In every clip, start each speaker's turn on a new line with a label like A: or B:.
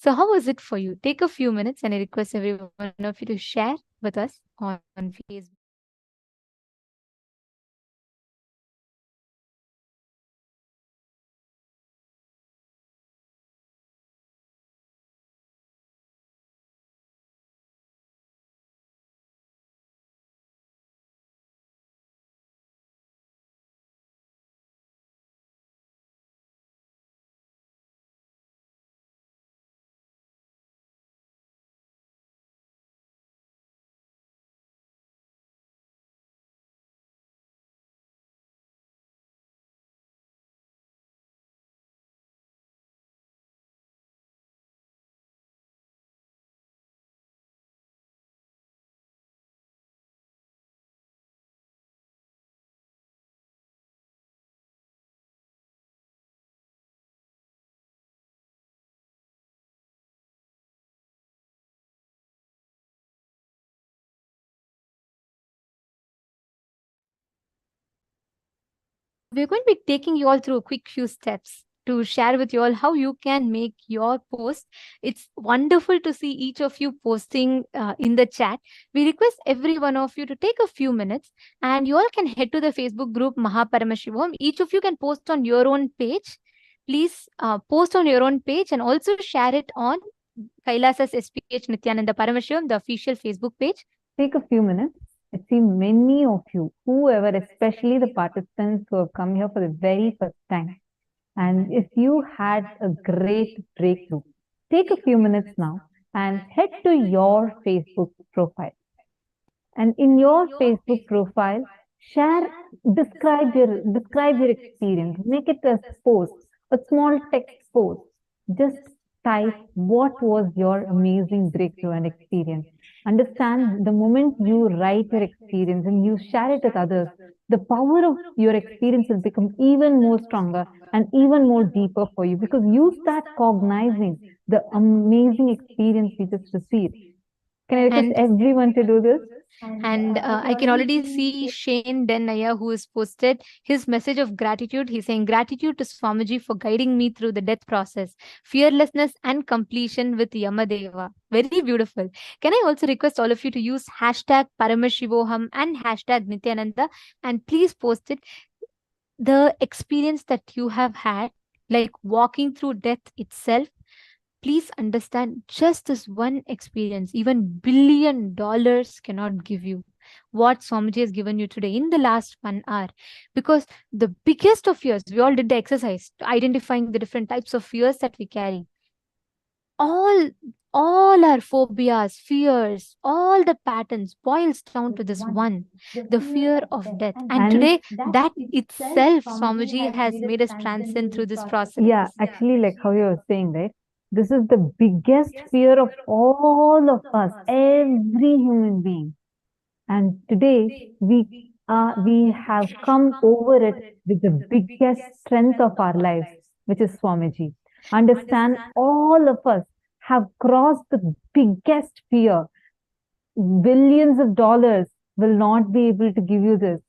A: So how was it for you? Take a few minutes and I request every one of you to share with us on Facebook. We're going to be taking you all through a quick few steps to share with you all how you can make your post. It's wonderful to see each of you posting in the chat. We request every one of you to take a few minutes and you all can head to the Facebook group Paramashivam. Each of you can post on your own page. Please post on your own page and also share it on Kailasa's SPH Nithyananda Paramashivam, the official Facebook page.
B: Take a few minutes. I see many of you, whoever, especially the participants who have come here for the very first time. And if you had a great breakthrough, take a few minutes now and head to your Facebook profile. And in your Facebook profile, share, describe your experience. Make it a post, a small text post. Just type what was your amazing breakthrough and experience. Understand the moment you write your experience and you share it with others, the power of your experience will become even more stronger and even more deeper for you because you start cognizing the amazing experience you just received. Can I request everyone to do this?
A: And I can already see Shane Denaya, who has posted his message of gratitude. He's saying, gratitude to Swamiji for guiding me through the death process, fearlessness and completion with Yamadeva. Very beautiful. Can I also request all of you to use hashtag Paramashivoham and hashtag Nityananda and please post it. The experience that you have had, like walking through death itself, please understand just this one experience, even $1 billion cannot give you what Swamiji has given you today in the last 1 hour. Because the biggest of fears, we all did the exercise identifying the different types of fears that we carry. All our phobias, fears, all the patterns boils down to this one, the fear of death. And today, that itself, Swamiji has made us transcend through this process.
B: Yeah, actually, like how you were saying, right? This is the biggest fear of all of us, every human being. And today we have come over it with the biggest strength of our lives, which is Swamiji. Understand, all of us have crossed the biggest fear. Billions of dollars will not be able to give you this.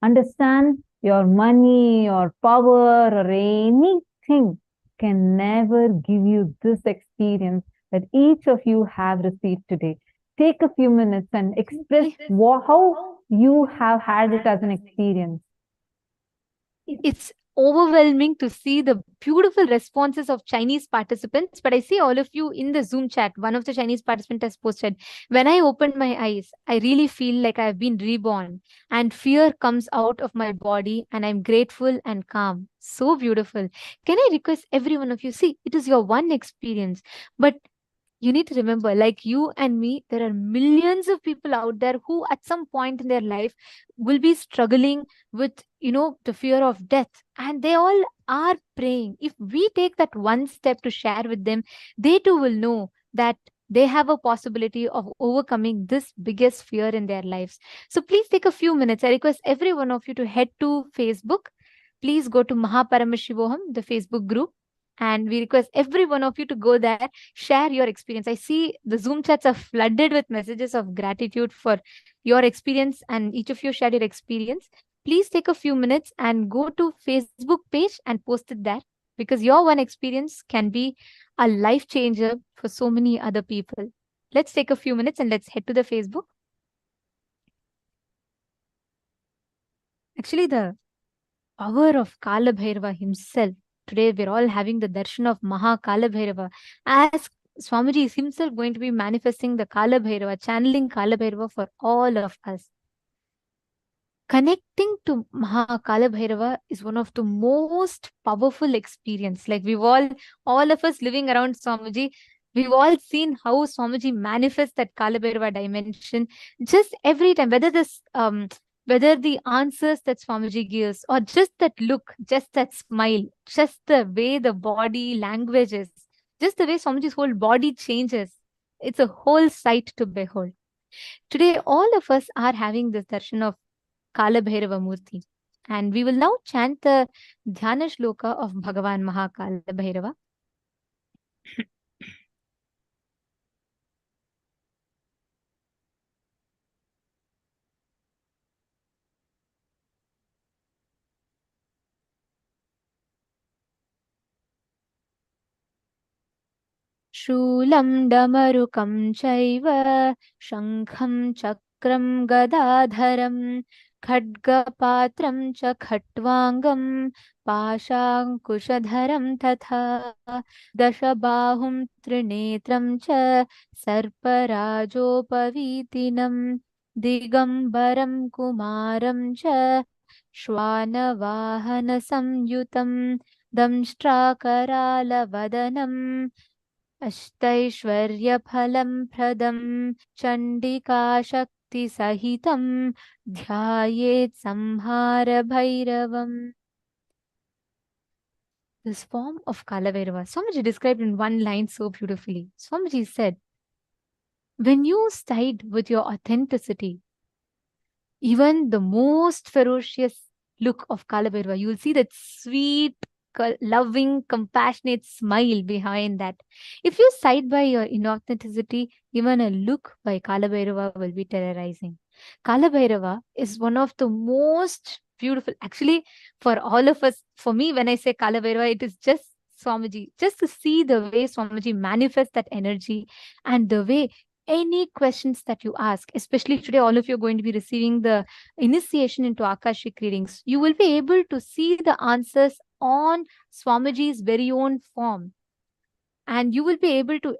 B: Understand, your money or power or anything can never give you this experience that each of you have received today. Take a few minutes and express how you have had it as an experience.
A: It's overwhelming to see the beautiful responses of Chinese participants. But I see all of you in the Zoom chat. One of the Chinese participants has posted, when I opened my eyes, I really feel like I've been reborn and fear comes out of my body and I'm grateful and calm. So beautiful. Can I request every one of you, see, it is your one experience, but you need to remember, like you and me, there are millions of people out there who at some point in their life will be struggling with, the fear of death. And they all are praying. If we take that one step to share with them, they too will know that they have a possibility of overcoming this biggest fear in their lives. So please take a few minutes. I request every one of you to head to Facebook. Please go to Paramashivoham, the Facebook group. And we request every one of you to go there, share your experience. I see the Zoom chats are flooded with messages of gratitude for your experience, and each of you shared your experience. Please take a few minutes and go to Facebook page and post it there, because your one experience can be a life changer for so many other people. Let's take a few minutes and let's head to the Facebook. Actually, the power of Kalabhairava himself. Today, we're all having the darshan of Maha Kalabhairava. As Swamiji is himself going to be manifesting the Kalabhairava, channeling Kalabhairava for all of us. Connecting to Mahakalabhairava is one of the most powerful experience. Like all of us living around Swamiji, we've all seen how Swamiji manifests that Kalabhairava dimension. Just every time, whether the answers that Swamiji gives, or just that look, just that smile, just the way the body language is, just the way Swamiji's whole body changes, it's a whole sight to behold. Today, all of us are having this darshan of Kalabhairava Murthy. And we will now chant the Dhyana Shloka of Bhagavan Mahakalabhairava. Shulam Damarukam Chaiva Shankham Chakram Gadadharam Khadgapatram Cha Khatvangam Pashankushadharam Tatha Dashabahum Trinetram Cha Sarparajopavitinam Digambaram Kumaram Cha Shwanavahana Samyutam Damshtrakarala अष्टैश्वर्यफलं प्रदं चण्डिकाशक्तिसहितं ध्यायेत् संहारभैरवम्. This form of Kalabhairava, Swamiji described in one line so beautifully. Swamiji said, when you side with your authenticity, even the most ferocious look of Kalabhairava, you will see that sweet, loving, compassionate smile behind that. If you side by your inauthenticity, even a look by Kalabhairava will be terrorizing. Kalabhairava is one of the most beautiful, actually, for all of us. For me, when I say Kalabhairava, it is just Swamiji, just to see the way Swamiji manifests that energy and the way any questions that you ask, especially today, all of you are going to be receiving the initiation into Akashic readings. You will be able to see the answers on Swamiji's very own form. And you will be able to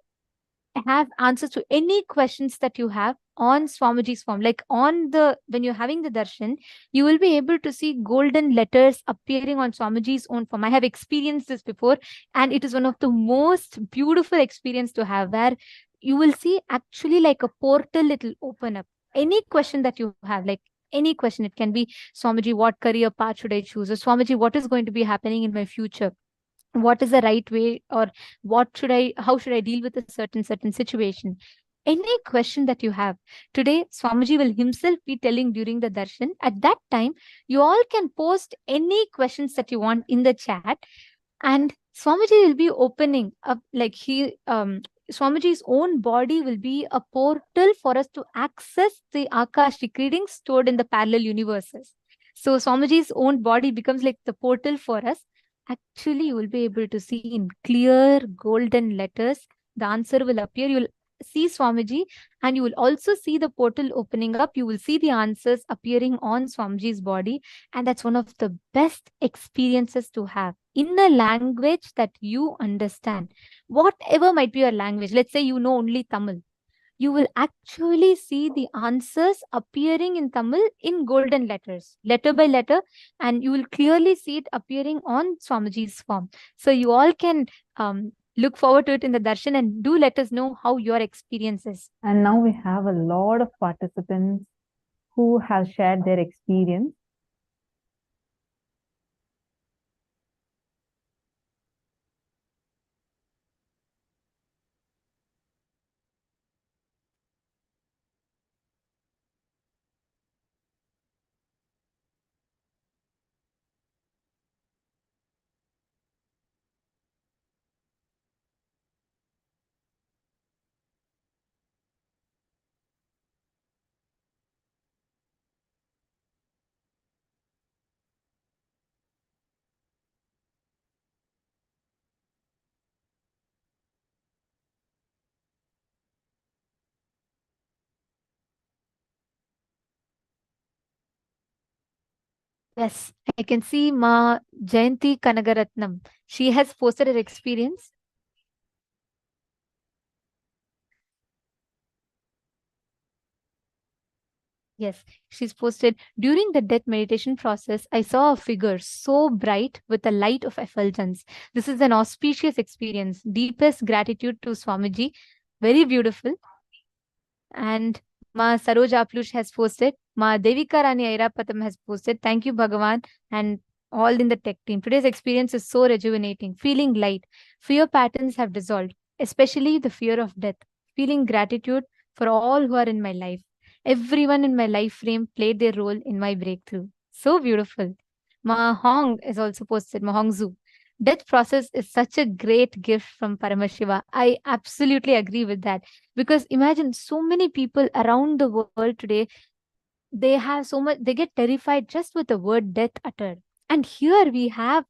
A: have answers to any questions that you have on Swamiji's form. Like when you're having the darshan, you will be able to see golden letters appearing on Swamiji's own form. I have experienced this before, and it is one of the most beautiful experience to have, where you will see actually like a portal, it will open up. Any question that you have, like any question, it can be, Swamiji, what career path should I choose? Or Swamiji, what is going to be happening in my future? What is the right way, or how should I deal with a certain situation? Any question that you have today, Swamiji will himself be telling during the darshan. At that time, you all can post any questions that you want in the chat, and Swamiji will be opening up, like Swamiji's own body will be a portal for us to access the Akashic readings stored in the parallel universes. So Swamiji's own body becomes like the portal for us. Actually, you will be able to see in clear golden letters. The answer will appear. You will see Swamiji, and you will also see the portal opening up. You will see the answers appearing on Swamiji's body. And that's one of the best experiences to have in a language that you understand. Whatever might be your language, let's say you know only Tamil, you will actually see the answers appearing in Tamil in golden letters, letter by letter, and you will clearly see it appearing on Swamiji's form. So you all can look forward to it in the darshan, and do let us know how your experience is.
B: And now we have a lot of participants who have shared their experience.
A: Yes, I can see Ma Jayanti Kanagaratnam. She has posted her experience. Yes, she's posted during the death meditation process. I saw a figure so bright with the light of effulgence. This is an auspicious experience. Deepest gratitude to Swamiji. Very beautiful. And Ma Saroja Aplush has posted. Ma Devika Rani Airapatam has posted. Thank you, Bhagavan, and all in the tech team. Today's experience is so rejuvenating. Feeling light. Fear patterns have dissolved, especially the fear of death. Feeling gratitude for all who are in my life. Everyone in my life frame played their role in my breakthrough. So beautiful. Ma Hong is also posted. Ma Hong Zhu. Death process is such a great gift from Paramashiva. I absolutely agree with that. Because imagine so many people around the world today, they have so much, they get terrified just with the word death uttered. And here we have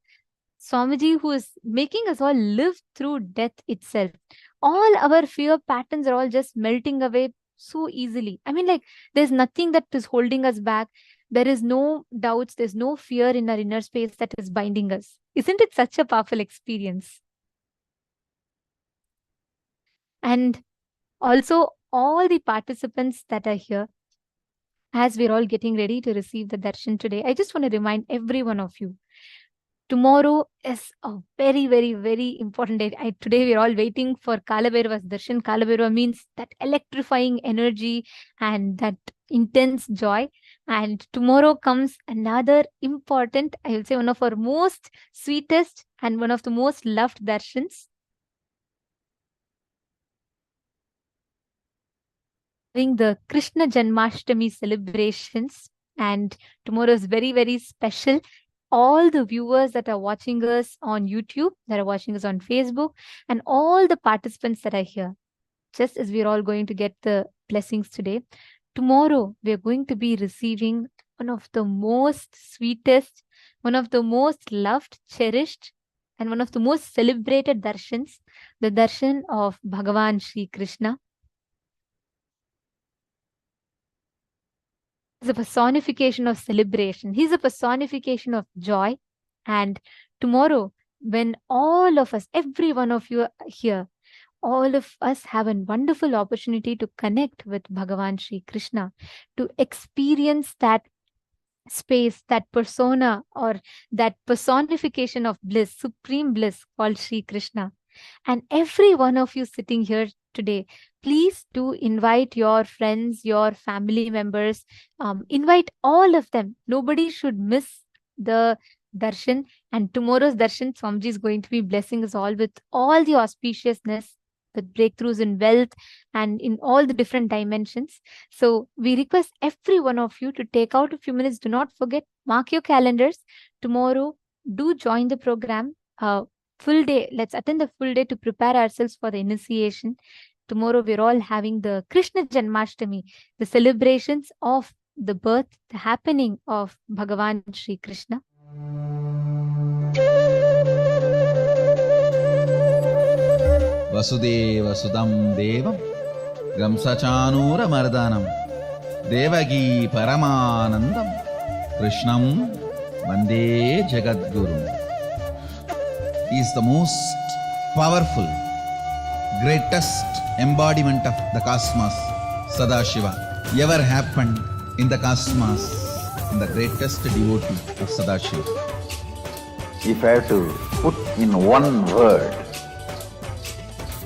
A: Swamiji who is making us all live through death itself. All our fear patterns are all just melting away so easily. I mean, like, there's nothing that is holding us back. There is no doubts, there's no fear in our inner space that is binding us. Isn't it such a powerful experience? And also, all the participants that are here, as we're all getting ready to receive the darshan today, I just want to remind every one of you, tomorrow is a very, very, very important day. Today we're all waiting for Kalabhairava's darshan. Kalabhairava means that electrifying energy and that intense joy. And tomorrow comes another important, I will say one of our most sweetest and one of the most loved darshans. During the Krishna Janmashtami celebrations, and tomorrow is very, very special. All the viewers that are watching us on YouTube, that are watching us on Facebook, and all the participants that are here, just as we're all going to get the blessings today, tomorrow we're going to be receiving one of the most sweetest, one of the most loved, cherished, and one of the most celebrated darshans, the darshan of Bhagavan Shri Krishna. He's a personification of celebration. He's a personification of joy. And tomorrow, when all of us, every one of you are here, all of us have a wonderful opportunity to connect with Bhagavan Shri Krishna, to experience that space, that persona, or that personification of bliss, supreme bliss called Shri Krishna. And every one of you sitting here today, please do invite your friends, your family members, invite all of them. Nobody should miss the darshan. And tomorrow's darshan, Swamiji is going to be blessing us all with all the auspiciousness, with breakthroughs in wealth and in all the different dimensions. So we request every one of you to take out a few minutes. Do not forget, mark your calendars. Tomorrow, do join the program. Full day. Let's attend the full day to prepare ourselves for the initiation. Tomorrow, we're all having the Krishna Janmashtami, the celebrations of the birth, the happening of Bhagavan Shri Krishna.
C: Vasudeva Sudam Devam Gamsachanura Mardanam Devagi Paramanandam Krishnam Vande Jagadguru. He is the most powerful, greatest embodiment of the cosmos, Sadashiva, ever happened in the cosmos, and the greatest devotee of Sadashiva.
D: If I have to put in one word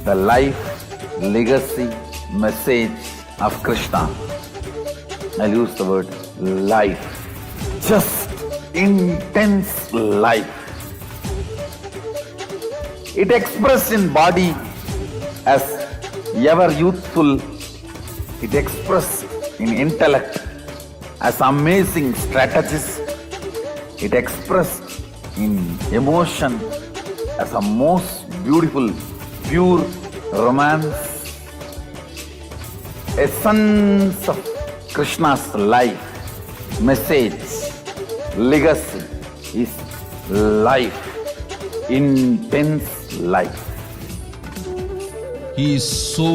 D: the life, legacy, message of Krishna, I'll use the word life. Just intense life. It expressed in body as ever youthful. It expressed in intellect as amazing strategist. It expressed in emotion as a most beautiful, pure romance. Essence of Krishna's life, message, legacy is life, intense life.
C: He is so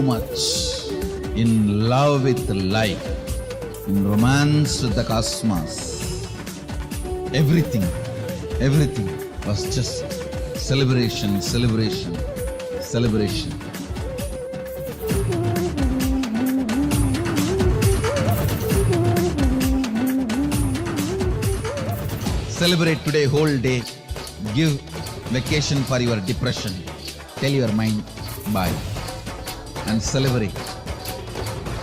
C: much in love with life, in romance with the cosmos. Everything, everything was just celebration, celebration, celebration. Celebrate today whole day. Give vacation for your depression. Tell your mind bye. And celebrate,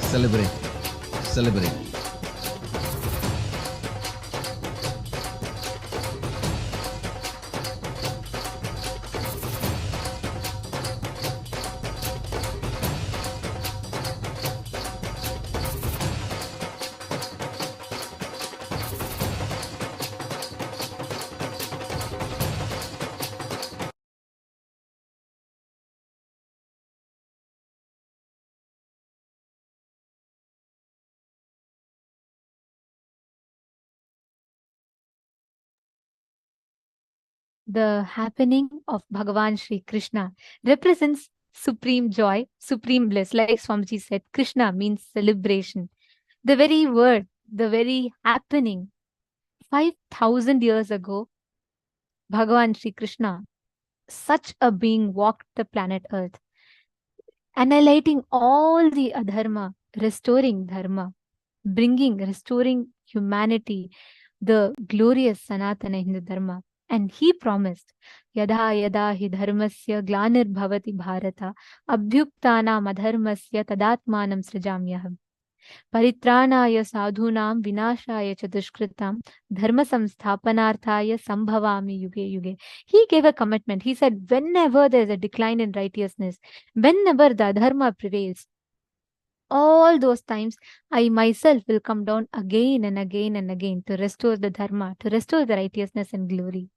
C: celebrate, celebrate.
A: The happening of Bhagavan Sri Krishna represents supreme joy, supreme bliss. Like Swamiji said, Krishna means celebration. The very word, the very happening, 5,000 years ago, Bhagavan Sri Krishna, such a being, walked the planet Earth, annihilating all the adharma, restoring dharma, restoring humanity, the glorious Sanatana Hindu Dharma. And he promised, Yada yada hi dharmasya glanir bharata, abhyuktanam adharmasya tadatmanam srijamyaham. Paritranaya sadhunam vinashaya cha dushkritam dharma samsthapanarthaya sambhavami yuge yuge. He gave a commitment. He said, whenever there is a decline in righteousness, whenever the adharma prevails, all those times I myself will come down again and again and again to restore the dharma, to restore the righteousness and glory.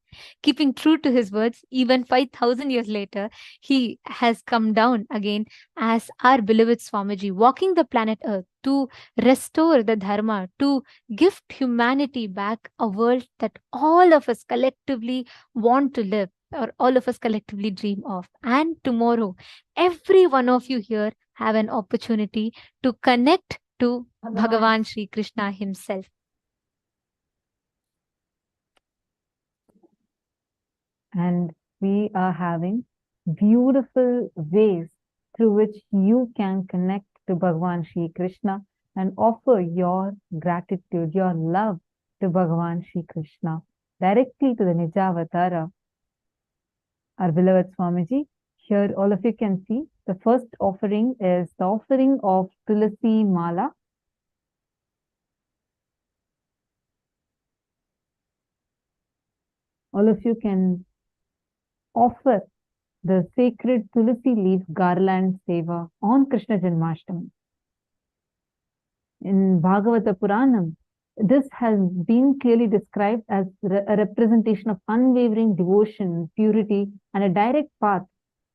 A: Keeping true to his words, even 5,000 years later, he has come down again as our beloved Swamiji, walking the planet Earth to restore the dharma, to give humanity back a world that all of us collectively want to live, or all of us collectively dream of. And tomorrow, every one of you here have an opportunity to connect to Bhagavan Sri Krishna himself.
B: And we are having beautiful ways through which you can connect to Bhagavan Sri Krishna and offer your gratitude, your love to Bhagavan Sri Krishna directly to the Nijavatara, our beloved Swamiji. Here all of you can see the first offering is the offering of Tulasi Mala. All of you can offer the sacred Tulasi leaf garland seva on Krishna Janmashtami. In Bhagavata Puranam, this has been clearly described as a representation of unwavering devotion, purity, and a direct path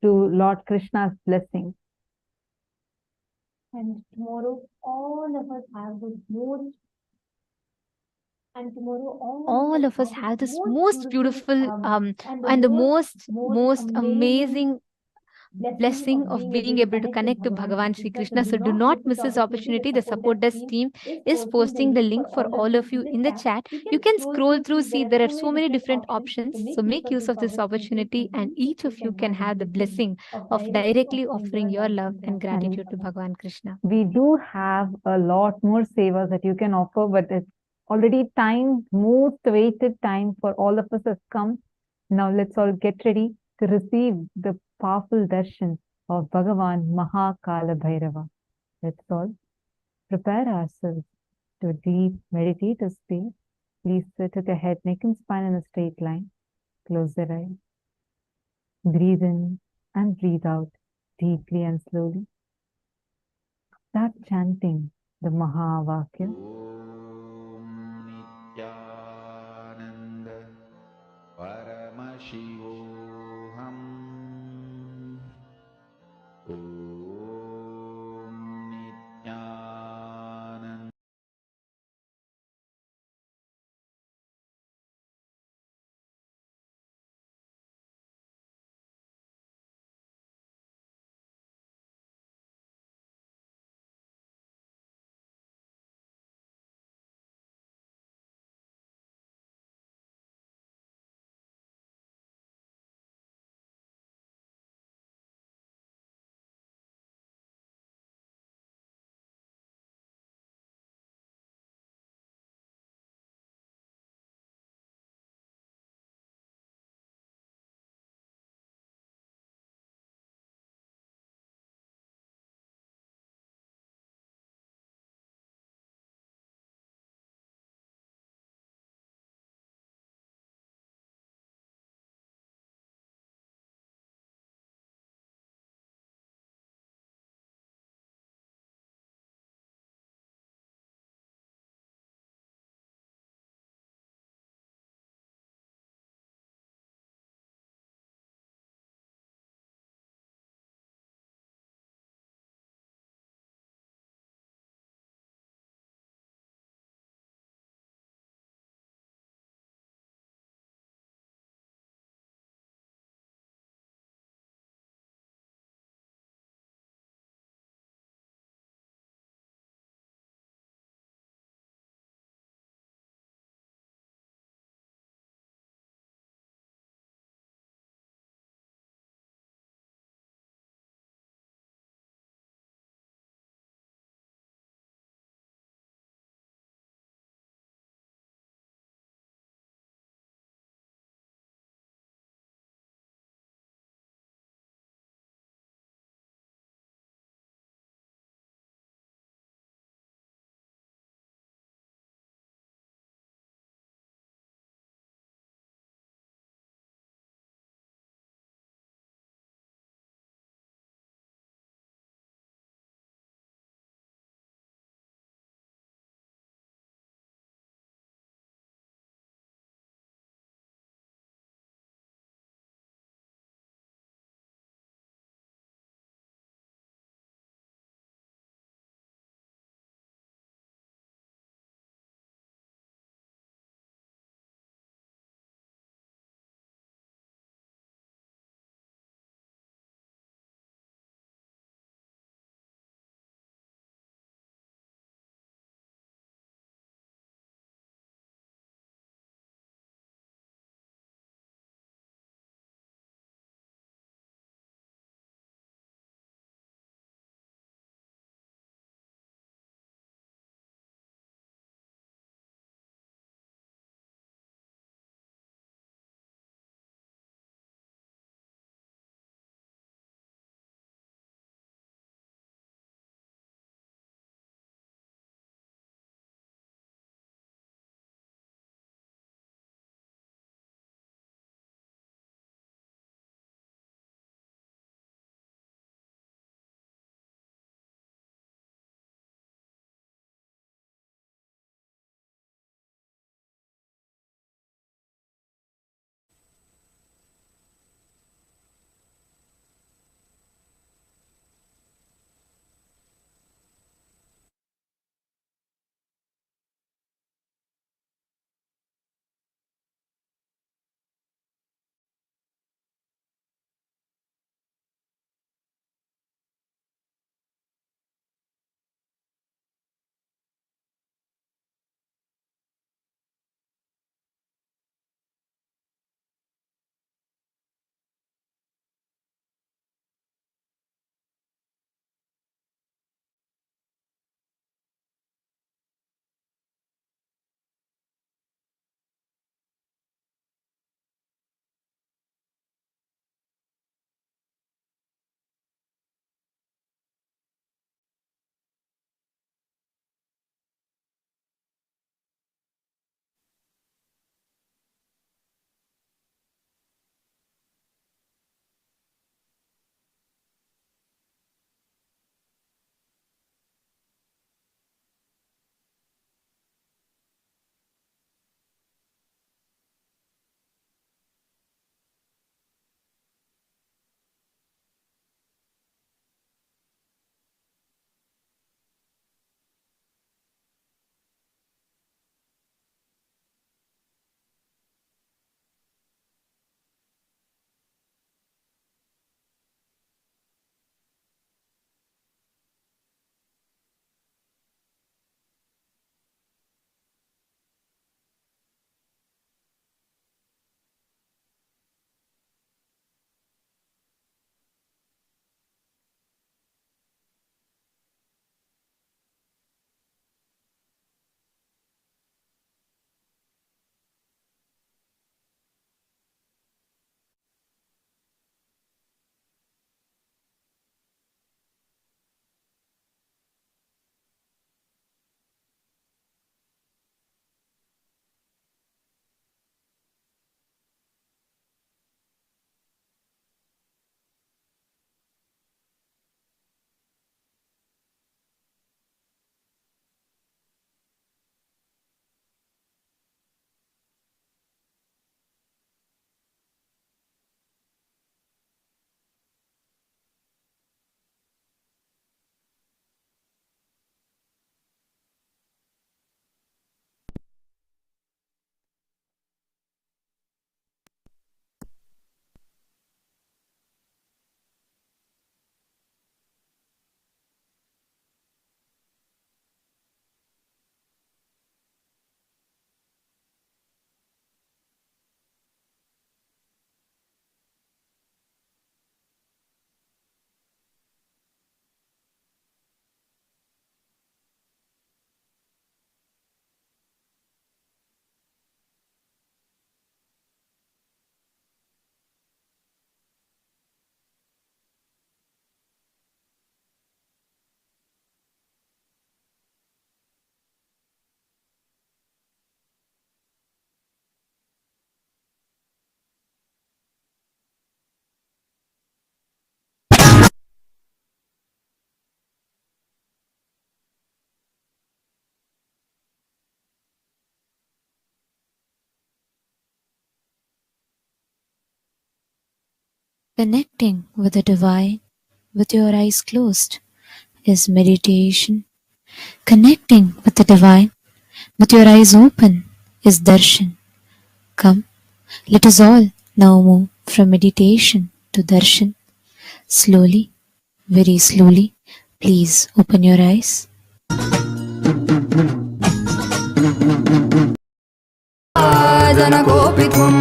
B: to Lord Krishna's blessing. And tomorrow, all of us have this most
A: All of us have this most beautiful and the most amazing blessing of being able to connect to Bhagavan Sri Krishna. So do not miss this opportunity. The Support Desk team is posting the link for all of you in the chat. You can scroll through, see there are so many different options. So make use of this opportunity, and each of you can have the blessing of directly offering your love and gratitude to Bhagavan Krishna.
B: We do have a lot more sevas that you can offer, but it's already time, most awaited time for all of us has come. Now let's all get ready to receive the powerful darshan of Bhagavan Kalabhairava. Let's all prepare ourselves to a deep meditative state. Please sit with your head, neck and spine in a straight line. Close your eyes. Breathe in and breathe out deeply and slowly. Start chanting the Mahavakya.
D: Om Nithyananda Paramashivam.
E: Connecting with the divine with your eyes closed is meditation. Connecting with the divine with your eyes open is darshan. Come, let us all now move from meditation to darshan. Slowly, very slowly, please open your eyes.
F: जनकोऽपित्वं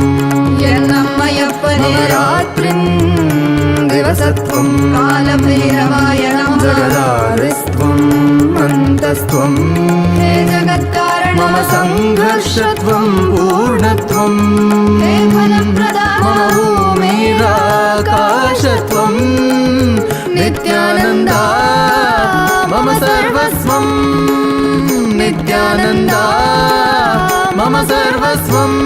F: यन्नमयप्पने रात्रिं दिवसत्वं कालभैरवाय नमः जगदारिस्त्वम् अन्तस्त्वं हे जगत्कारणं मम सङ्घर्षत्वं पूर्णत्वं हे फलप्रदाता मम भूमिराकाशत्वं नित्यानन्दा मम सर्वस्वं नित्यानन्दा मम सर्वस्वम्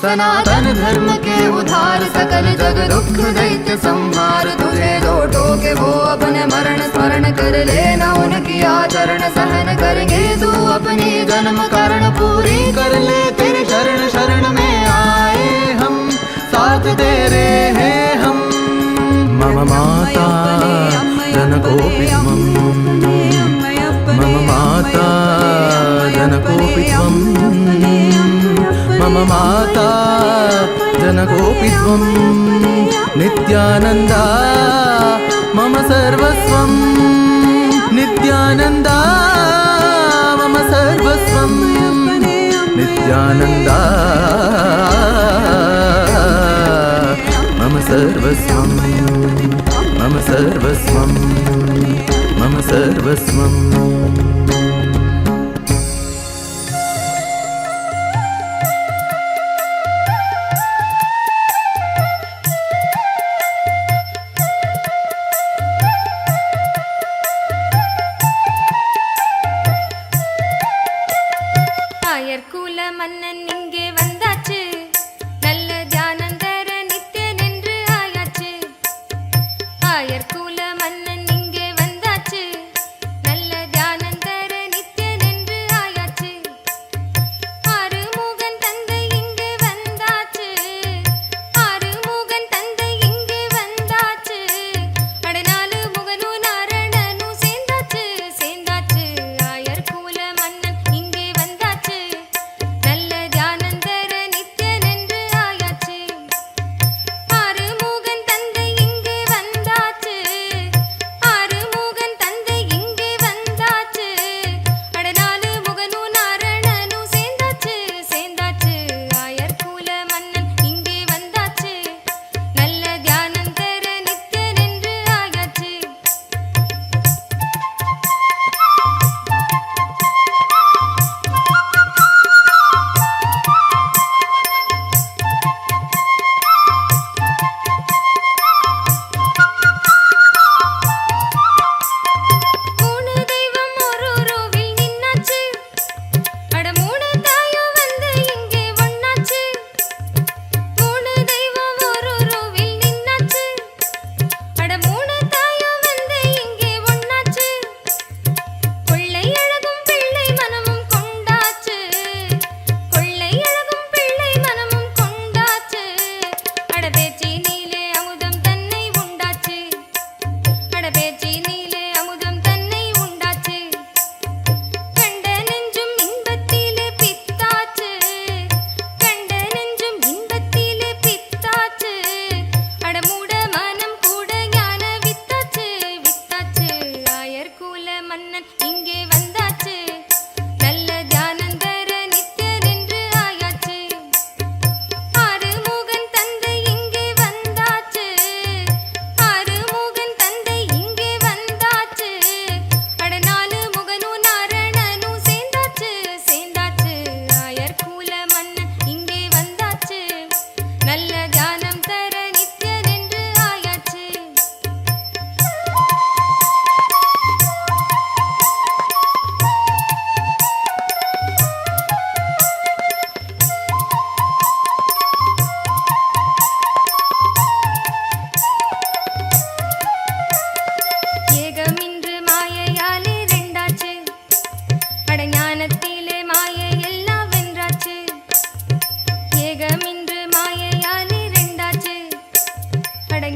F: सनातन धर्म के उधार सकल जग दुख दैत्य संहार तुझे जो टोके वो अपने मरण स्मरण कर लेना उनकी आचरण सहन करेंगे तू अपनी जन्म कारण पूरी कर ले तेरी शरण शरण में आए हम साथ तेरे हैं हम मम माता जनकोऽपित्वं मम माता जनकोऽपित्वं मम माता जनकोऽपित्वं नित्यानन्दा मम सर्वस्वं नित्यानन्दा मम सर्वस्वं नित्यानन्दा मम सर्वस्वं मम सर्वस्वं मम सर्वस्वं
G: ஆயர்குல மன்னன் இங்கே வந்தாச்சு நல்ல தியானந்தர நித்தியன் என்று ஆயாச்சு ஆயர்குல மன்னன் இங்கே வந்தாச்சு நல்ல தியானந்தர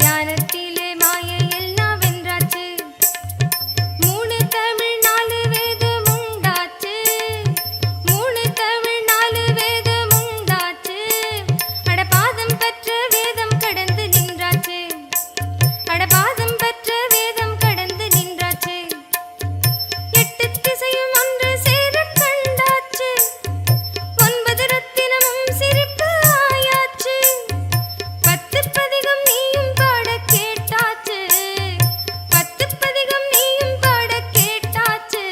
G: ஞானத்திலே மாயை எல்லாம் வென்றாச்சு. 3 தமிழ் 4 வேதம் உண்டாச்சு. 3 தமிழ் 4 வேதம் உண்டாச்சு. பாதம் பெற்ற வேதம் கடந்து நின்றாச்சு. பாதம் பெற்ற வேதம் கடந்து நின்றாச்சு. 8 திசையும் ஒன்று சேர கண்டாச்சு. 9 ரத்தினமும் சிரிப்பு ஆயாச்சு. 10 பதிகம் நீயும் பாட கேட்டாச்சு. 10 பதிகம் நீயும் பாட கேட்டாச்சு.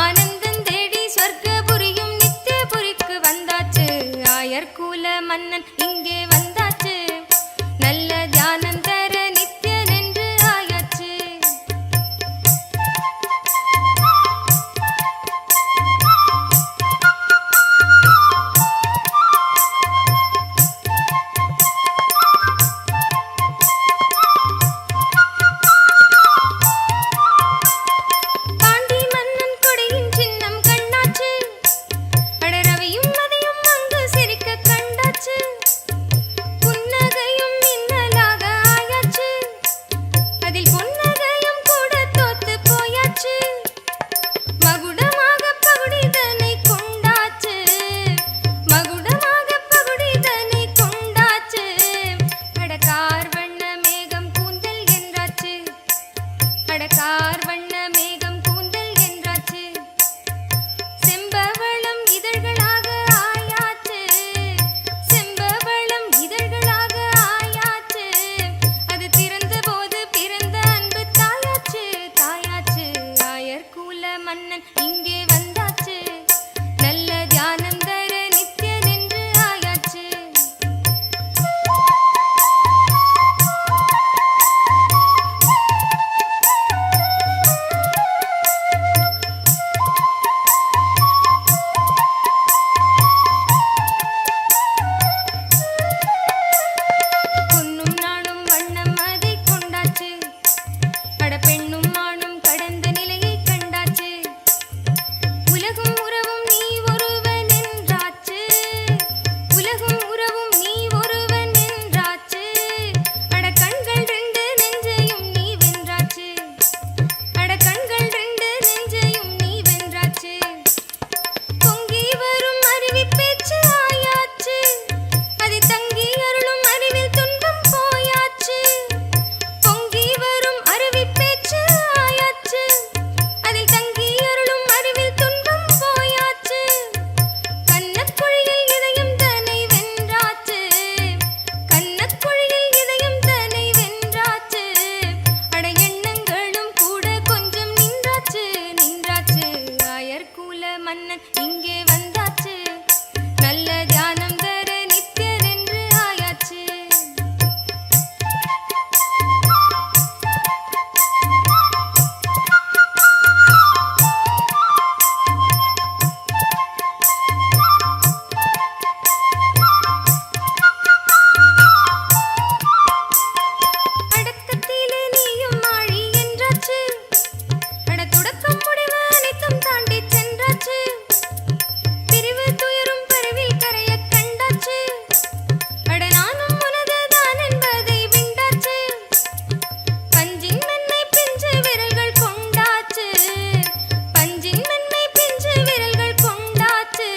G: ஆனந்தம் தேடி சொர்க்கபுரியும் நித்தியபுரிக்கு வந்தாச்சு. ஆயர்குல மன்னன் இங்கே வந்தாச்சு. நல்ல தியானம் தர நித்யன் என்று ஆயாச்சு. பாண்டி மன்னன் கொடையின் சின்னம் கண்ணாச்சு. ரவியும் மதியும் அங்கு சிரிக்க கண்டாச்சு. புன்னகையும் மின்னலாக ஆயாச்சு. அதில் பொன்னகையும் கூட தோத்து போயாச்சு. மகுடமாக பகுடிதனை கொண்டாச்சு. மகுடமாக பகுடிதனை கொண்டாச்சு. அடக்கார் வண்ண மேகம் கூந்தல் என்றாச்சு. அடக்கார் வண்ண மேகம் கூந்தல் என்றாச்சு. செம்பவளம் இதழ்களாக ஆயாச்சு. செம்பவளம் இதழ்களாக ஆயாச்சு. அது திறந்த போது பிறந்த அன்பு தாயாச்சு. தாயாச்சு. ஆயர்குல மன்னன் இங்கே வந்தாச்சு. நல்ல தியானம் தர நித்யன் என்று ஆயாச்சு. பொன்னும் நாடும் வண்ணம் அதை கொண்டாச்சு. பெண்ணும் ஆணும் கடந்த நிலையை கண்டாச்சு. உலகும் உறவும் நீ ஒருவன் என்றாச்சு. உலகும் உறவும் நீ ஒருவன் என்றாச்சு. கண்கள் 2 நெஞ்சையும் நீ வென்றாச்சு. கண்கள் 2 நெஞ்சையும் நீ வென்றாச்சு. பொங்கி வரும் அருவி பேச்சு ஆயாச்சு. அதை தங்கி அருளும் அறிவில் துன்பம் போயாச்சு. பொங்கி வரும் அருவி பேச்சு ஆயாச்சு. அதில் தங்கி அருளும் அறிவில் துன்பம் போயாச்சு. கன்னக்குழியில் இதயம் தன்னை வென்றாச்சு. கன்னக்குழியில் இதயம் தன்னை வென்றாச்சு. எண்ணங்களும் கூட கொஞ்சம் நின்றாச்சு. நின்றாச்சு. ஆயர்குல மன்னன் இங்கே வந்தாச்சு. நல்ல தியானம் தர நித்யன் என்று ஆயாச்சு. அடக்கத்திலே நீயும் ஆழி என்றாச்சு. தொடக்கம் முடிவு அனைத்தும் தாண்டி சென்றாச்சு. பிரிவு துயரும் பருவில் கரைய கண்டாச்சு. நானும் உனது தான் என்பதை விண்டாச்சு. பஞ்சின் மென்மை பிஞ்சு விரல்கள் கொண்டாச்சு. பஞ்சின் மென்மை பிஞ்சு விரல்கள் கொண்டாச்சு.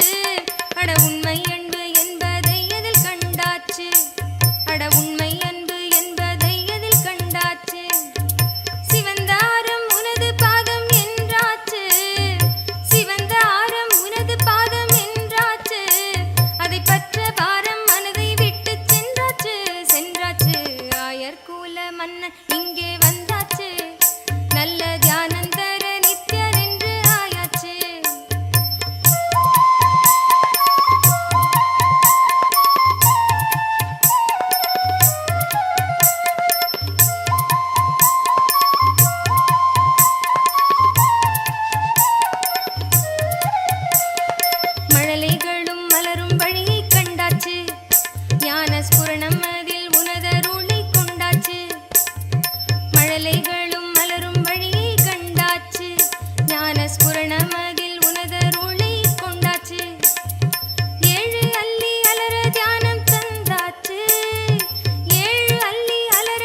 G: உண்மை அன்பு என்பதை எதில் கண்டாச்சு. உண்மை அன்பு என்பதை எதில் கண்டாச்சு. சிவந்த ஆரம் உனது பாதம் என்றாச்சு. சிவந்த ஆரம் உனது பாதம் என்றாச்சு. அதை பற்ற பாரம் மனதை விட்டு சென்றாச்சு. சென்றாச்சு. ஆயர்குல மன்னன் இங்கே வந்தாச்சு. நல்ல தியானம் தர நித்யன் என்று ஆயாச்சு. மழலைகளும் மலரும் வழியை கண்டாச்சு. ஞான ஸ்புரணம் அதில் உனதருளை கொண்டாச்சு. மழலைகளும் மலரும் வழியை கண்டாச்சு. ஞான ஸ்புரணம் அதில் உனதருளை கொண்டாச்சு. 7 அல்லி அலர தியானம் தந்தாச்சு. 7 அல்லி அலர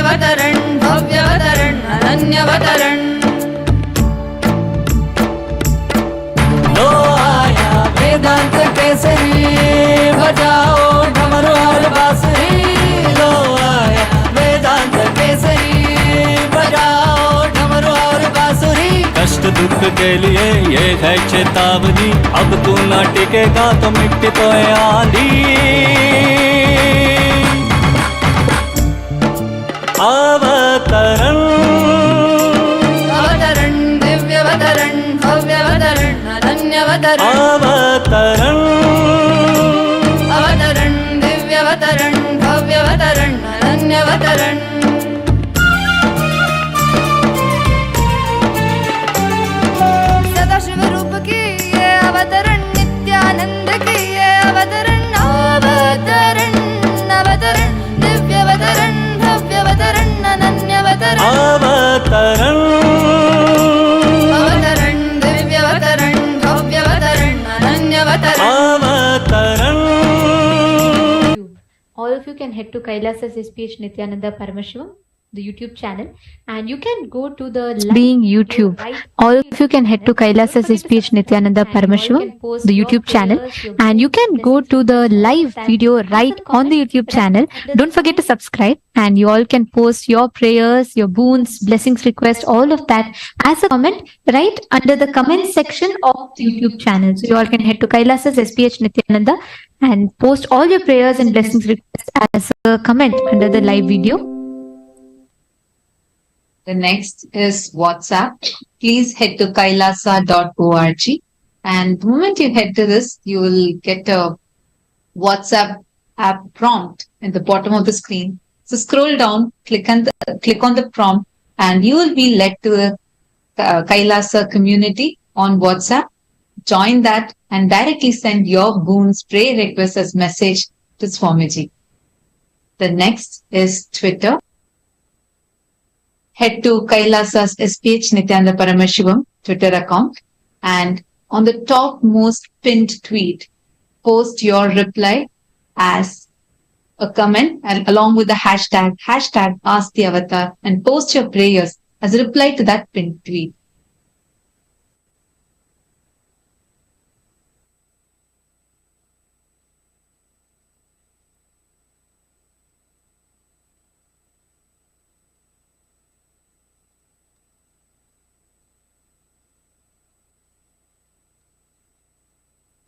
F: दिव्यवतरन् भव्यवतरन् अनन्यवतरन्
H: लो आया वेदांत केसरी बजाओ डमरू और बांसुरी लो आया वेदांत केसरी बजाओ डमरू और बांसुरी कष्ट दुख के लिए ये है चेतावनी अब तू न टिकेगा तो मिट्टी तो आंधी अवतरण
F: अवतरन् दिव्यवतरन् भव्यवतरन् अनन्यवतरन्
H: अवतरण
F: अवतरन् दिव्यवतरन् भव्यवतरन् अनन्यवतरन् सदाशिव रूप की ये अवतरण नित्यानंद की ये अवतरण अवतरण अवतरण दिव्यवतरण भव्यवतरण अनन्यवतरण
H: अवतरण
F: अवतरण दिव्यवतरण भव्यवतरण अनन्यवतरण
H: अवतरण
A: All of you can head to Kailasa's SPH Nithyananda Paramashivam, the YouTube channel, and you can go to the being YouTube. All of you can head to Kailasa's SPH Nithyananda Paramashivam, the YouTube channel, and you can go to the live video right on the YouTube channel. Don't forget to subscribe, and you all can post your prayers, your boons, blessings, requests, all of that as a comment right under the comment section of the YouTube channel. So you all can head to Kailasa's SPH Nithyananda and post all your prayers and blessings requests as a comment under the live video.
I: The next is WhatsApp. Please head to kailasa.org. And the moment you head to this, you will get a WhatsApp app prompt at the bottom of the screen. So scroll down, click on the prompt, and you will be led to the Kailasa community on WhatsApp. Join that and directly send your boons, prayer requests as message to Swamiji. The next is Twitter. Head to Kailasa's SPH Nithyananda Paramashivam Twitter account, and on the topmost pinned tweet, post your reply as a comment and along with the hashtag Ask the Avatar, and post your prayers as a reply to that pinned tweet.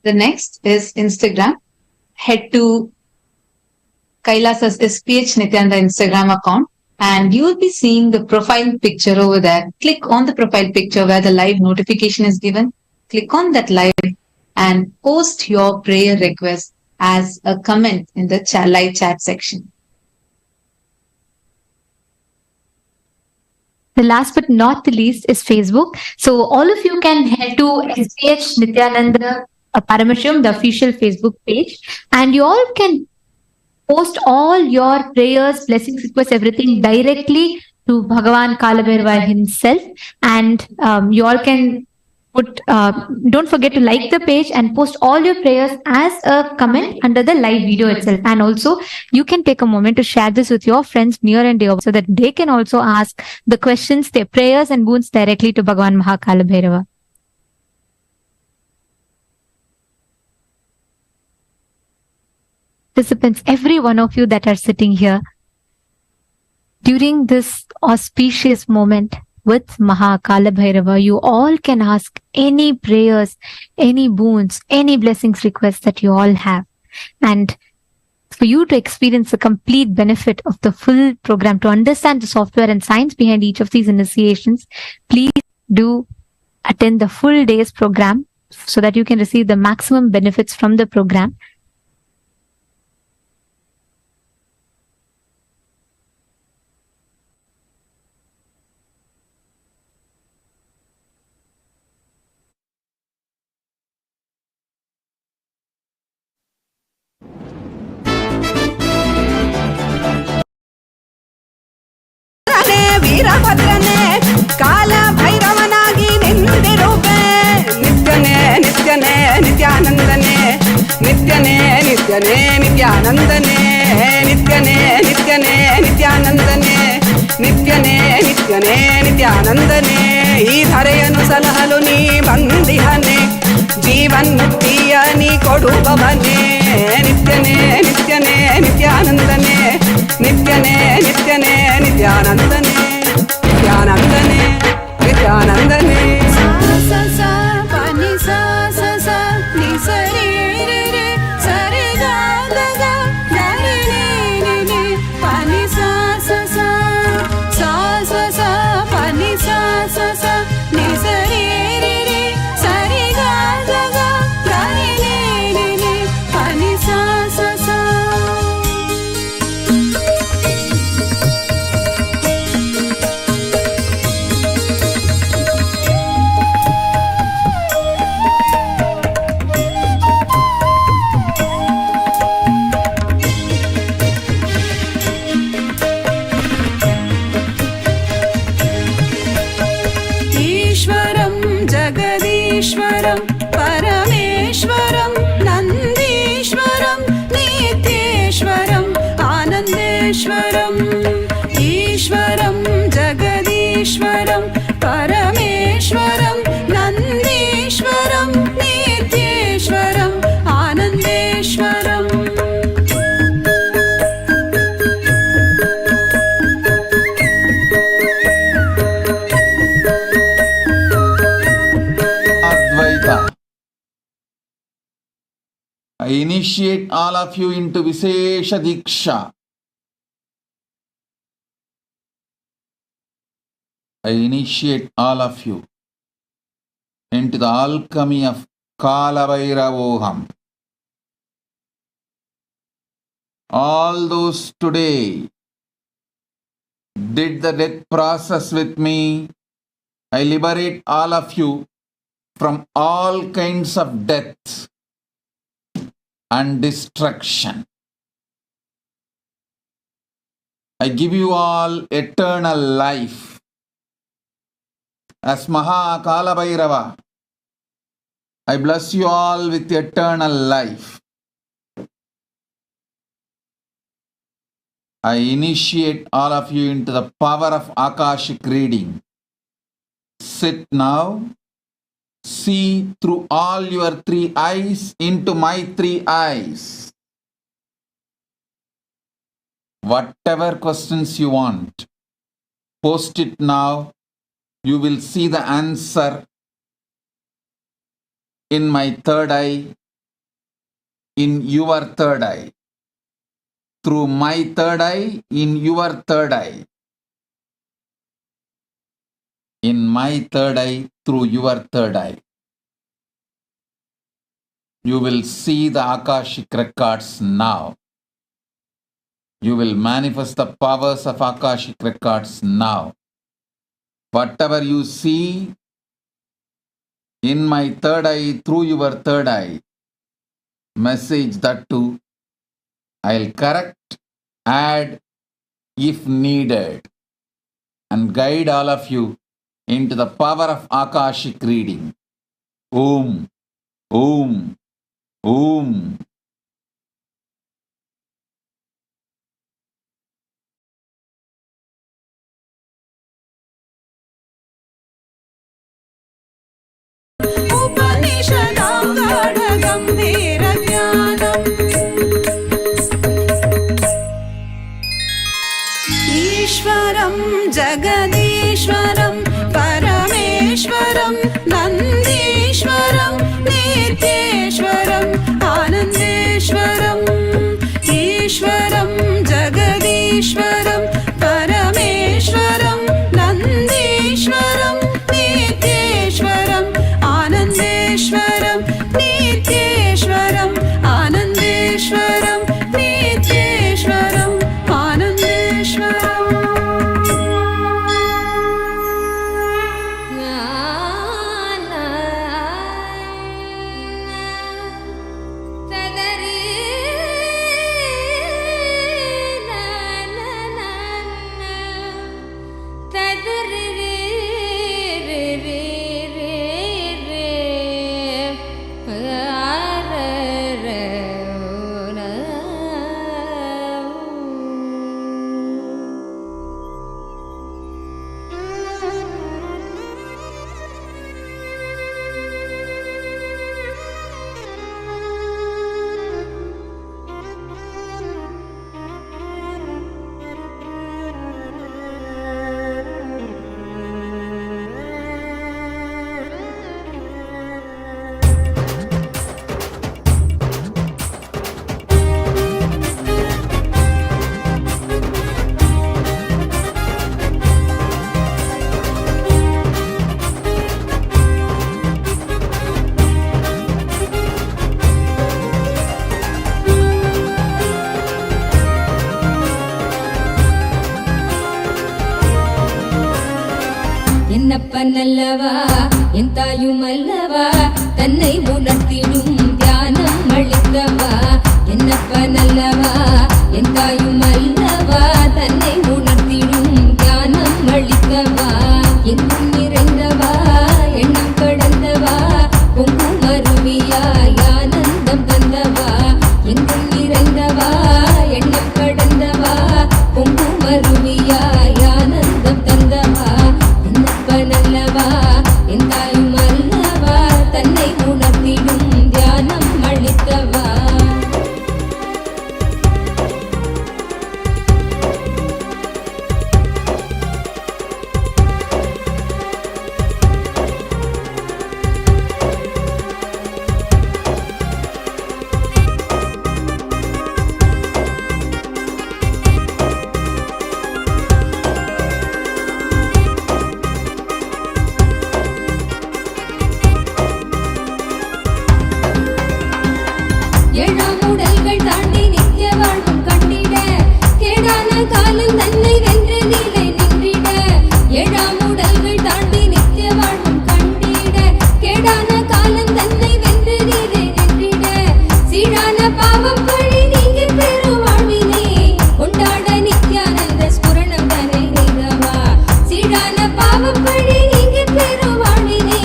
I: The next is Instagram. Head to Kailasa's SPH Nithyananda Instagram account, and you will be seeing the profile picture over there. Click on the profile picture where the live notification is given. Click on that live and post your prayer request as a comment in the live chat section.
A: The last but not the least is Facebook. So all of you can head to SPH Nithyananda Paramashivam, the official Facebook page, and you all can post all your prayers, blessings, requests, everything directly to Bhagavan Kalabhairava himself. And you all can don't forget to like the page and post all your prayers as a comment under the live video itself. And also you can take a moment to share this with your friends near and dear so that they can also ask the questions, their prayers and boons directly to Bhagavan Kalabhairava. Participants, every one of you that are sitting here, during this auspicious moment with Kalabhairava, you all can ask any prayers, any boons, any blessings requests that you all have. And for you to experience the complete benefit of the full program, to understand the software and science behind each of these initiations, please do attend the full day's program so that you can receive the maximum benefits from the program.
F: ವೀರಭದ್ರನೇ ಕಾಲ ಭೈರವನಾಗಿ ನಿಂತಿರುವೆ ನಿತ್ಯನೇ ನಿತ್ಯನೇ ನಿತ್ಯಾನಂದನೇ ನಿತ್ಯನೇ ನಿತ್ಯನೇ ನಿತ್ಯಾನಂದನೇ ನಿತ್ಯನೇ ನಿತ್ಯನೇ ನಿತ್ಯಾನಂದನೇ
J: ನಿತ್ಯನೇ ನಿತ್ಯಾನಂದನೇ ಈ ಧರೆಯನ್ನು ಸಲಹಲು ನೀ ಬಂದಿಹನೆ ಜೀವನ್ಮುಕ್ತಿಯ ನೀ ಕೊಡುವವನೇ ನಿತ್ಯನೇ ನಿತ್ಯನೇ ನಿತ್ಯಾನಂದನೇ ನಿತ್ಯನೇ ನಿತ್ಯನೇ ನಿತ್ಯಾನಂದನೇ ನಿತ್ಯಾನಂದನೇ ನಿತ್ಯಾನಂದನೇ
F: परमेश्वरं नन्दीश्वरं नित्येश्वरं आनन्देश्वरम् ईश्वरं जगदीश्वरं परमेश्वरं नन्दीश्वरं नित्येश्वरम् आनन्देश्वरम्
C: I initiate all of you into Vishesha Diksha. I initiate all of you into the alchemy of Kalabhairavoham. All those today did the death process with me. I liberate all of you from all kinds of death and destruction. I give you all eternal life. As Maha Kalabhairava, I bless you all with eternal life. I initiate all of you into the power of Akashic reading. Sit now. See through all your three eyes into my three eyes. Whatever questions you want, post it now. You will see the answer in my third eye, in your third eye, through my third eye, in your third eye, in my third eye, through your third eye. You will see the Akashic records now. You will manifest the powers of Akashic records now. Whatever you see in my third eye, through your third eye, message that too. I'll correct, add if needed, and guide all of you into the power of Akashic reading. Om, Om, Om.
F: उपनिषदां गाढगम्भीरज्ञानम् ईश्वरं जगदीश्वरं परमेश्वरं नन्दीश्वरं नित्येश्वरम् आनन्देश्वरम् ईश्वरं जगदीश्वरं परमेश्वरं नन्दीश्वरं नित्येश्वरम् आनन्देश्वरं नित्येश्वरम् आनन्देश्वरं नित्येश्वरम् आनन्देश्वरम्
G: என்னப்பன் அல்லவா என் தாயும் அல்லவா தன்னை உணர்த்திடும் தியானம் அளித்தவா என்னப்பன் அல்லவா என் தாயும் அல்லவா தன்னை உணர்த்திடும் தியானம் அளித்தவா எங்கும் நிறைந்தவா எண்ணம் கடந்தவா பொங்கும் அருவியாய் ஆனந்தம் தந்தவா எங்கும் நிறைந்தவா எண்ணம் கடந்தவா பொங்கும் அருவியாய் ஆனந்தம் தந்தவா என்னப்பன் அல்லவா என் தாயும் அல்லவா தன்னை உணர்த்திடும் தியானம் அளித்தவா ஏழாம் உடல்கள் தாண்டி நித்திய வாழ்வும் கண்டிட கேடான காலம் தன்னை வென்று நீலை நின்றிட ஏழாம் உடல்கள் தாண்டி நித்திய வாழ்வும் கண்டிட கேடான காலம் தன்னை வென்று நீலை நின்றிட சீரான பாவம் பழி நீங்கி பெரும் வாழ்வினை கொண்டாட நித்யானந்த ஸ்புரணம் தன்னை நீதவா சீரான பாவம் பழி நீங்கி பெரும் வாழ்வினை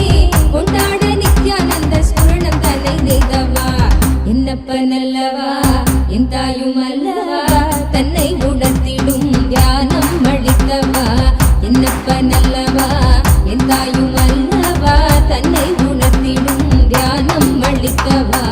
G: கொண்டாட நித்யானந்த ஸ்புரணம் தன்னை நீதவா என்னப்பன் அல்லவா என் தாயும் அல்லவா தன்னை உணர்த்திடும் தியானம் அளித்தவா என்னப்பன் அல்லவா என் தாயும் அல்லவா தன்னை உணர்த்திடும் தியானம் அளித்தவா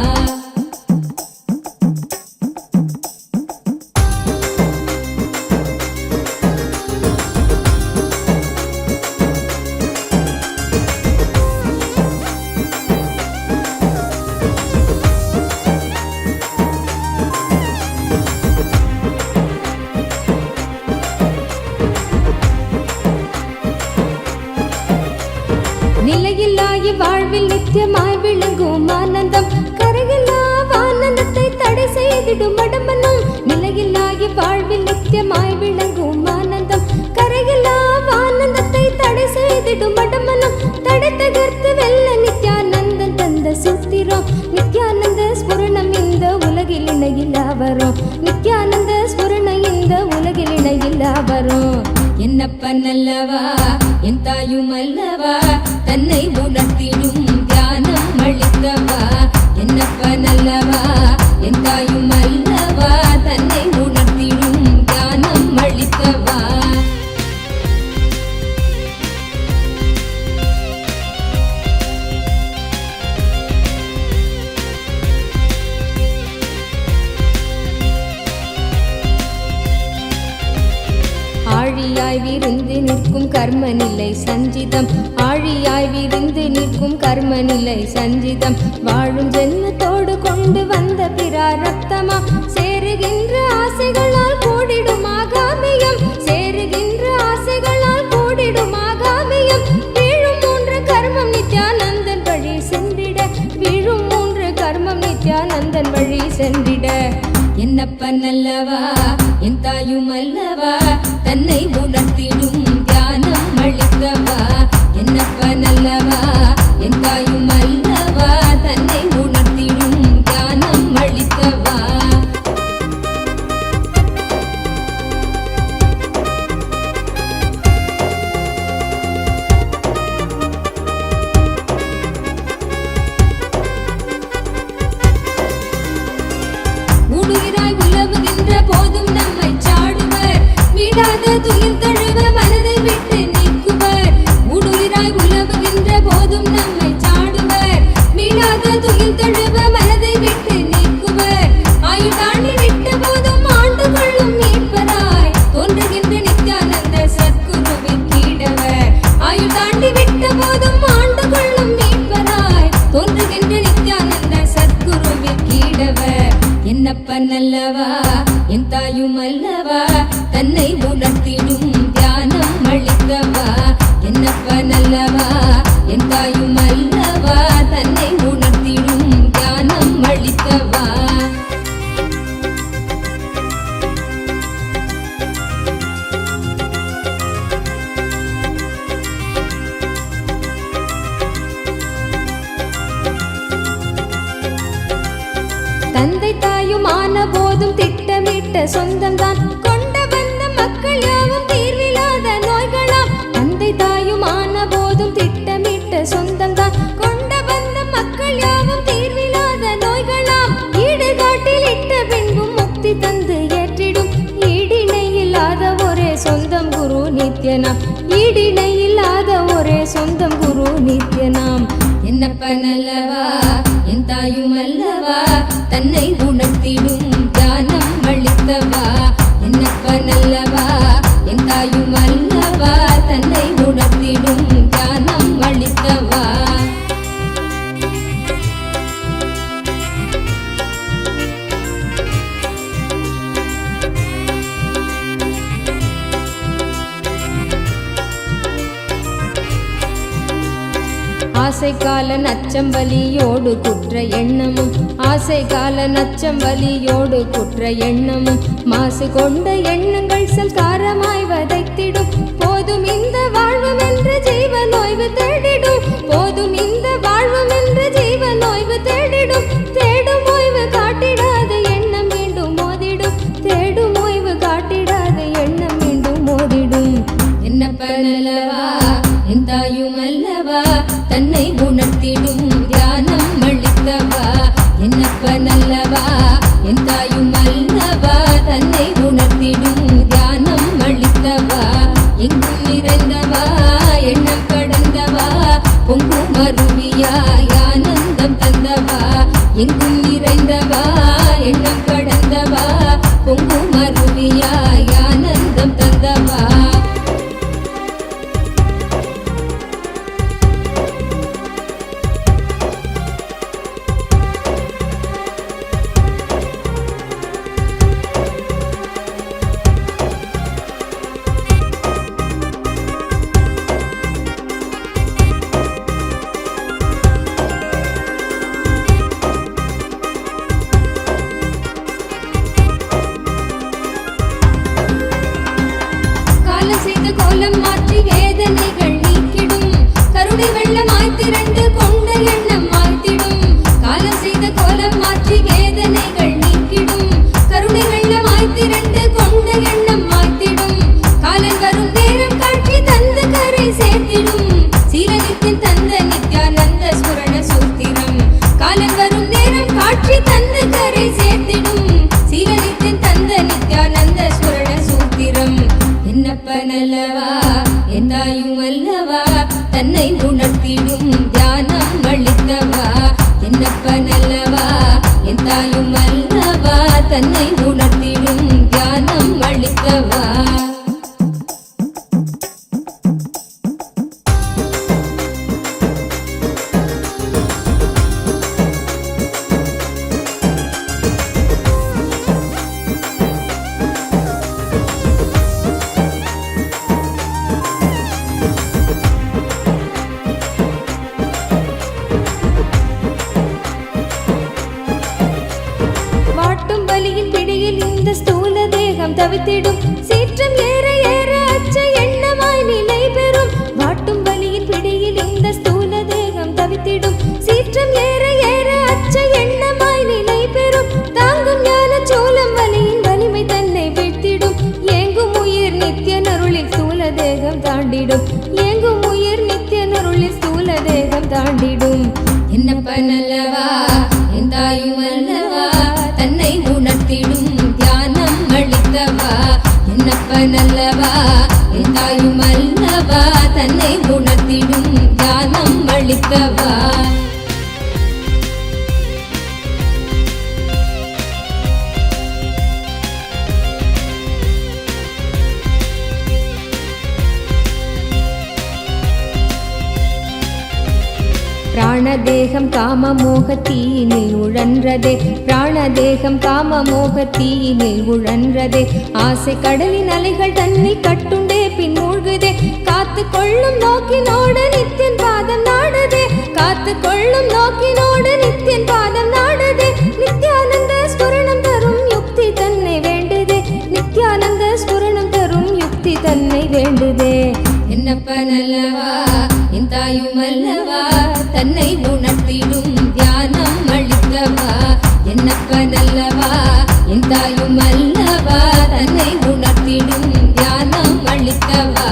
G: நிலையில்லாய் வாழ்வில் நித்தியமாய் விளங்கும் ஆனந்தம் கரையில்லா ஆனந்தத்தை தடை செய்திடும் அடம்பனும் நிலையில்லாய் வாழ்வில் நித்தியமாய் விளங்கும் ஆனந்தம் கரையில்லா ஆனந்தத்தை தடை செய்திடும் அடம்பனும் தடை தகர்த்து வெல்ல நித்யானந்தன் தந்த சூத்திரம் நித்யானந்த ஸ்புரணம் இந்த உலகில் இணையில்லா வரும் நித்யானந்த ஸ்புரணம் இந்த உலகில் இணையில்லா வரும் என்னப்பன் அல்லவா என் தாயும் அல்லவா தன்னை உணர்த்திடும் தியானம் அளித்தவா என்னப்பன் அல்லவா என் தாயும் அல்லவா தன்னை உணர்த்திடும் தியானம் அளித்தவா ஆழியாய் விருந்து நிற்கும் கர்ம நிலை சஞ்சிதம் ஆழியாய் விருந்து நிற்கும் கர்ம நிலை சஞ்சிதம் வாழும் ஜென்மத்தோடு கொண்டு வந்த பிராரப்தமா சேருகின்ற ஆசைகளால் கூடிடும் ஆகாமியம் சேருகின்ற ஆசைகளால் கூடிடும் ஆகாமியம் வீழும் மூன்று கர்மம் நித்யானந்தன் வழி சென்றிட வீழும் மூன்று கர்மம் நித்யானந்தன் வழி சென்றிட என்னப்பன் அல்லவா என் தாயும் அல்லவா தன்னை உணர்த்திடும் தியானம் அளித்தவா என்னப்பன் அல்லவா என் தாயும் அல்லவா தன்னை உணர்த்திடும் தியானம் அளித்தவா ஊடுகிறாய் உலவுகின்ற போதும் நம்மை சாடுவர் வீடாத துயிர்த்த போதும் திட்டமிட்ட சொந்தம்தான். கொண்ட வந்த மக்கள் யாவும் தீர்வில்லாத நோய்களாம். தந்தை தாயும் ஆன போதும் திட்டமிட்ட சொந்தம்தான். கொண்ட வந்த மக்கள் யாவும் தீர்வில்லாத நோய்களாம். ஈடுகாட்டில் இட்ட பின்பும் முக்தி தந்து ஏற்றிடும். ஈடிணை இல்லாத ஒரே சொந்தம் குரு நித்யனாம். ஈடிணை இல்லாத ஒரே சொந்தம் குரு நித்யனாம். என்னப்பன் அல்லவா என் தாயும் அல்லவா, தன்னை உணர்த்திடும் ஞானம் அளித்தவா. என்னப்பன் அல்லவா என் தாயும் அல்லவா, தன்னை உணர்த்திடும் ஞானம் அளித்தவா. ஆசை கால நச்சம்பலியோடு குற்ற எண்ணமும், ஆசை கால நச்சம்பலியோடு குற்ற எண்ணமும், மாசு கொண்ட எண்ணங்கள் சல்காரமாய் வதைத்திடும். போதும் இந்த வாழ்வும் என்று ஜீவன் ஓய்வு தேடிடும். போதும் இந்த வாழ்வும் என்று ஜீவன் ஓய்வு தேடிடும். தேடும் ஓய்வு காட்டிடாத எண்ணம் மீண்டும் மோதிடும். தேடும் ஓய்வு காட்டிடாத எண்ணம் மீண்டும் மோதிடும். என்னப்பன் அல்லவா என் தாயும் அல்லவா, தன்னை உணர்த்திடும் தியானம் அளித்தவா. என்னப்பன் அல்லவா என் தாயும் அல்லவா, தன்னை உணர்த்திடும் தியானம் அளித்தவா. எங்கும் நிறைந்தவா எண்ணம் கடந்தவா, பொங்கும் அருவியாய் ஆனந்தம் தந்தவா. எங்கும் நிறைந்தவா எண்ணம் கடந்தவா, பொங்கும் அருவியாய் ஆனந்தம் தந்தவா. கோலம் மாற்றி வேதனைகள் நீக்கிடும். கருணை வெள்ளமாய் திரண்டு கொண்ட எண்ணம் மாய்த்திடும். காலம் செய்த கோலம் மாற்றி வேதனைகள் நீக்கிடும். கருணை வெள்ளமாய் திரண்டு கொண்ட எண்ணம் மாய்த்திடும். காலன் வரும் நேரம் காட்சி தந்து கரை சேர்த்திடும். சீலனித்தின் தந்த நித்யானந்த ஸ்மரண சூத்திரம். காலன் வரும் நேரம் காட்சி தந்து கரை சேர்த்திடும். சீலனித்தின் தந்த நித்யானந்த ஸ்மரண சூத்திரம். என்னப்பன் அல்லவா என் தாயும் அல்லவா, தன்னை உணர்த்திடும் தியானம் அளித்தவா. என்னப்பன் அல்லவா என் தாயும் அல்லவா, தன்னை உணர்த்திடும் தியானம் அளித்தவா. தவித்திடும். சீற்றம் ஏற ஏற அச்ச எண்ணமாய் நிலை பெறும். வாட்டும் வலியின் பிடியில் இந்த ஸ்தூல தேகம் தவித்திடும். சீற்றம் ஏற ஏற அச்ச எண்ணமாய் நிலை பெறும். தாங்கும் ஞான சோளம் வலியின் வலிமை தன்னை வீழ்த்திடும். ஏங்கும் உயிர் நித்திய நருளில் ஸ்தூல தேகம் தாண்டிடும். ஏங்கும் உயிர் நித்திய நருளில் ஸ்தூல தேகம் தாண்டிடும். என்னப்பன் அல்லவா என் தாயும் அல்லவா, தன்னை உணர்த்திடும் தியானம் அளித்தவா. என்னப்பன் அல்லவா என் தாயும் அல்லவா, தன்னை உணர்த்திடும் தியானம் அளித்தவா. பிராணதேகம் காம மோகத்தீயினில் உழன்றதே. பிராணதேகம் காம மோகத்தீயினில் உழன்றதே. ஆசை கடலின் அலைகள் தன்னை கட்டுண்டே பின் மூழ்குதே. காத்து கொள்ளும் நோக்கினோடு நித்தியன் பாதம் நாடுதே. காத்து கொள்ளும் நோக்கினோடு நித்தியன் பாதம் நாடுதே. நித்யானந்த ஸ்புரணம் தரும் யுக்தி தன்னை வேண்டுதே. நித்யானந்த ஸ்புரணம் தரும் யுக்தி தன்னை வேண்டுதே. என்னப்பன் அல்லவா என் தாயும் அல்லவா, தன்னை உணர்த்திடும் தியானம் அளித்தவா. என்னப்பன் அல்லவா என் எந்தாயும் அல்லவா தன்னை உணர்த்திடும் தியானம் அளித்தவா.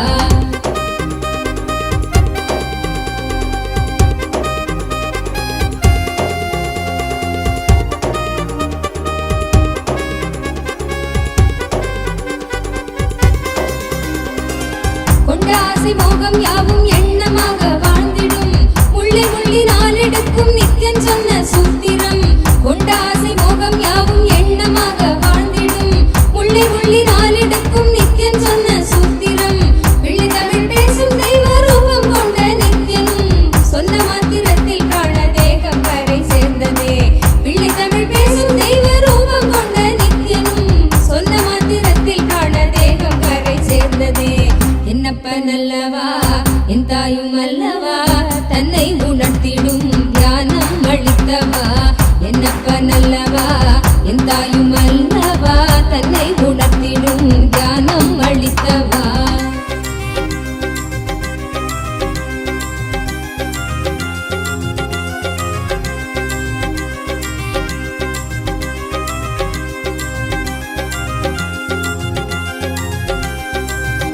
G: கொண்ட ஆசை மோகம் யாவும் எண்ணமாக வாழ்ந்திடும் முள்ளி முள்ளி நாளெடுக்கும் நித்யன் சொன்ன சூத்திரம். கொண்ட ஆசை மோகம் யாவும் எண்ணமாக வாழ்ந்திடும் முள்ளி முள்ளி நாளெடுக்கும் நித்யன் சொன்ன சூத்திரம். பிள்ளை தமிழ் பேசும் தெய்வ ரூபம் கொண்ட நித்யனும் சொன்ன மாத்திரத்தில் காண தேகம் கரை சேர்ந்ததே. பிள்ளை தமிழ் பேசும் தெய்வ ரூபம் கொண்ட நித்யனும் சொன்ன மாத்திரத்தில் காண தேகம் கரை சேர்ந்ததே. என்னப்பன் அல்லவா என் தாயும் அல்லவா தன்னை உணர்த்திடும் தியானம் அளித்தவா. என்னப்பன் அல்லவா என் தாயும் அல்லவா தன்னை உணர்த்திடும் தியானம் அளித்தவா.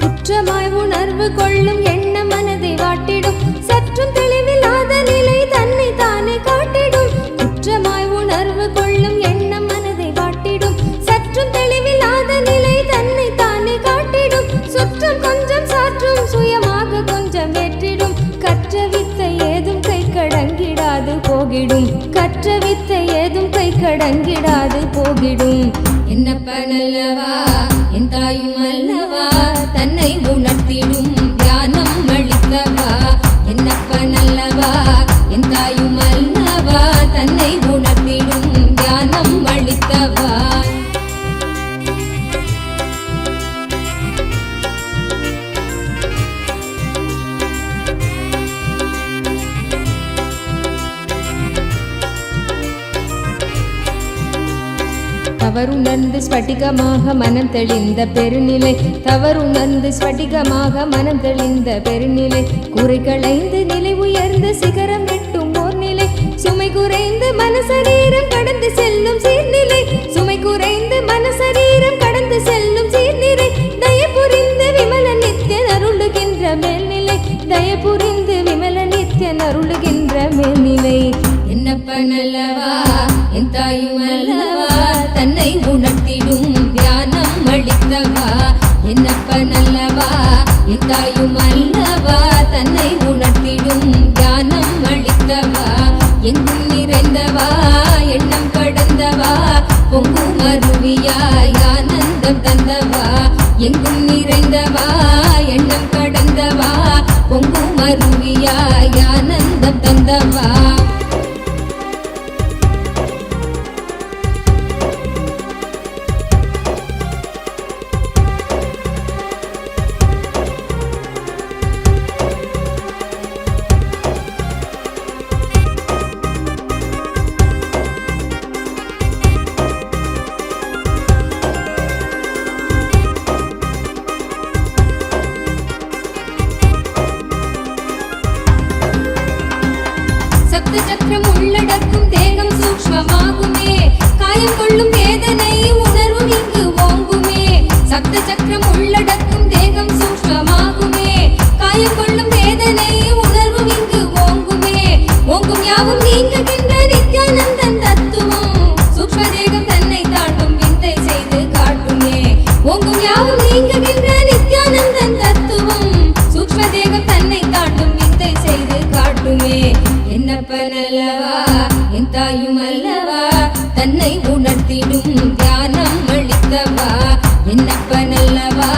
G: குற்றமாய் உணர்வு கொள்ளும் எண்ண மனதை வாட்டிடும் சற்றும் தெளிவில்லாத நிலை தன்னை தானே காட்டிடும். குற்றமாய் உணர்வு கொள்ளும் எண்ண மனதை வாட்டிடும் சற்றும் தெளிவில்லாத நிலை தன்னை தானே காட்டிடும். சுற்றம் கொஞ்சம் சாற்றும் சுயமாக கொஞ்சம் ஏற்றிடும். கற்ற வித்தை ஏதும் கை கடங்கிடாது போகிடும். கற்ற வித்தை ஏதும் கை கடங்கிடாது போகிடும். என்னப்பன் அல்லவா என் தாயும் அல்லவா தன்னை உணர்த்திடும் தியானம் அளித்தவா. என்னப்பன் அல்லவா என் தாயும் அல்லவா தன்னை உணர்த்திடும் தியானம் அளித்தவா. தவறுணர்ந்து ஸ்படிகமாக மனம் தெளிந்த பெருநிலை. தவறுணர்ந்து ஸ்படிகமாக மனம் தெளிந்த பெருநிலை. குறை களைந்து நிலை உயர்ந்து சிகரம் எட்டும் ஓர் நிலை. சுமை குறைந்து மனசரீரம் கடந்து செல்லும் சீர்நிலை. சுமை குறைந்து மனசரீரம் கடந்து செல்லும் சீர்நிலை. தயபுரிந்து விமல நித்யன் அருளுகின்ற மேல்நிலை. தயபுரிந்து விமல நித்யன் அருளுகின்ற மேல்நிலை. என்னப்பன் அல்லவா என் தாயும் அல்லவா தன்னை உணர்த்திடும் தியானம் அளித்தவா. என்னப்பன் அல்லவா என் தாயும் அல்லவா தன்னை உணர்த்திடும் தியானம் அளித்தவா. எங்கும் நிறைந்தவா எண்ணம் கடந்தவா பொங்கும் அருவியாய் ஆனந்தம் தந்தவா. எங்கும் நிறைந்தவா எண்ணம் கடந்தவா பொங்கும் அருவியாய் ஆனந்தம் தந்தவா. சக்கரம் உள்ளடக்கும் தேகம் சூக்ஷ்மமாகுமே. காயம் கொள்ளும் வேதனை உணர்வும் இங்கு ஓங்குமே. சப்த சக்கரம் உள்ளடக்கும் தேகம் சூக்ஷ்மமாகுமே. காயம் கொள்ளும் வேதனை உணர்வும் இங்கு ஓங்குமே. ஓங்கும் யாவும் நீங்குகின்ற நித்யானந்தன் தத்துவம் சூக்ஷ்ம தேகம் தன்னை தாண்டும் விந்தை செய்து காட்டுமே. ஓங்கும் யாவும் நீங்குகின்ற நித்யானந்தன் தத்துவம் சூக்ஷ்ம தேகம் தன்னை தாண்டும் விந்தை செய்து காட்டுமே. என்னப்பன் அல்லவா என் தாயும் அல்லவா தன்னை உணர்த்திடும் தியானம் அளித்தவா. என்னப்பன் அல்லவா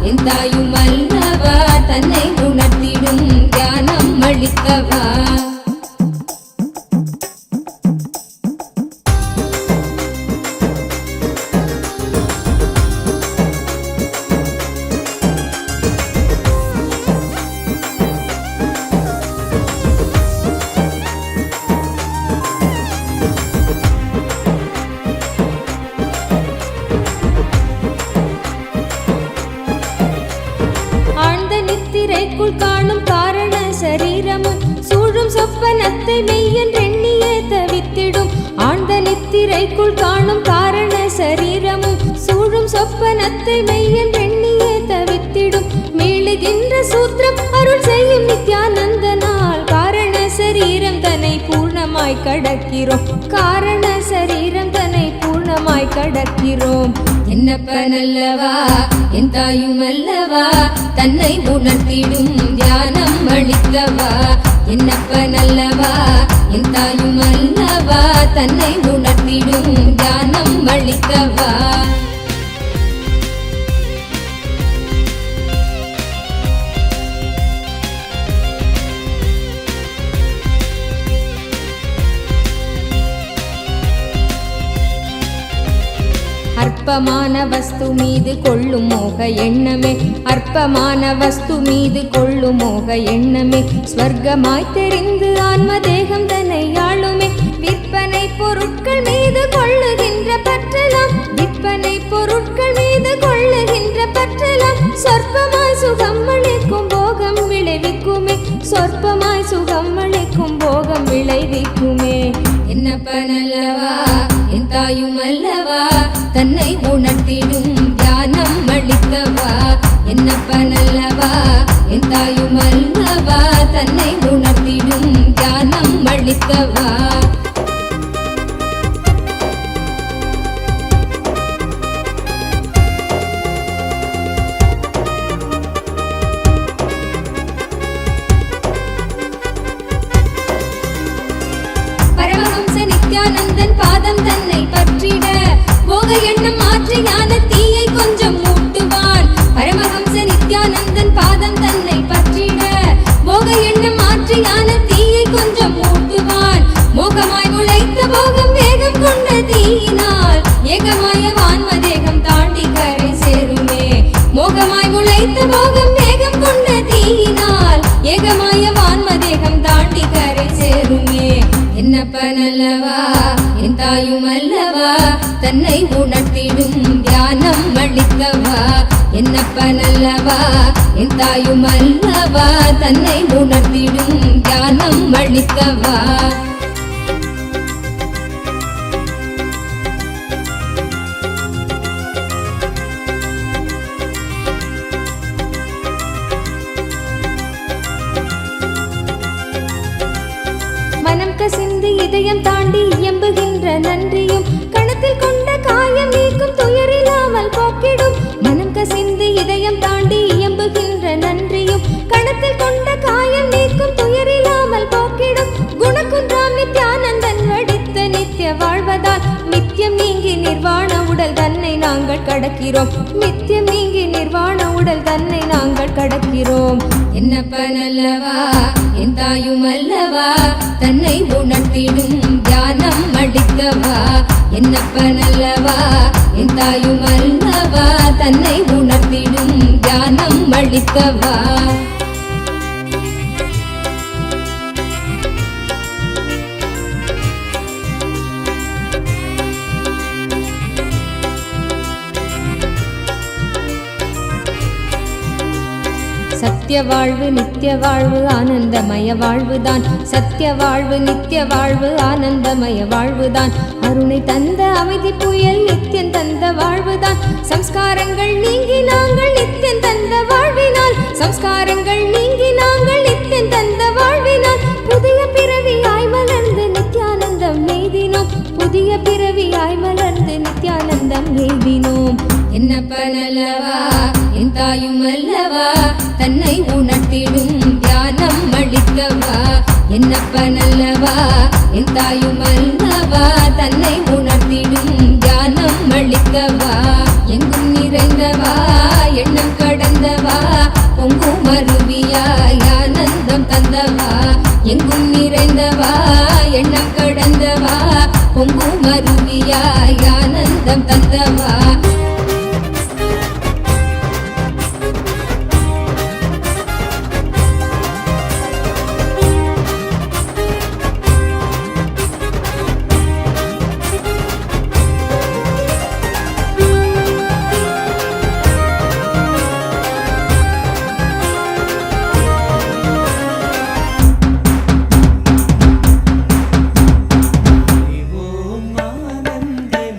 G: என் தாயும் அல்லவா தன்னை உணர்த்திடும் தியானம் அளித்தவா. திரைக்குள் காணும் காரண சரீரமும் சூழும் சொப்பனத்தை மெய்யென்றெண்ணியே தவித்திடும். ஆழ்ந்த நித்திரைக்குள் காணும் காரண சரீரம் சொப்பனத்தை மெய்யன் எண்ணியே தவித்திடும் மீளுகின்ற சூத்திரம் அருள் செய்யும் நித்யானந்தனால் காரண சரீரம் தன்னை பூர்ணமாய் கடக்கிறோம். காரண சரீரம் தன்னை பூர்ணமாய் கடக்கிறோம். என்னப்பனல்லவா என் தாயும் அல்லவா தன்னை உணர்த்திடும் தியானம் அளித்தவா. என்னப்பனல்லவா என் தாயும் அல்லவா தன்னை உணர்த்திடும் தியானம் அளித்தவா. அற்பமான வஸ்து மீது கொள்ளும் மோக எண்ணமே, அற்பமான வஸ்து மீது கொள்ளும் மோக எண்ணமே ஸ்வர்க்கமாய் தெரிந்து ஆன்ம தேகம் தன்னை ஆளுமே. விற்பனை பொருட்கள் மீது கொள்ளுகின்ற பற்றலாம், விற்பனை பொருட்கள் மீது கொள்ளுகின்ற பற்றலாம் சொற்பமாய் சுகம் அளிக்கும் போகம் விளைவிக்குமே, சொற்பமாய் சுகம் அளிக்கும் போகம் விளைவிக்குமே. என்னப்பனல்லவா என் தாயும் அல்லவா தன்னை உணர்த்திடும் தியானம் அளித்தவா. என்னப்பனல்லவா என் தாயும் அல்லவா தன்னை உணர்த்திடும் தியானம் அளித்தவா. நித்யானந்தன் பாதம் தன்னை பற்றிட போக எண்ணம் மாற்றி ஞான தீயை கொஞ்சம் மூட்டுவான். பரமஹம்ச நித்யானந்தன் பாதம் தன்னை பற்றிட போக எண்ணம் மாற்றி ஞான தீயை கொஞ்சம் மூட்டுவான். மோகமாய் முளைத்த போகம் வேகம் கொண்ட தீயினால் ஏகமாய வான்ம தேகம் தாண்டி கரை சேருமே. மோகமாய் முளைத்த போகம் வேகம் கொண்ட தீயினால் ஏகமாய வான்ம தேகம் தாண்டி கரை சேருமே. என்னப்பனல்லவா என் தாயும் அல்லவா தன்னை உணர்த்திடும் தியானம் அளித்தவா. என்னப்பனல்லவா என் தாயும் அல்லவா தன்னை உணர்த்திடும் தியானம் அளித்தவா. மனம் கசிந்து இதயம் தாண்டி இயம்புகின்ற நன்றியும் கணத்தில் கொண்ட காயம் நீக்கும் துயரில்லாமல் போக்கிடும். மனம் கசிந்து இதயம் தாண்டி இயம்புகின்ற நன்றியும் கணத்தில் கொண்ட காயம் நீக்கும் துயரில்லாமல் போக்கிடும். குணகுன்றாம் நித்யானந்தன் அடித்த நித்திய வாழ்வதால் நித்தியம் நீங்கி நிர்வாண உடல் தன்னை நாங்கள் கடக்கிறோம். நித்தியம் நீங்கி நிர்வாண உடல் தன்னை நாங்கள் கடக்கிறோம். என்னப்பனல்லவா என் தாயும் அல்லவா தன்னை உணர்த்திடும் தியானம் அளித்தவா. என்னப்பனல்லவா என் தாயும் அல்லவா தன்னை உணர்த்திடும் தியானம் அளித்தவா. சத்திய வாழ்வு நித்திய வாழ்வு ஆனந்தமய வாழ்வுதான், சத்திய வாழ்வு நித்திய வாழ்வு ஆனந்தமய வாழ்வுதான். அருணை தந்த அமைதி புயல் நித்தியம் தந்த வாழ்வுதான். சம்ஸ்காரங்கள் நீங்கி நாங்கள் நித்தியம் தந்த வாழ்வினால், சம்ஸ்காரங்கள் நீங்கி நாங்கள் நித்தியம் தந்த வாழ்வினால் புதிய பிறவியாய் மலர்ந்து நித்யானந்தம் எய்தினோம். புதிய பிறவியாய் மலர்ந்து நித்யானந்தம் எய்தினோம். என்னப்பனல்லவா என் தாயும் அல்லவா தன்னை உணர்த்திடும் தியானம் அளித்தவா. என்னப்பனல்லவா என் தாயும் அல்லவா தன்னை உணர்த்திடும் தியானம் அளித்தவா. எங்கும் நிறைந்தவா எண்ணம் கடந்தவா பொங்கும் அருவியாய் ஆனந்தம் தந்தவா. எங்கும் நிறைந்தவா எண்ணம் கடந்தவா பொங்கும் அருவியாய் ஆனந்தம் தந்தவா.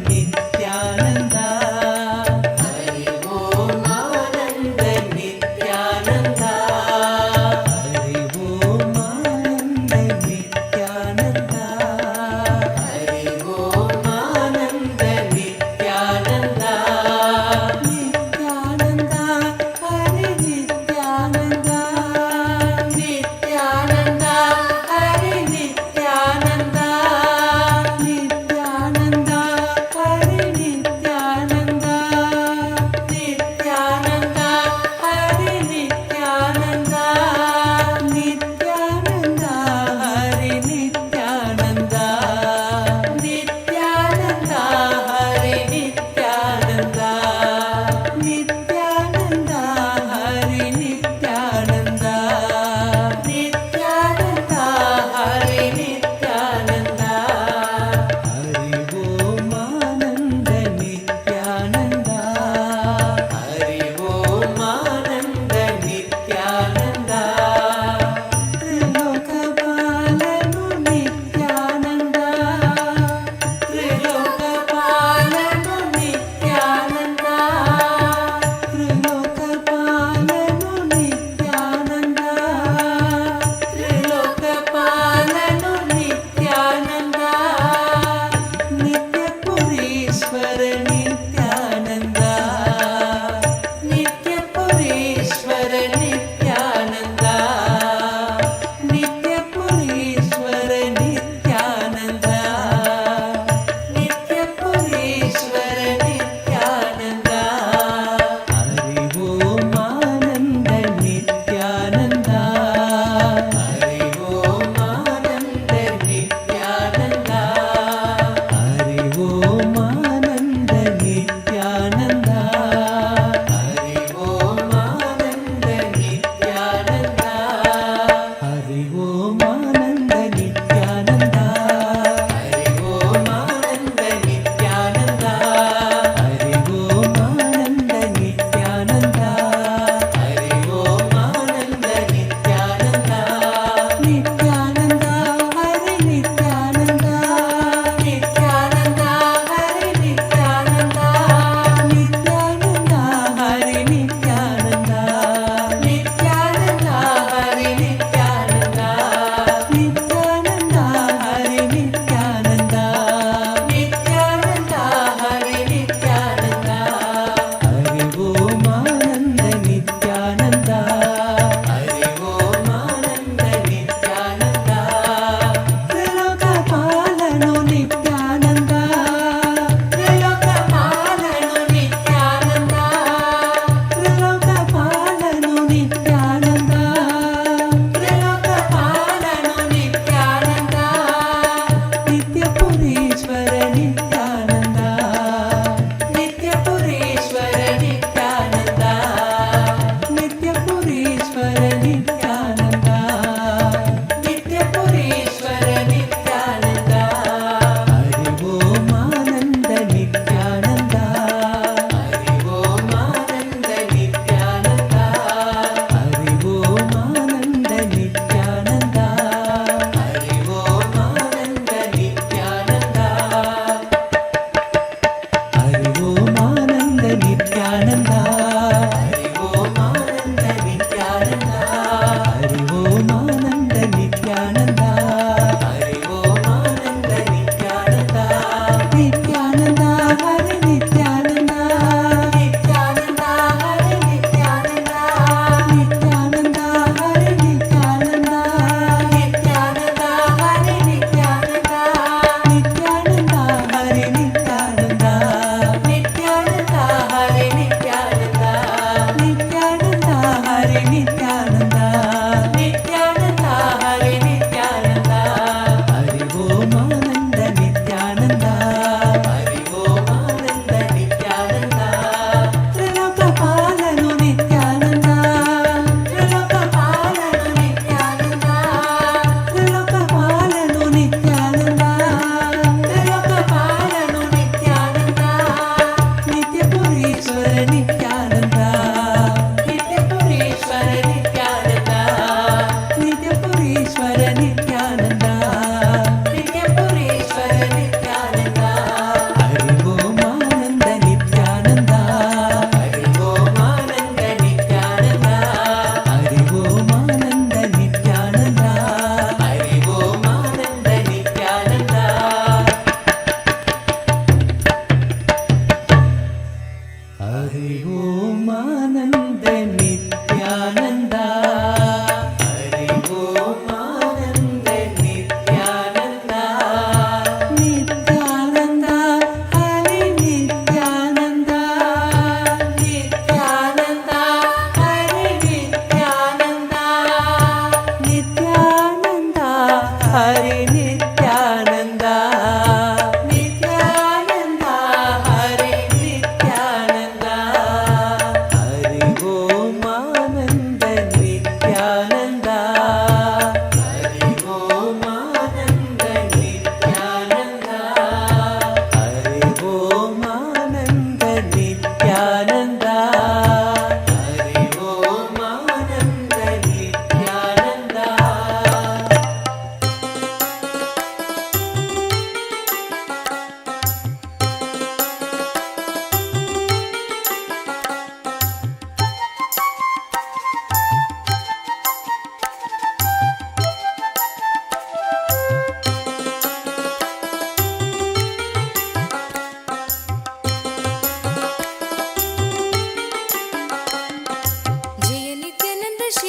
H: नित्यानंदा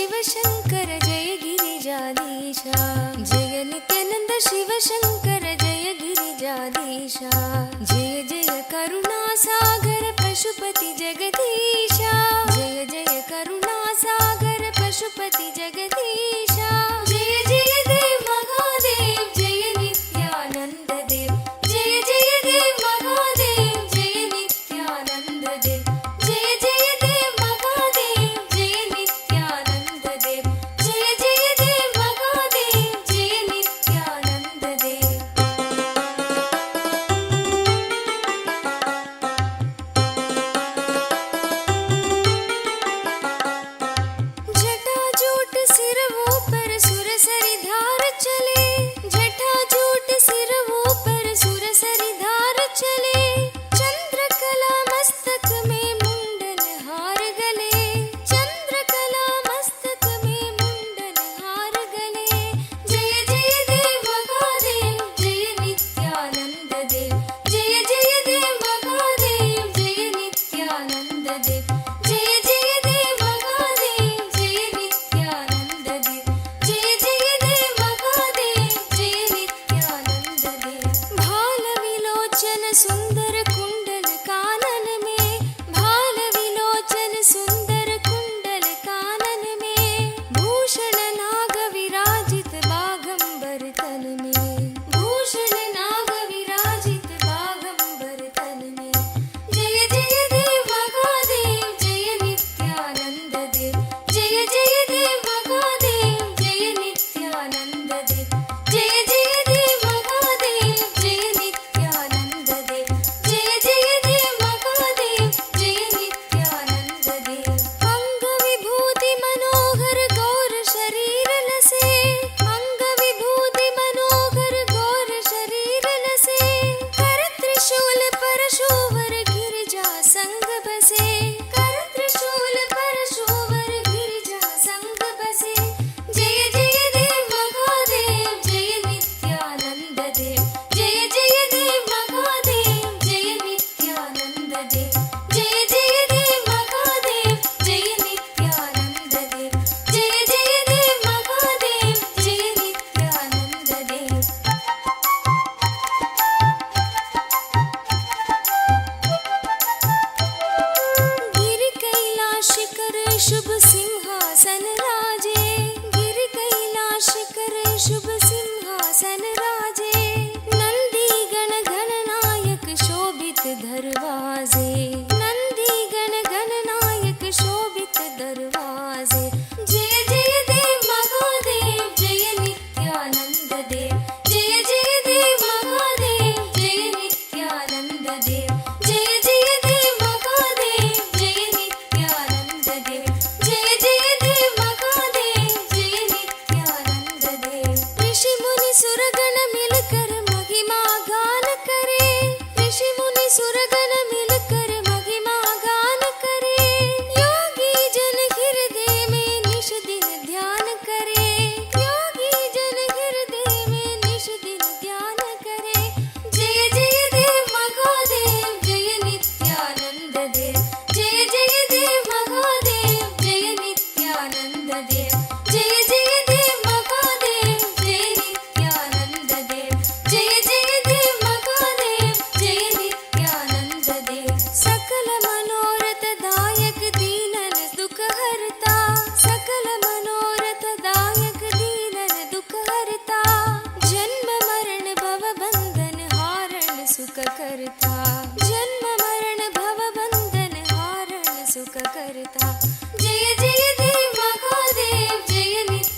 G: शिवशङ्कर जय गिरिजाधीशा जय नित्यानन्द शिवशङ्कर जय गिरिजाधीशा जय जय करुणासागर पशुपति जगदीशा जय जय करुणासागर पशुपति जगदीशा जय जय देव महादेव जय नित्यानन्द देव जय जय देव महादेव जय नित्यानन्द देव जय जय देव महादेव जय नित्यानन्द देव जय जय देव महादेव जय नित्यानन्द देव जटाजूट सिरवों पर सुरसरी धार चले जटाजूट सिरवों पर सुरसरी धार चले चंद्रकला मस्तक में मुंडन हार गले चंद्रकला मस्तक में मुंडन हार गले जय जय देव महादेव जय नित्यानंद देव जय जय देव महादेव जय नित्यानंद देव जय जय देव महादेव जय नित्यानंद देव जय जय देव महादेव जय नित्यानंद देव भाल विलोचन सुंदर कुंडल कानन में भाल विलोचन सुंदर कुंडल कानन में भूषण नाग विराजित बागंबर तन में भूषण नाग विराजित बागंबर तन में जय जय देव महादेव जय नित्यानंद देव जय जय देव महादेव जय नित्यानंद देव जय जय देव महादेव जय नित्यानंद देव जय जय देव महादेव जय नित्यानंद देव अंग विभूति मनोहर गौर शरीर लसे अंग विभूति मनोहर गौर शरीर लसे कर त्रिशूल परशुवर गिरिजा संग बसे कर त्रिशूल परशुवर गिरिजा संग बसे जय जय देव महादेव जय नित्यानंद देव जय जय देव महादेव जय नित्यानंद देव जय जय देव महादेव जय नित्यानंद देव जय जय देव महादेव जय नित्यानंद देव गिरि कैलाश कर शुभ सिंहासन राजे गिरि कैलाश कर शुभ सिंहासन राजे नंदी गण गणनायक शोभित दरवाजे नंदी गण गणनायक शोभित दरवाजे जय जय देव महादेव जय नित्यानंद देव जय जय देव महादेव जय नित्यानंद देव जय जय देव महादेव जय नित्यानंद देव जय जय देव महादेव जय नित्यानंद देव ऋषि मुनि सुरगण मिलकर महिमा गान करे ऋषि मुनि सुरगण मिलकर महिमा गान करे योगी जन हृदय में निश दिन ध्यान करे योगी जन हृदय में निश दिन ध्यान करे जय जय देव महादेव जय नित्यानंद देव जय जय देव महादेव जय नित्यानंद देव जय जय देव महादेव जय नित्यानंद देव जय जय देव महादेव जय नित्यानंद देव सकल मनोरथ दायक दीनन दुख हरता सकल मनोरथ दायक दीनन दुख हरता जन्म मरण भव बंधन हारण सुख करता जन्म मरण भव बंधन हारण सुख करता जय जय देव महादेव जय नित्यानंद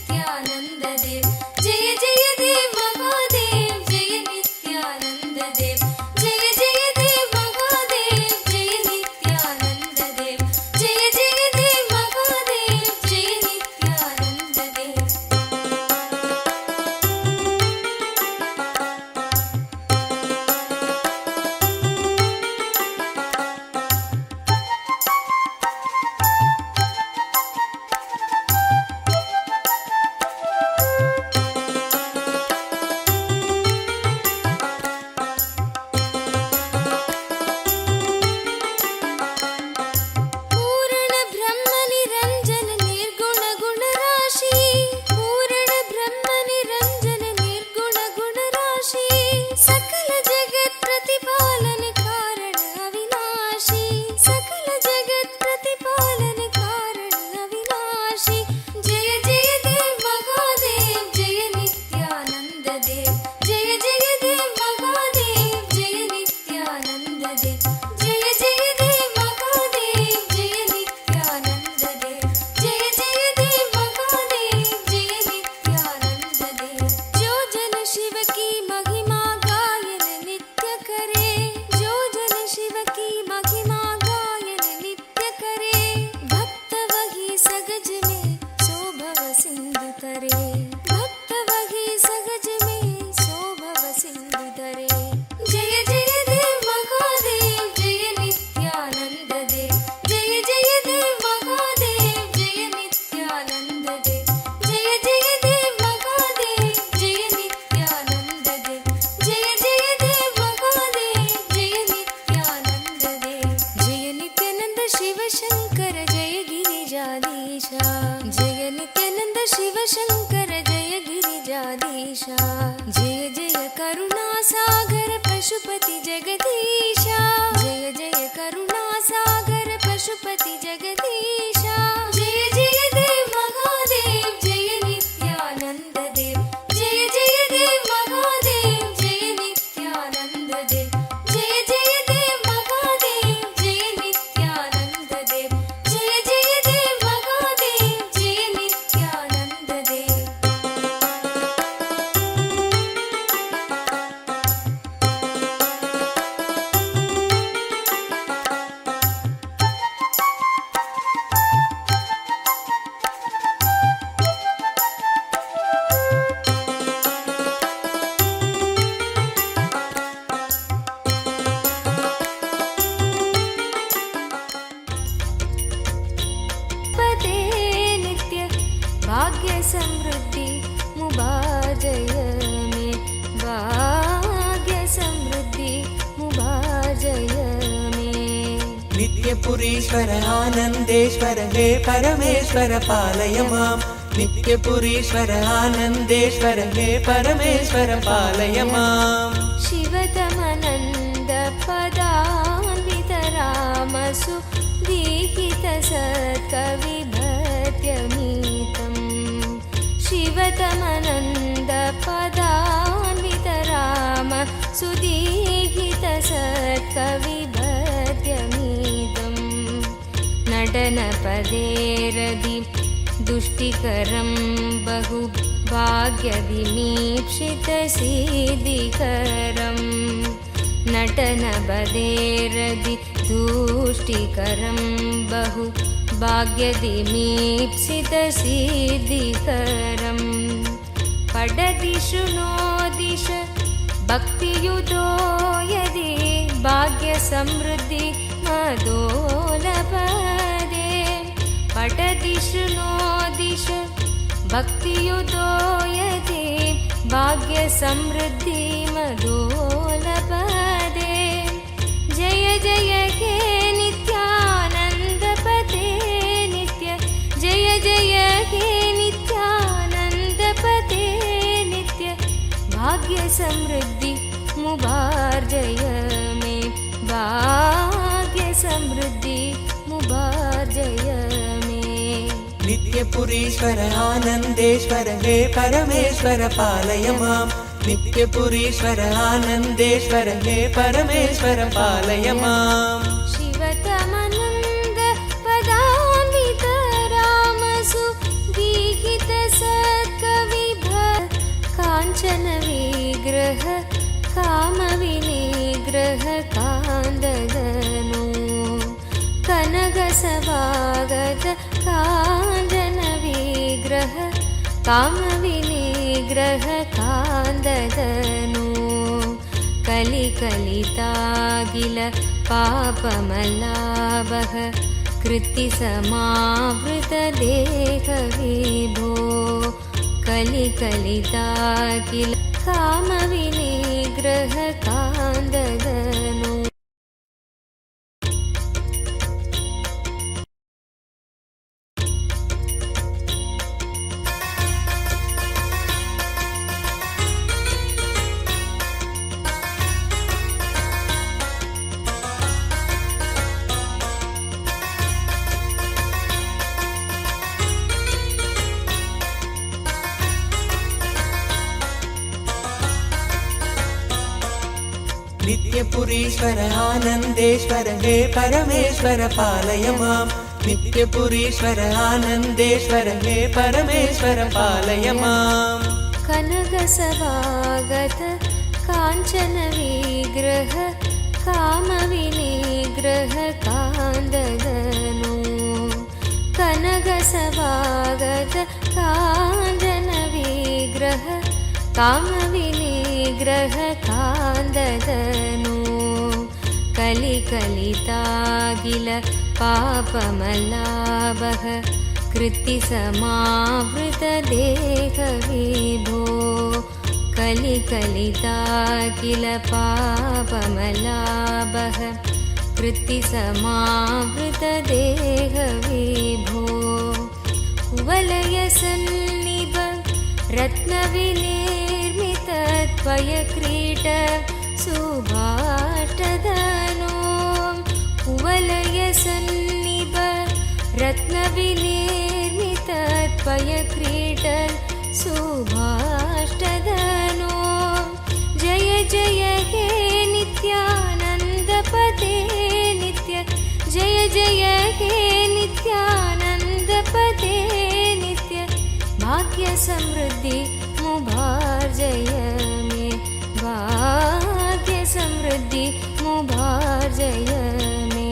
G: शिवशङ्कर जय गिरिजाधीशा जय जय करुणासागर पशुपति जगदीशा जय जय करुणासागर पशुपति जगदीशा जय जय देव महादेव जय नित्यानंद देव जय जय देव महादेव जय नित्यानंद देव जय जय देव महादेव जय नित्यानंद देव जय जय देव महादेव जय नित्यानंद देव पदे नित्य भाग्य समृद्धि मुबाजय में भाग्य समृद्धि मुबाजय में
H: नित्यपुरीश्वर आनन्देश्वर हे परमेश्वर पालय माम् नित्यपुरीश्वर आनन्देश्वर हे परमेश्वर पालय माम्
G: शिवतमनन्द पदान्वित रामसु दीहित सत्कविभत्यमीतम् शिवतमनन्द पदान्वित राम सुदीहित सत्कविभत्यमीतम् नटनपदेरदि दुष्टिकरं बहु भाग्यदिमीप्सितसिद्धिकरम् नटनपदेरदि दुष्टिकरं बहु भाग्यदिमीप्सितसिद्धिकरम् पडदिषु नो दिश भक्तियुतो यदि भाग्यसमृद्धि मदोलपदे पटदिषु नो दिश भक्तियुतो यदि भाग्यसमृद्धि मदोलपदे जय जय हे नित्यानन्दपते नित्य जय जय हे नित्यानन्दपते नित्य भाग्यसमृद्धि मुबार्जय मे भाग्यसमृद्धि मुबार्जय मे
H: नित्यपुरीश्वर आनन्देश्वर हे परमेश्वर पालय माम् नित्यपुरीश्वर आनन्देश्वर हे परमेश्वर पालय माम्
G: शिवतमनन्द पदान्वित रामसु दीहित सत्कविभ काञ्चन विग्रह कामविनिग्रह कान्ददनु कनकसभागत काञ्चन विग्रह कामविनिग्रह कान्ददनु कलिकलितागिल पापमलाभः कृत्तिसमावृत देहविभो कलिकलितागिल कामविनिग्रह कान्ददनु
H: नित्यपुरीश्वर आनन्देश्वर हे परमेश्वर पालय माम् नित्यपुरीश्वर आनन्देश्वर हे परमेश्वर पालय माम्
G: कनकसभागत काञ्चन विग्रह कामविनिग्रह कान्ददनु कनकसभागत काञ्चन विग्रह कामविनिग्रह कान्ददनु कलिकलितागिल पापमलाभः कृत्तिसमावृत देहविभो कलिकलितागिल पापमलाभः कृत्तिसमावृत देहविभो कुवलय सन्नि रत्नविनिर्मितत्वयक्रीट सुभाष्टधनो कुवलयसन्निभ रत्नविनिर्मितत्वयक्रीट सुभाष्टधनो जय जय हे नित्यानन्दपते नित्य जय जय हे नित्यानन्दपते नित्य भाग्य समृद्धि मुभार्जय मे भाग्य समृद्धि मुभार्जय मे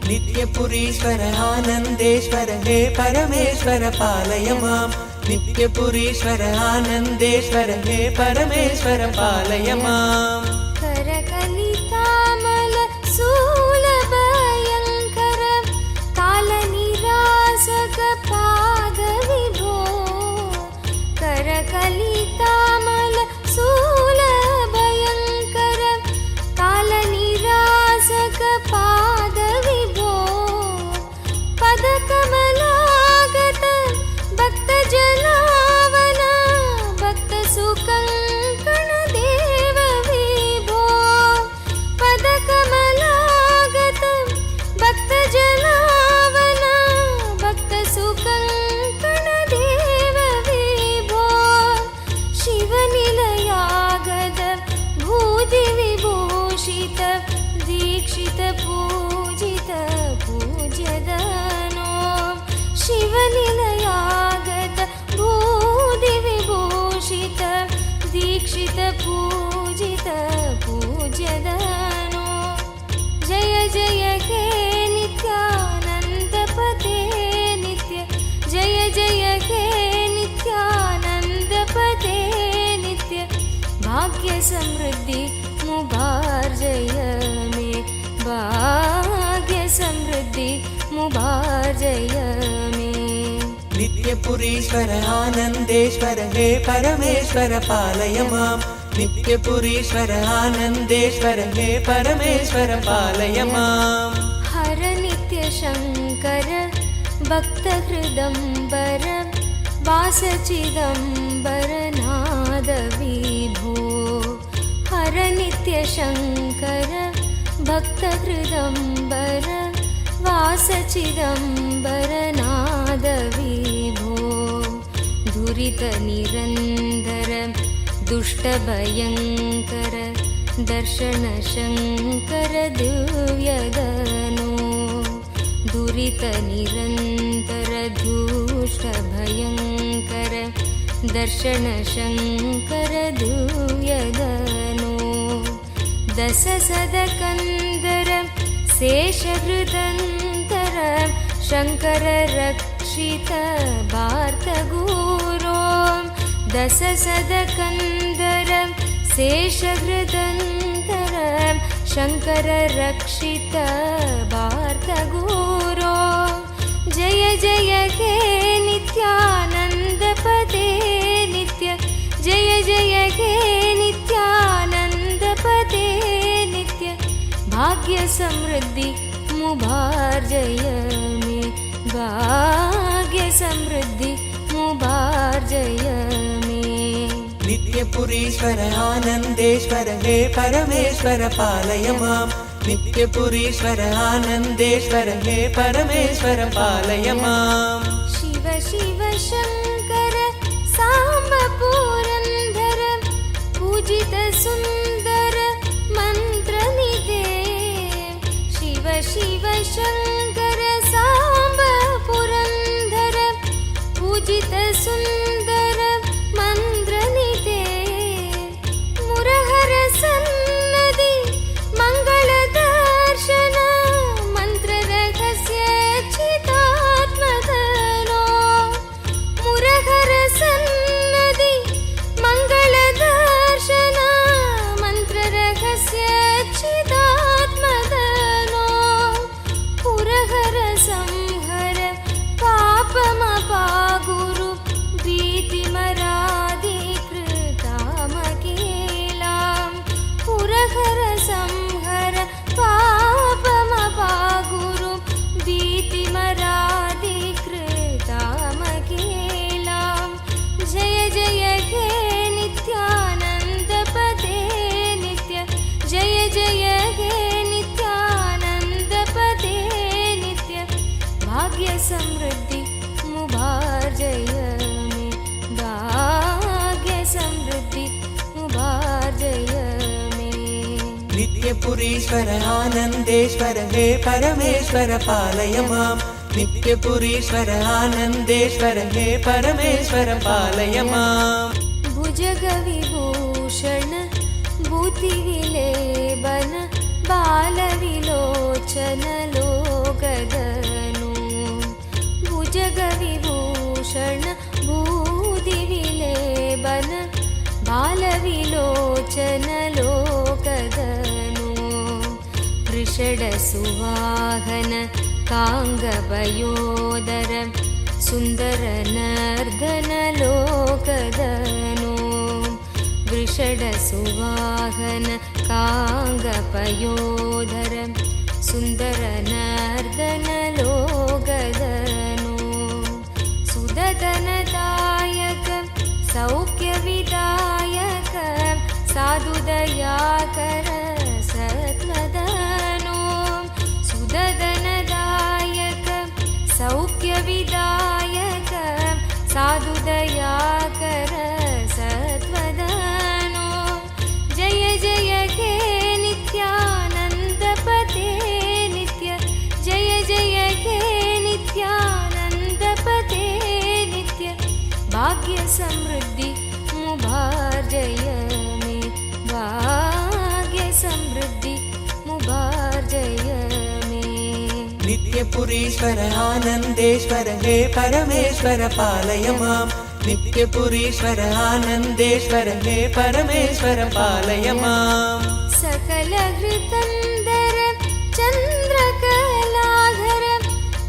H: नित्यपुरीश्वर आनन्देश्वर हे परमेश्वर पालय माम् नित्यपुरीश्वर आनन्देश्वर हे परमेश्वर पालय माम्
G: करकलितामल शूलभयङ्कर कालनिरासक पादविभो करकलितामल शूलभयङ्कर कालनिरासक पादविभो पदकमलागत भक्तजनावन भक्तसुकङ्कण देव विभो पदकमलागत भक्तजनावन भक्तसुकङ्कण देव विभो शिवनिलयागद भूतिविभूषित दीक्षित पूजित पूज्यदनो शिवनिलयागत भूतिविभूषित दीक्षित पूजित पूज्यदनो जय जय हे नित्यानन्दपते नित्य जय जय हे नित्यानन्दपते नित्य भाग्य समृद्धि मुभार्जय मे भाग्य समृद्धि मुभार्जय मे
H: नित्यपुरीश्वर आनन्देश्वर हे परमेश्वर पालय माम् नित्यपुरीश्वर आनन्देश्वर हे परमेश्वर पालय माम्
G: हर नित्य शङ्कर भक्तहृदम्बर वासचिदम्बर नाद विभो हर नित्य शङ्कर भक्तहृदम्बर वासचिदम्बर नाद विभो दुरितनिरन्दर दुष्टभयङ्कर दर्शन शङ्कर दिव्यदनो दुरितनिरन्तर दुष्टभयङ्कर दर्शन शङ्कर दिव्यदनो दशसदकन्दर शेषहृदन्तर शङ्कर रक्षित वार्तगुरो दशसदकन्दर शेषहृदन्तर शङ्कर रक्षित वार्तगुरो जय जय हे नित्यानन्दपते नित्य जय जय हे नित्यानन्दपते नित्य भाग्य समृद्धि मुभार्जय मे भाग्य समृद्धि मुभार्जय मे
H: नित्यपुरीश्वर आनन्देश्वर हे परमेश्वर पालय माम् नित्यपुरीश्वर आनन्देश्वर हे परमेश्वर पालय माम्
G: शिव शिव शङ्कर साम्ब पुरन्दर पूजित सुन्दर मन्त्रनिधे शिव शिव शङ्कर साम्ब पुरन्दर पूजित सुन्दर मन्त्रनिधे मुरहर सन्नदि मङ्गल दर्शन मन्त्र रहस्य चितात्मक
H: नित्यपुरीश्वर आनन्देश्वर हे परमेश्वर पालय मां नित्यपुरीश्वर आनन्देश्वर हे परमेश्वर पालय मां
G: भुजगविभूषण भूतिविलेबन बालविलोचन लोकदनु भुजगविभूषण भूतिविलेबन बालविलोचन लोकदनु वृषडसुवाहन काङ्गपयोदर सुन्दर नर्दन लोकदनु वृषडसुवाहन काङ्गपयोदर सुन्दर नर्दन लोकदनु सुदतनदायक सौख्यविदायक साधुदयाकर सत्वदनु सुदतनदायक सौख्यविदायक साधुदयाकर सत्वदनु जय जय हे नित्यानन्दपते नित्य जय जय हे नित्यानन्दपते नित्य भाग्य समृद्धि मुभार्जय मे भाग्य समृद्धि मुभार्जय मे
H: नित्यपुरीश्वर आनन्देश्वर हे परमेश्वर पालय मां नित्यपुरीश्वर आनन्देश्वर हे परमेश्वर पालय मां
G: सकलहृतन्दर चन्द्रकलाधर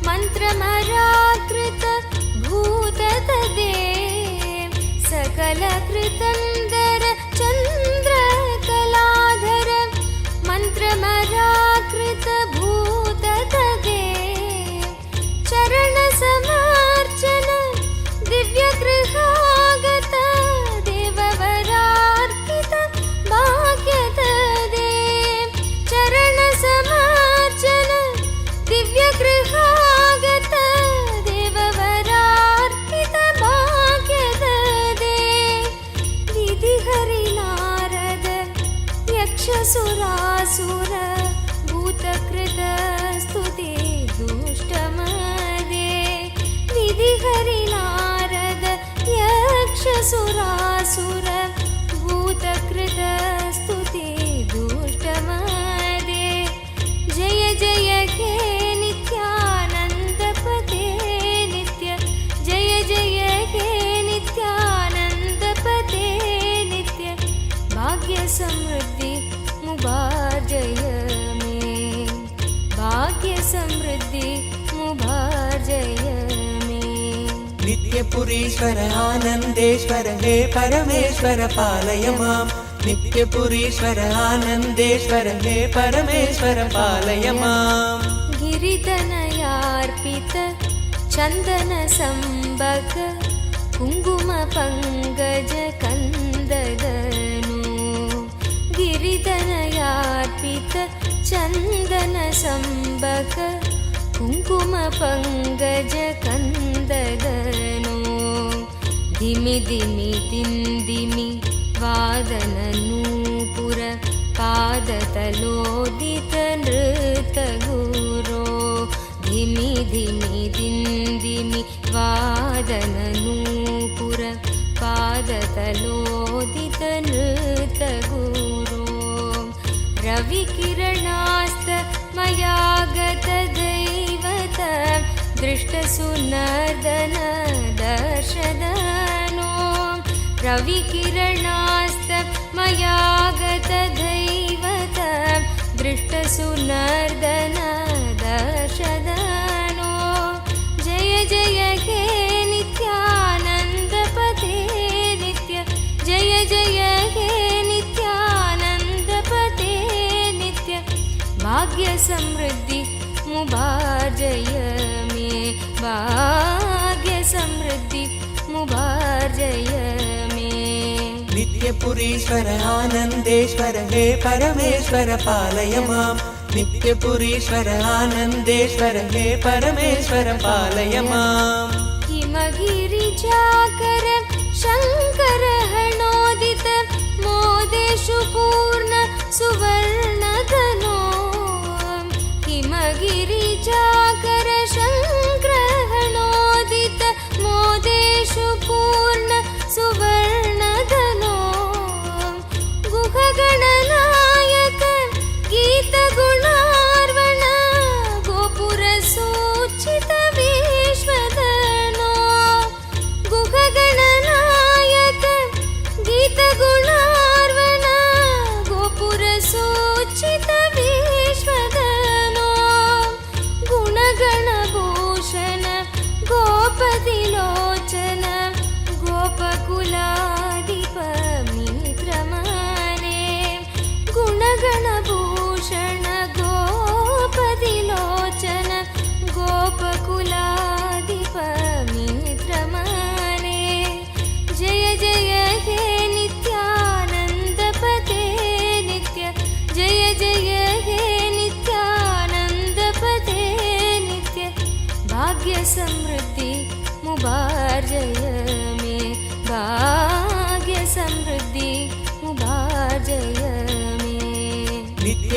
G: मन्त्रमराकृत भूततदे सकलहृतन्दर चन्द्रकलाधर मन्त्रमराकृत भूततदे चरणसमार्चन दिव्यगृहागत देववरार्पित भाग्यददे चरणसमार्चन दिव्यगृहागत देववरार्पित भाग्यददे विधिहरिनारद यक्षसुरासुर भूतकृत स्तुति दुष्टमदे विधिहरिनारद यक्षसुरासुर भूतकृत स्तुति दुष्टमदे जय जय हे नित्यानन्दपते नित्य जय जय हे नित्यानन्दपते नित्य भाग्य समृद्धि मुभार्जय मे भाग्य समृद्धि मुभार्जय मे
H: नित्यपुरीश्वर आनन्देश्वर हे परमेश्वर पालय मां नित्यपुरीश्वर आनन्देश्वर हे परमेश्वर पालय मां
G: गिरिधनयार्पित चन्दन संबक कुङ्कुम पङ्कज कन्ददनु गिरिधनयार्पित चन्दन संबक कुङ्कुम पङ्कज कन्ददनु धिमि धिमि दिन्दिमि वादन नूपुर पादतलोदित नृतगुरो धिमि धिमि दिन्दिमि वादन नूपुर पादतलोदित नृतगुरो रविकिरणास्त मया गत दैवत दृष्टसुनर्दन दर्शदनो रविकिरणास्त मया गत दैवत दृष्टसुनर्दन दर्शदनो जय जय हे नित्यानन्दपते नित्य जय जय हे नित्यानन्दपते नित्य भाग्य समृद्धि मुभार्जय मे भाग्य समृद्धि मुभार्जय मे
H: नित्यपुरीश्वर आनन्देश्वर हे परमेश्वर पालय मां नित्यपुरीश्वर आनन्देश्वर हे परमेश्वर पालय मां
G: हिमगिरिजाकर शङ्कर हणोदित मोदेषु पूर्ण सुवर्णद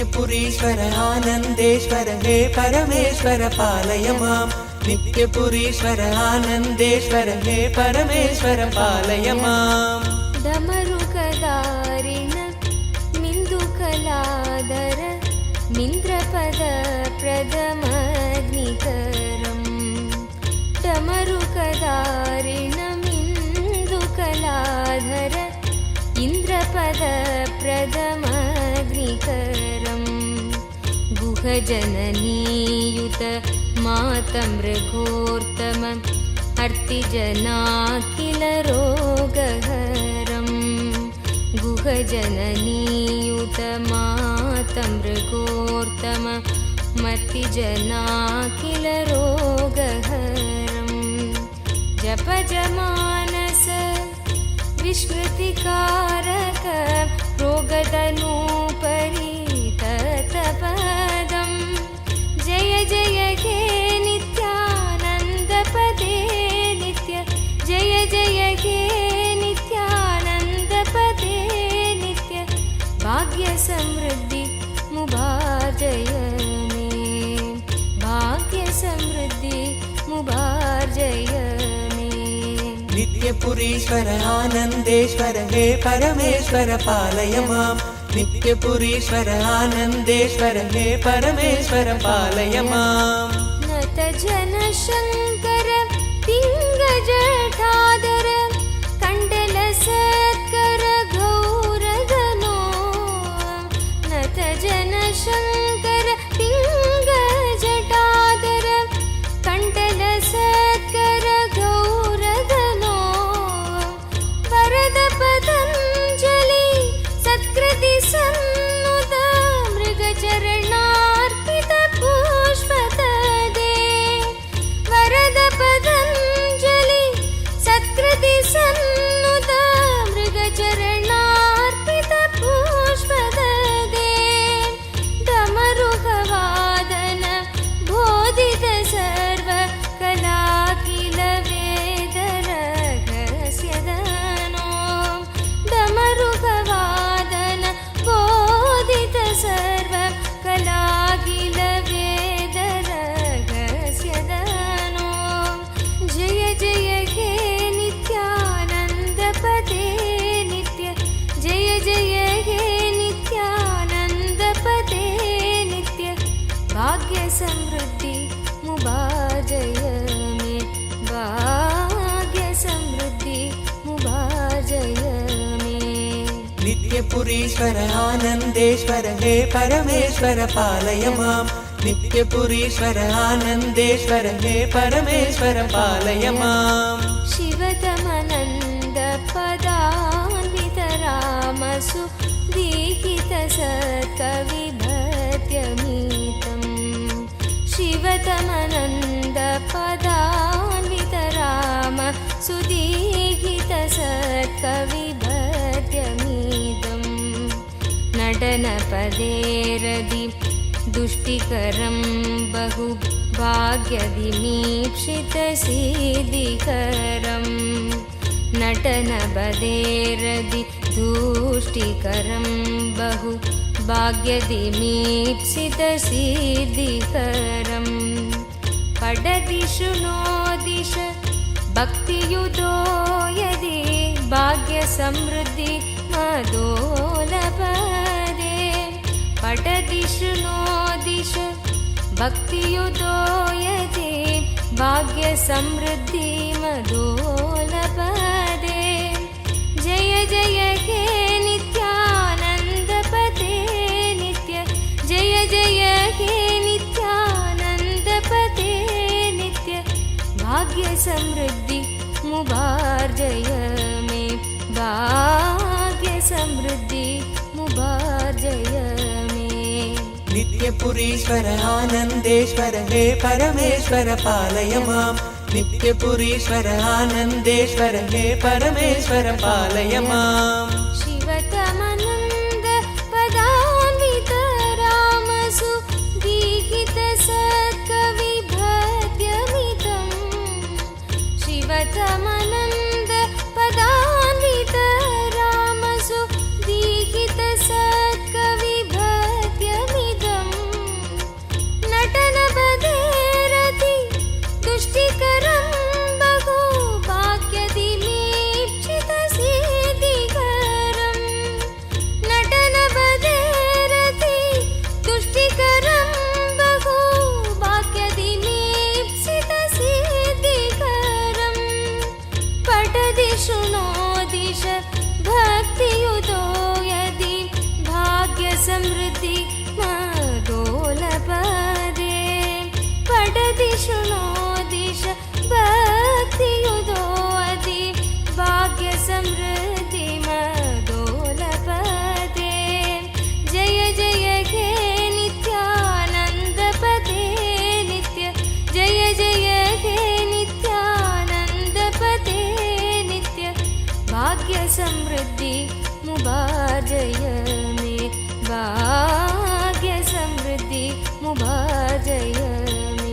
H: नित्यपुरीश्वर आनन्देश्वर हे परमेश्वर पालय माम् नित्यपुरीश्वर आनन्देश्वर हे परमेश्वर पालय माम्
G: डमरुकदारिण मिन्दुकलादर मिन्द्रपद प्रदमग्निकरम् डमरुकदारिण मिन्दुकलाधर इन्द्रपद प्रदमग्निकरम् गुहजननीयुत मातमृगोत्तम अर्तिजनाखिल रोगहरम् गुहजननीयुत मातमृगोत्तम मर्तिजनाखिल रोगहरम् जपजमानस विस्मृतिकारक रोगतनूपरिततपदम् जय जय हे नित्यानन्दपदे नित्य जय जय हे नित्यानन्दपदे नित्य भाग्यसमृद्धि मुभार्जय मे भाग्यसमृद्धि मुभार्जय मे
H: नित्यपुरीश्वर आनन्देश्वर हे परमेश्वर पालय माम् नित्यपुरीश्वर आनन्देश्वर हे परमेश्वर पालय माम्
G: नत जनशङ्कर पिङ्गजटाधर कण्डल सत्कर गौरगनो नत जनशङ्कर पिङ्गजटाधर कण्डल सत्कर गौरगनो वरद पतञ्जलि सत्कृति सन्नुत मृगचरणार्पित पुष्पतदे वरद पतञ्जलि सत्कृति सन्नुत मृगचरणार्पित पुष्पतदे डमरुकवादन बोधित सर्व कलाकिल वेद रहस्यदनो डमरुकवादन बोधित सर्व कलाकिल वेद रहस्यदनो जय जय हे नित्यानन्दपदे नित्य जय जय हे नित्यानन्दपदे नित्य भाग्यसमृद्धि मुभार्जय मे भाग्यसमृद्धि मुभार्जय मे
H: नित्यपुरीश्वर आनन्देश्वर हे परमेश्वर पालय माम् नित्यपुरीश्वर आनन्देश्वर हे परमेश्वर पालय माम्
G: शिवतमनन्द पदान्वित रामसु दीहित सत्कविभत्यमीतम् शिवतमनन्द पदान्वित राम सुदीहित सत्कविभत्यमीतम् नटनपदेरदि दुष्टिकरं बहु भाग्यदिमीप्सित सिद्धिकरम् नटनपदेरदि दुष्टिकरं बहु भाग्यदिमीप्सित सिद्धिकरम् पडदिषु नो दिश भक्तियुतो यदि भाग्यसमृद्धि मदोलपदे पडदिषु नो दिश भक्तियुतो यदि भाग्यसमृद्धि मदोलपदे जय जय हे नित्यानन्दपदे नित्य जय जय हे नित्यानन्दपदे नित्य भाग्यसमृद्धि मुभार्जय मे भाग्यसमृद्धि मुभार्जय मे
H: नित्यपुरीश्वर आनन्देश्वर हे परमेश्वर पालय माम् नित्यपुरीश्वर आनन्देश्वर हे परमेश्वर पालय माम्
G: शिवतमनन्द पदान्वित रामसु दीहित सत्कविभत्यमितम् शिवतमनन्द पदान्वित रामसु दीहित सत्कविभत्यमितम् भाग्य समृद्धि मुभाजय मे भाग्य समृद्धि मुभाजय मे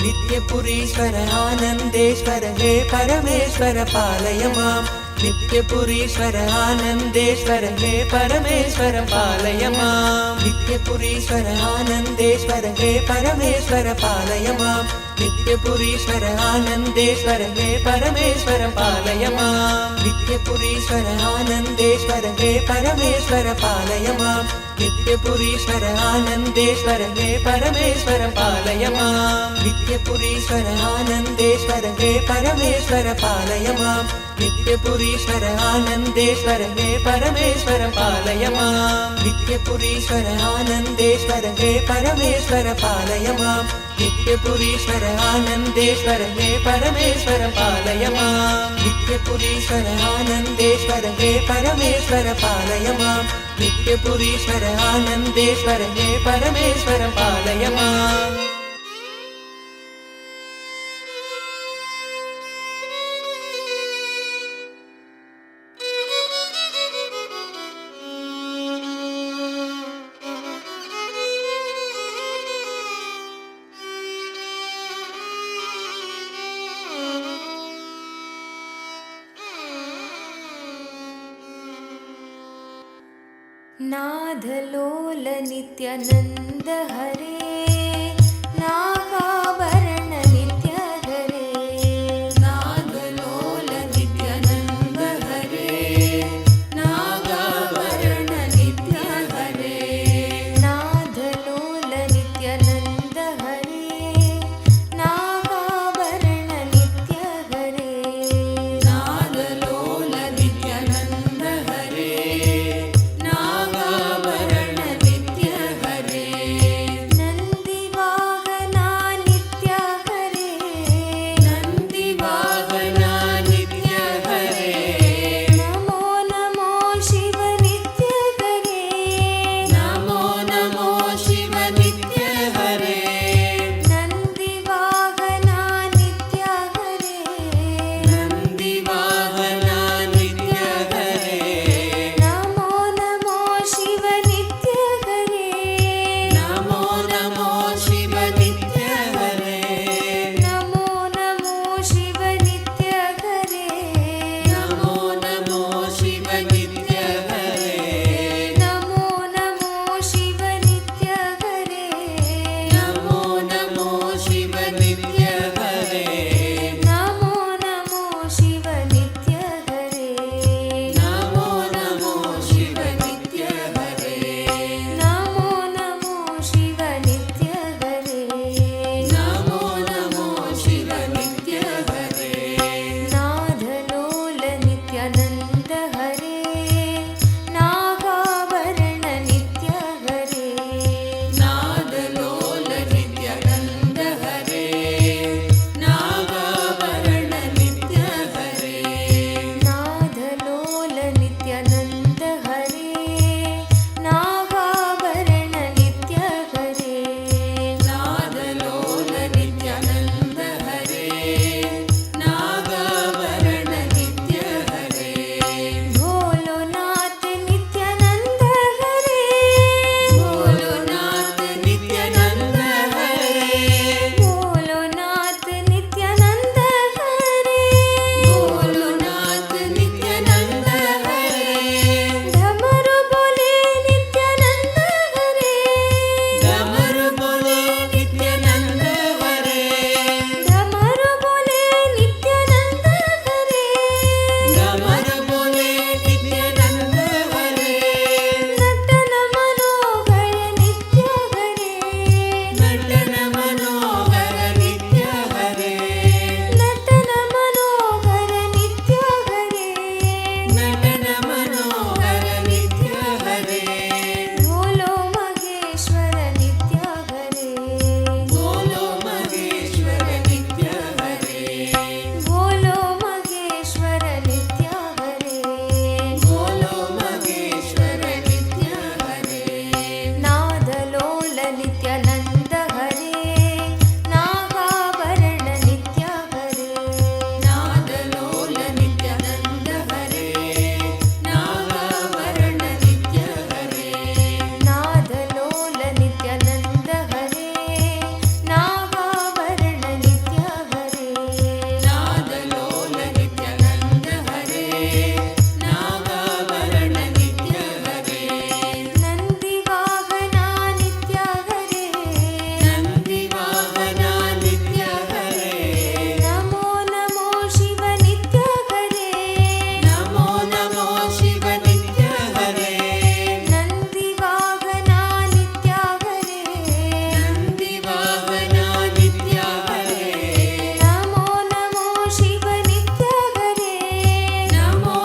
H: नित्यपुरीश्वर आनन्देश्वर हे परमेश्वर पालय माम् नित्यपुरीश्वर आनन्देश्वर हे परमेश्वर पालय माम् नित्यपुरीश्वर आनन्देश्वर हे परमेश्वर पालय माम् नित्यपुरीश्वर आनन्देश्वर हे परमेश्वर पालय माम् नित्यपुरीश्वर आनन्देश्वर हे परमेश्वर पालय माम् नित्यपुरीश्वर आनन्देश्वर हे परमेश्वर पालय माम् नित्यपुरीश्वर आनन्देश्वर हे परमेश्वर पालय माम् नित्यपुरीश्वर आनन्देश्वर हे परमेश्वर पालय माम् नित्यपुरीश्वर आनन्देश्वर हे परमेश्वर पालय माम् नित्यपुरीश्वर आनन्देश्वर हे परमेश्वर पालय माम् नित्यपुरीश्वर आनन्देश्वर हे परमेश्वर पालय माम् नित्यपुरीश्वर आनन्देश्वर हे परमेश्वर पालय माम्
G: नादलोल नित्यानंद हरे नागाभरण नित्य हरे नादलोल नित्यानंद हरे नागाभरण नित्य हरे नादलोल नित्यानंद हरे नागाभरण नित्य हरे नादलोल नित्यानंद हरे नागाभरण नित्य हरे
F: नागाभरण नित्य हरे
G: नन्दिवाहना नित्य हरे
F: नन्दिवाहना नित्य हरे
G: नमो नमो शिव नित्य हरे
F: नमो नमो शिव नित्य हरे
G: नन्दिवाहना नित्य हरे
F: नन्दिवाहना नित्य हरे
G: नमो नमो शिव नित्य हरे
F: नमो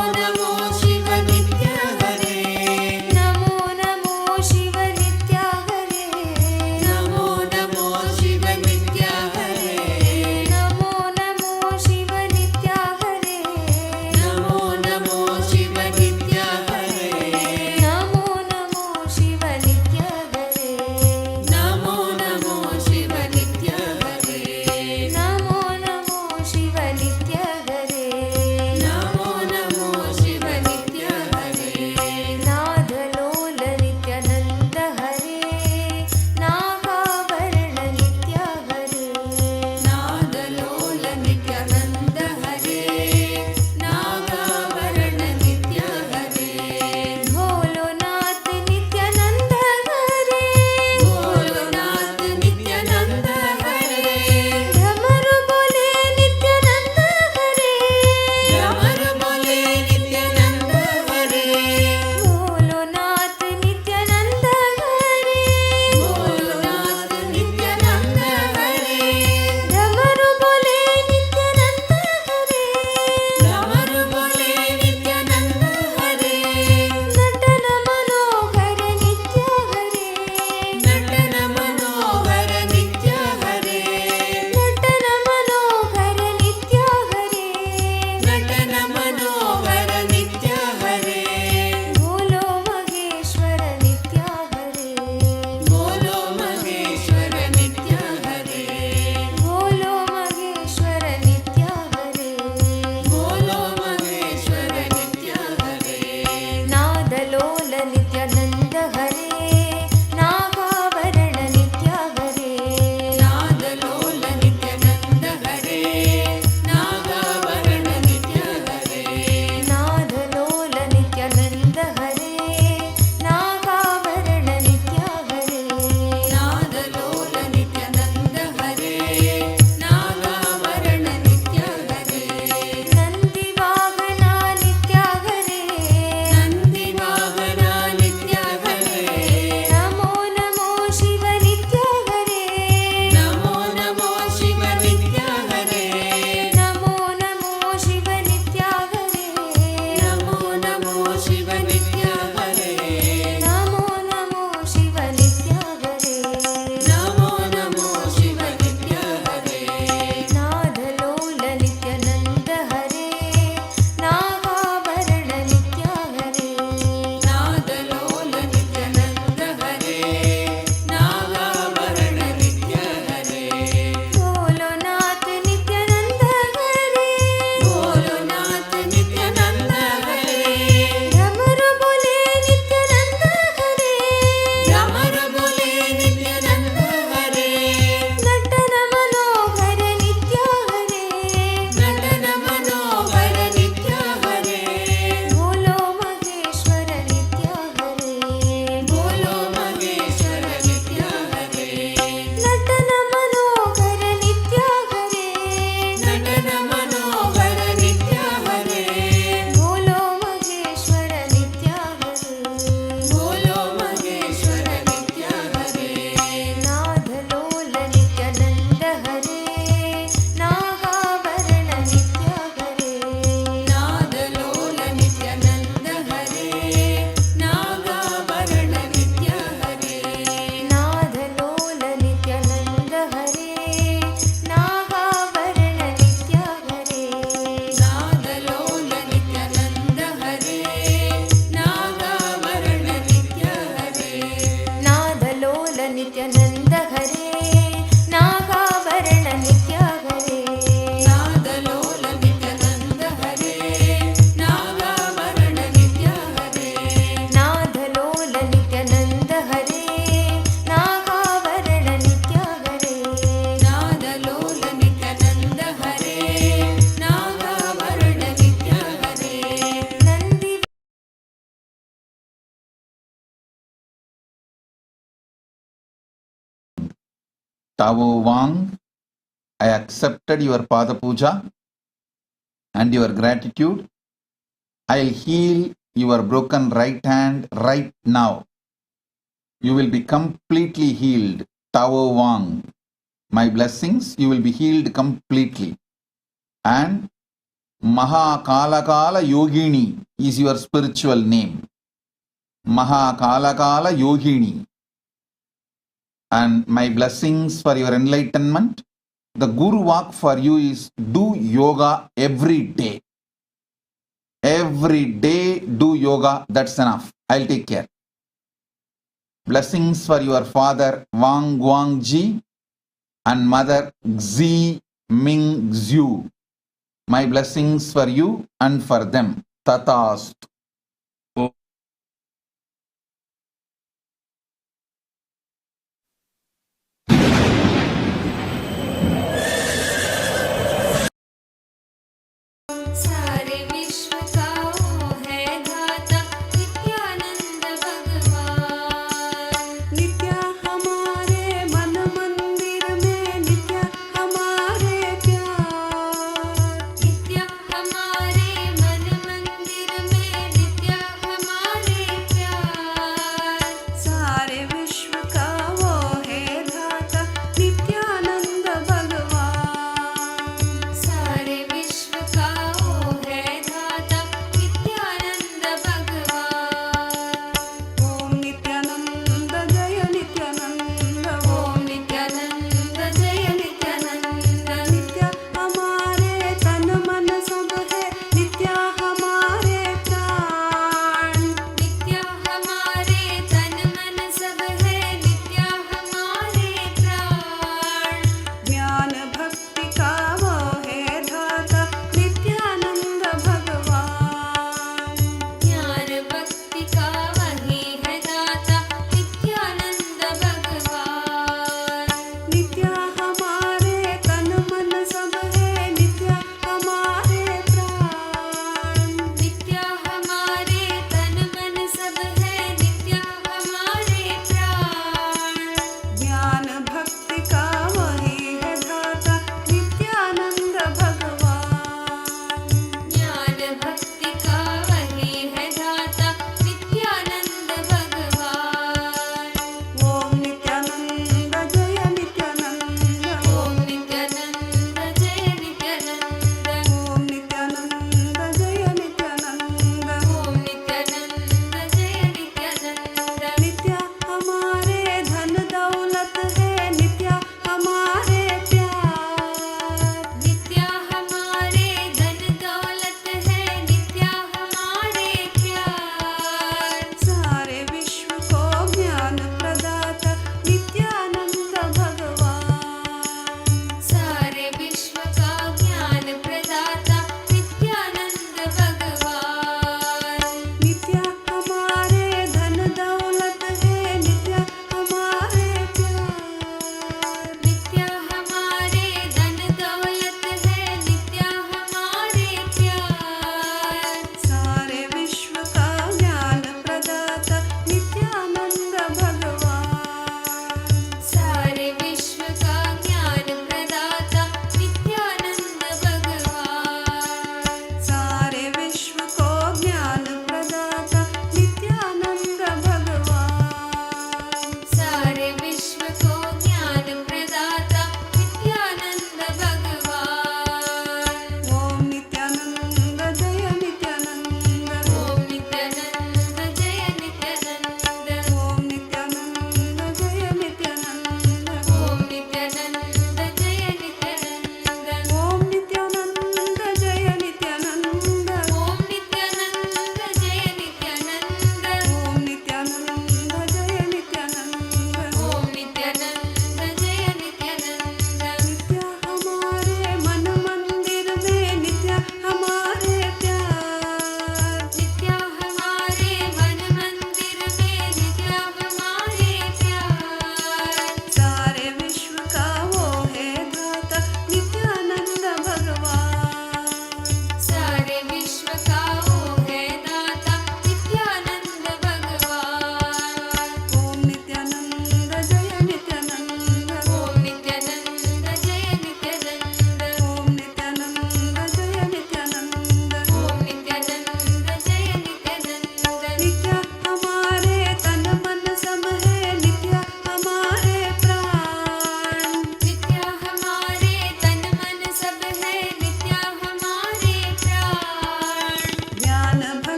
C: Tavo Wang, I accepted your Pada Puja and your gratitude. I'll heal your broken right hand right now. You will be completely healed. Tavo Wang. My blessings, you will be healed completely. And Mahakalakala Yogini is your spiritual name. Mahakalakala Yogini. And my blessings for your enlightenment. The Guru walk for you is do yoga every day. Every day do yoga, that's enough. I'll take care. Blessings for your father Wang Guangji and mother Xi Ming Zhu. My blessings for you and for them. Tatast.
G: सारे विश्व का वो है दाता नित्यानंद भगवान।
J: नित्या हमारे मन मंदिर में नित्या हमारे प्यार।
G: नित्या हमारे मन मंदिर में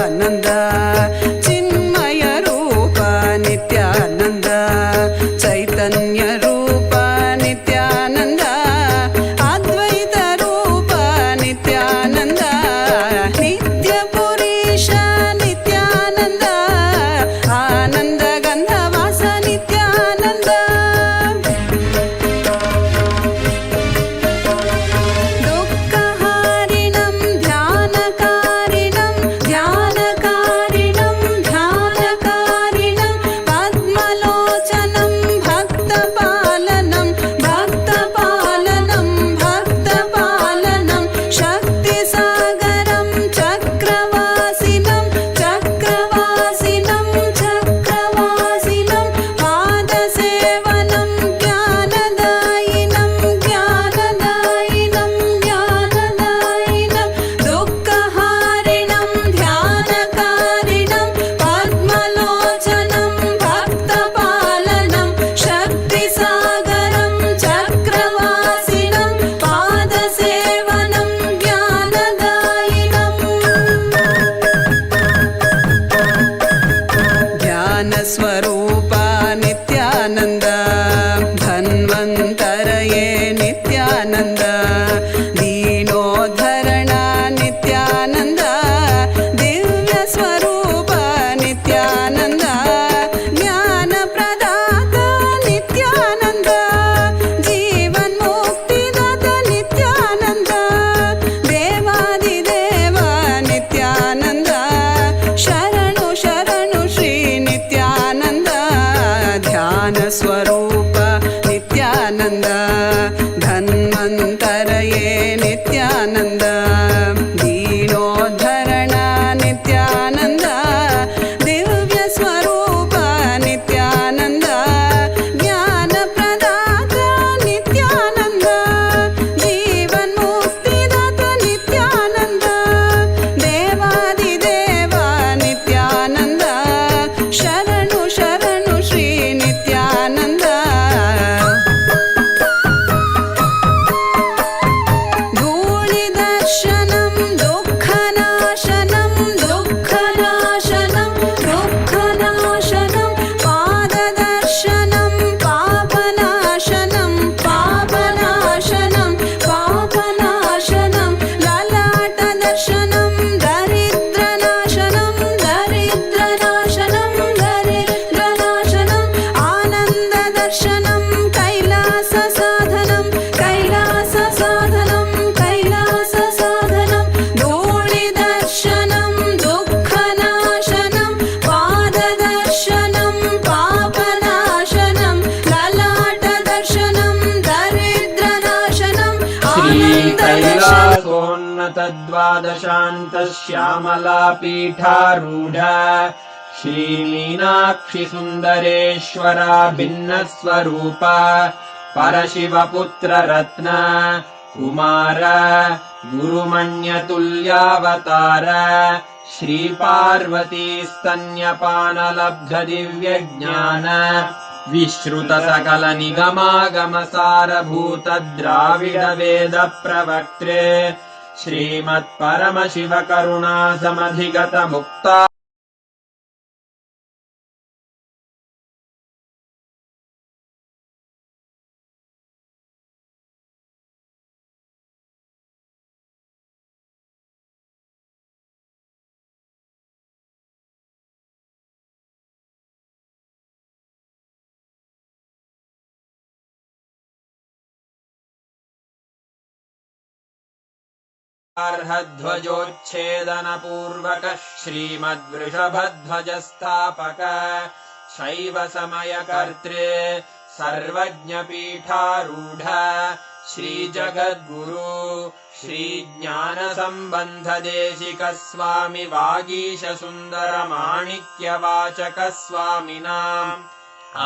J: नित्यानन्द चिन्मय रूप नित्यानन्द चैतन्य रूप नित्यानन्द अद्वैत रूप नित्यानन्द नित्य पुरुष नित्यानन्द आनन्द गन्धवास नित्यानन्द दुःखहारिणं ध्यानकारिणं ध्यानकारिणं ध्यानकारिणं पद्मलोचनं भक्तपालनं भक्तपालनं भक्तपालनं शक्तिसागरं चक्रवासिनं चक्रवासिनं चक्रवासिनं पादसेवनं ज्ञानदायिनं ज्ञानदायिनं ज्ञानदायिनं दुःखहारिणं ध्यानकारिणं पद्मलोचनं भक्तपालनं शक्तिसागरं चक्रवासिनं पादसेवनं ज्ञानदायिनम् ज्ञानस्वरूप नित्यानन्द धन्वन्तरये नित्यानन्द दीनोद्धरण नित्यानन्द दिव्यस्वरूप नित्यानन्द ज्ञानप्रदाता नित्यानन्द जीवन्मुक्तिदाता नित्यानन्द देवादिदेव नित्यानन्द शरणु शरणु श्री नित्यानन्द ध्यानस्वरूप नित्यानन्द धन्वन्तरये नित्यानन्द दीनोद्धरण नित्यानन्द दिव्यस्वरूप नित्यानन्द ज्ञानप्रदाता नित्यानन्द जीवन्मुक्तिदाता नित्यानन्द देवादिदेव नित्यानन्द शरणु शरणु श्री नित्यानन्द धूलिदर्शनं दुःखनाशनं दुःखनाशनं दुःखनाशनं पाददर्शनं पापनाशनं पापनाशनं पापनाशनं ललाटदर्शनं दरिद्रनाशनं दरिद्रनाशनं दरिद्रनाशनं आनन्ददर्शनं कैलाससाधनं कैलाससाधनं कैलाससाधनं धूलिदर्शनं दुःखनाशनं पाददर्शनं पापनाशनं ललाटदर्शनं दरिद्रनाशनं आनन्ददर्शनं
H: श्यामला पीठारूढ श्रीमीनाक्षि सुन्दरेश्वरा भिन्नस्वरूप परशिवपुत्र रत्न कुमार गुरुमण्यतुल्यावतार श्रीपार्वती स्तन्यपानलब्ध दिव्यज्ञान विश्रुत सकल निगमागमसारभूत द्राविड वेद प्रवक्त्रे श्रीमत्परमशिव करुणा समधिगत मुक्ता ध्वजोच्छेदन पूर्वक श्रीमद्वृषभध्वज स्थापक शैव समय कर्त्रे सर्वज्ञ पीठारूढ़ श्री जगद्गुरु श्री ज्ञान संबंध देशिक स्वामी वागीश सुंदर माणिक्य वाचक स्वामिनाम्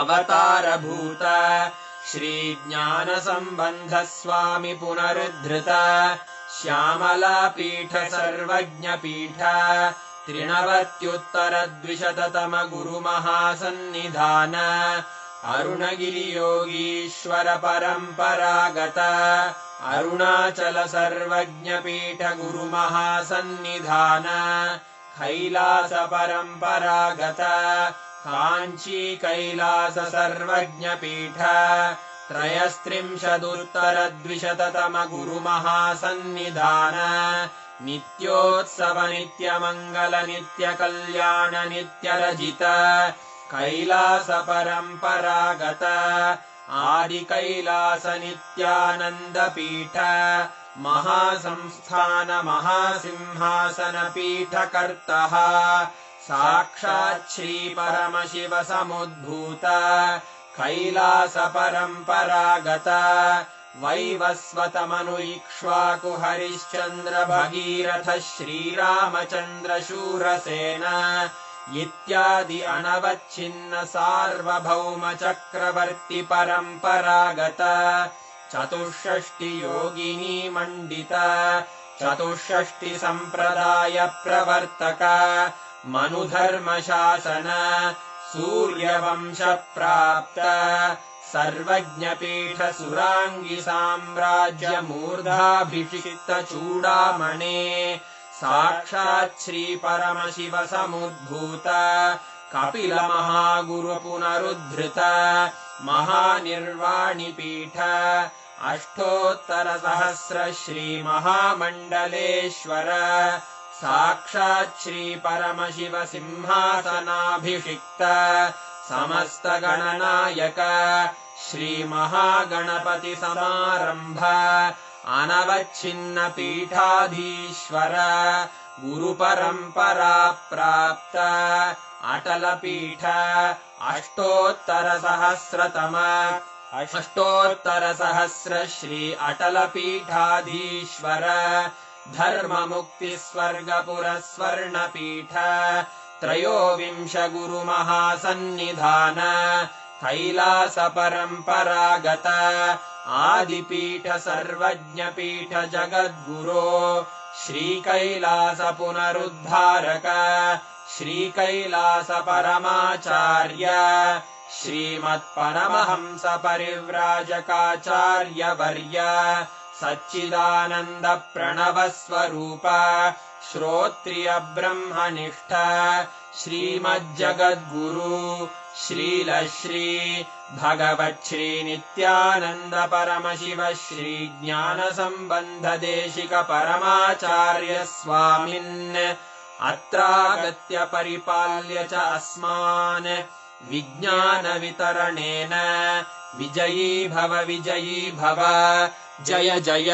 H: अवतार भूत श्री ज्ञान संबंध स्वामी पुनरुद्धृत श्यामला पीठ सर्वज्ञ पीठ त्रिणवत्युत्तरद्विशततम गुरु महासन्निधान अरुणगिरि योगीश्वर परंपरागत अरुणाचल सर्वज्ञ पीठ गुरु महासन्निधान
K: कैलास परम्परागत काञ्ची कैलास सर्वज्ञपीठ त्रयस्त्रिंशदुत्तरद्विशततम गुरुमहासन्निधान नित्योत्सव नित्यमङ्गल नित्यकल्याण नित्यरजित कैलास परम्परागत आदिकैलास नित्यानन्दपीठ महासंस्थान महासिंहासन पीठकर्तः साक्षात् श्री परमशिव समुद्भूत कैलास परम्परागत वैवस्वतमनु इक्ष्वाकु हरिश्चन्द्र भगीरथ श्रीरामचन्द्र शूरसेन इत्यादि अनवच्छिन्न सार्वभौम चक्रवर्ति परम्परागत चतुष्षष्टि योगिनी मण्डित चतुष्षष्टि सम्प्रदाय प्रवर्तक मनुधर्मशासन सूर्यवंश प्राप्त सर्वज्ञपीठ सुराङ्गि साम्राज्य मूर्धाभिषिक्त चूडामणे साक्षात् श्री परमशिव समुद्भूत कपिल महागुरु पुनरुद्धृत महानिर्वाणिपीठ अष्टोत्तर सहस्र श्री महामण्डलेश्वर साक्षात् श्री परमशिव सिंहासनाभिषिक्त समस्त गणनायक श्री महागणपति समारंभ अनवच्छिन्न पीठाधीश्वर गुरुपरम्परा प्राप्त अटल पीठ अष्टोत्तर सहस्र श्री अटल पीठाधीश्वर धर्म मुक्ति स्वर्गपुर स्वर्ण पीठ त्रयोविंश गुरु महासन्निधान कैलास परम्परागत आदिपीठ सर्वज्ञपीठ जगद्गुरो श्री कैलास पुनरुद्धारक श्री कैलास परमाचार्य श्रीमत्परमहंस परिव्राजकाचार्य वर्य सच्चिदानन्द प्रणव स्वरूप श्रोत्रिय ब्रह्मनिष्ठ श्रीमज्जगद्गुरु श्रील श्री भगवच्छ्री नित्यानन्द परमशिव श्री ज्ञान संबंध देशिक परमाचार्य स्वामिन् अत्रागत्य परिपाल्य च अस्मान् विज्ञान वितरणेन विजयी भव जय जय।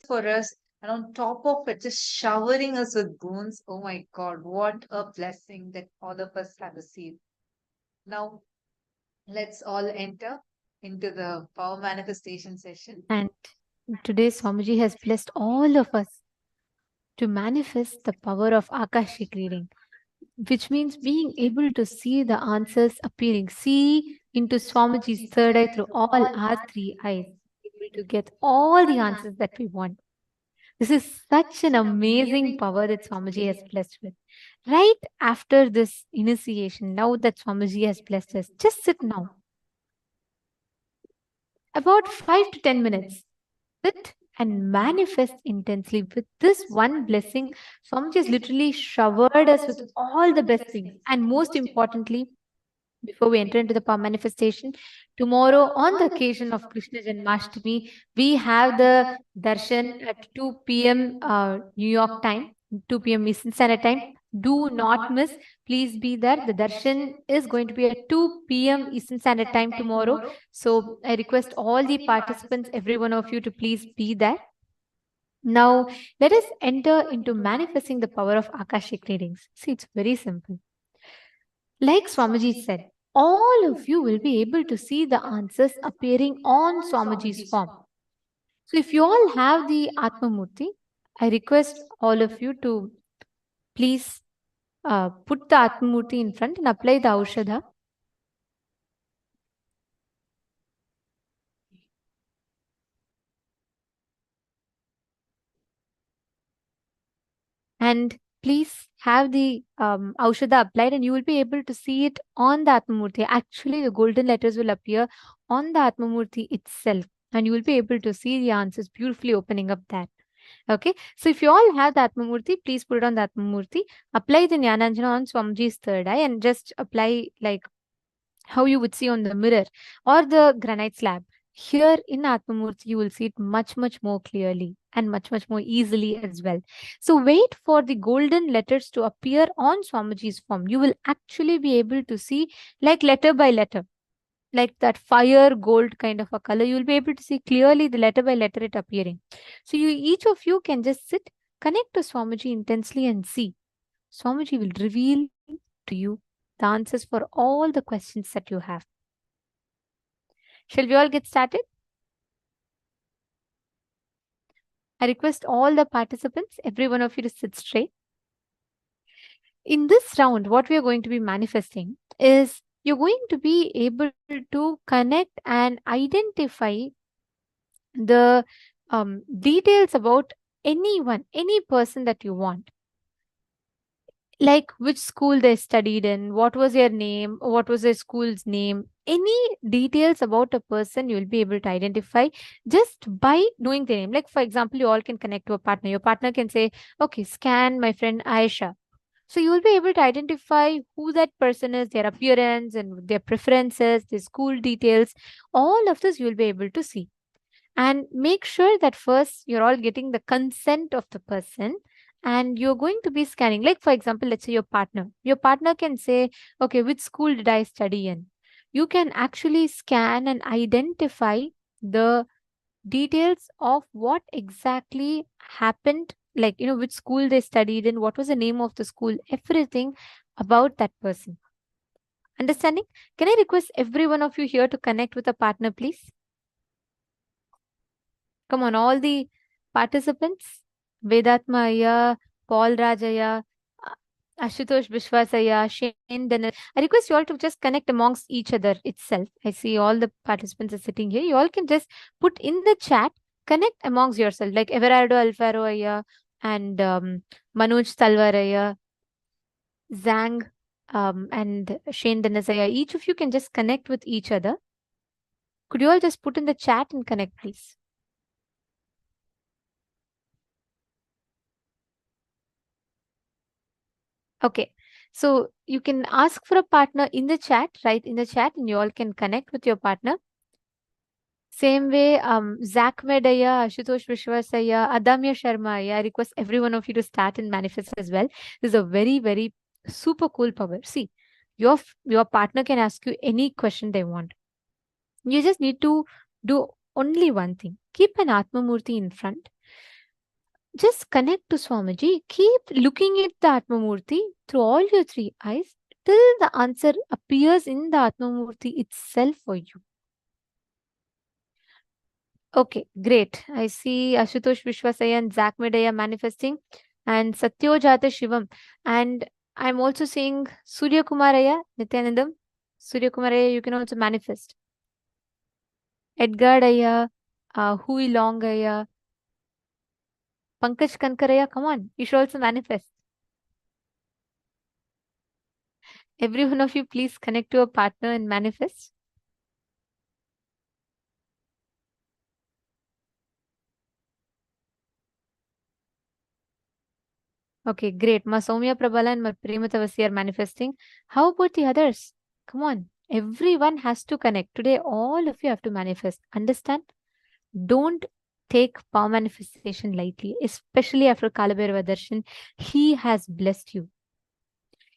I: for us, and on top of it, just showering us with boons. Oh my God, what a blessing that all of us have received. Now, let's all enter into the power manifestation session.
A: And today Swamiji has blessed all of us to manifest the power of Akashic reading, which means being able to see the answers appearing. See into Swamiji's third eye through all our three eyes, able to get all the answers that we want. This is such an amazing power that Swamiji has blessed with. Right after this initiation, now that Swamiji has blessed us, just sit now. About 5 to 10 minutes. Sit and manifest intensely with this one blessing. Swamiji has literally showered us with all the best things. And most importantly, before we enter into the power manifestation, tomorrow on the occasion of Krishna Janmashtami, we have the darshan at 2 p.m. New York time, 2 p.m. Eastern Standard Time. Do not miss. Please be there. The darshan is going to be at 2 p.m. Eastern Standard Time tomorrow. So I request all the participants, every one of you, to please be there. Now, let us enter into manifesting the power of Akashic readings. See, it's very simple. Like Swamiji said, all of you will be able to see the answers appearing on Swamiji's form. So if you all have the Atma Murthy, I request all of you to please put the Atma Murthy in front and apply the Aushadha. And please have the Aushadha applied, and you will be able to see it on the Atma Murthy. Actually, the golden letters will appear on the Atma Murthy itself, and you will be able to see the answers beautifully opening up that. Okay, so if you all have the Atma Murthy, please put it on the Atma Murthy. Apply the Jnananjana on Swamiji's third eye, and just apply like how you would see on the mirror or the granite slab. Here in Atma Murthy, you will see it much more clearly and much more easily as well. So wait for the golden letters to appear on Swamiji's form. You will actually be able to see like letter by letter, like that fire gold kind of a color. You will be able to see clearly the letter by letter it appearing. So each of you can just sit, connect to Swamiji intensely and see. Swamiji will reveal to you the answers for all the questions that you have. Shall we all get started? I request all the participants, every one of you, to sit straight. In this round, what we are going to be manifesting is you're going to be able to connect and identify the details about anyone, any person that you want. Like which school they studied in, what was their name, what was their school's name, any details about a person you'll be able to identify just by knowing their name. Like for example, you all can connect to a partner. Your partner can say, okay, scan my friend Aisha. So you will be able to identify who that person is, their appearance and their preferences, their school details. All of this you will be able to see. And make sure that first you're all getting the consent of the person, and you're going to be scanning. Like for example, let's say your partner can say, okay, which school did I study in? You can actually scan and identify the details of what exactly happened, like, which school they studied in, what was the name of the school, everything about that person. Understanding? Can I request every one of you here to connect with a partner, please? Come on, all the participants. Vedatma Aya, Paul Rajaya, Ashutosh Vishwasaya, Shane Dennis. I request you all to just connect amongst each other itself. I see all the participants are sitting here. You all can just put in the chat, connect amongst yourself, like Everardo Alfaro Aya and Manoj Talvaraya, Zhang and Shane Dennis Aya. Each of you can just connect with each other. Could you all just put in the chat and connect, please? Okay, so you can ask for a partner in the chat, right? In the chat, and you all can connect with your partner. Same way, Zach Medaya, Ashutosh Vishwasaya, Adamya Sharma, I request every one of you to start and manifest as well. This is a very super cool power. See, your partner can ask you any question they want. You just need to do only one thing. Keep an Atma Murthy in front. Just connect to Swamiji. Keep looking at the Atmamurti through all your three eyes till the answer appears in the Atmamurti itself for you. Okay, great. I see Ashutosh Vishwasaya and Zach Medaya manifesting and Satyojata Shivam. And I'm also seeing Surya Kumaraya, Nityanandam. Surya Kumaraya, you can also manifest. Edgar Aya, Hui Longaya, Pankaj Kankaraya, come on, you should also manifest. Every one of you, please connect to a partner and manifest. Okay, great. Ma Soumya Prabhala and Ma Prematavasi are manifesting. How about the others? Come on. Everyone has to connect. Today, all of you have to manifest. Understand? Don't take power manifestation lightly, especially after Kalabhairava Darshan. He has blessed you.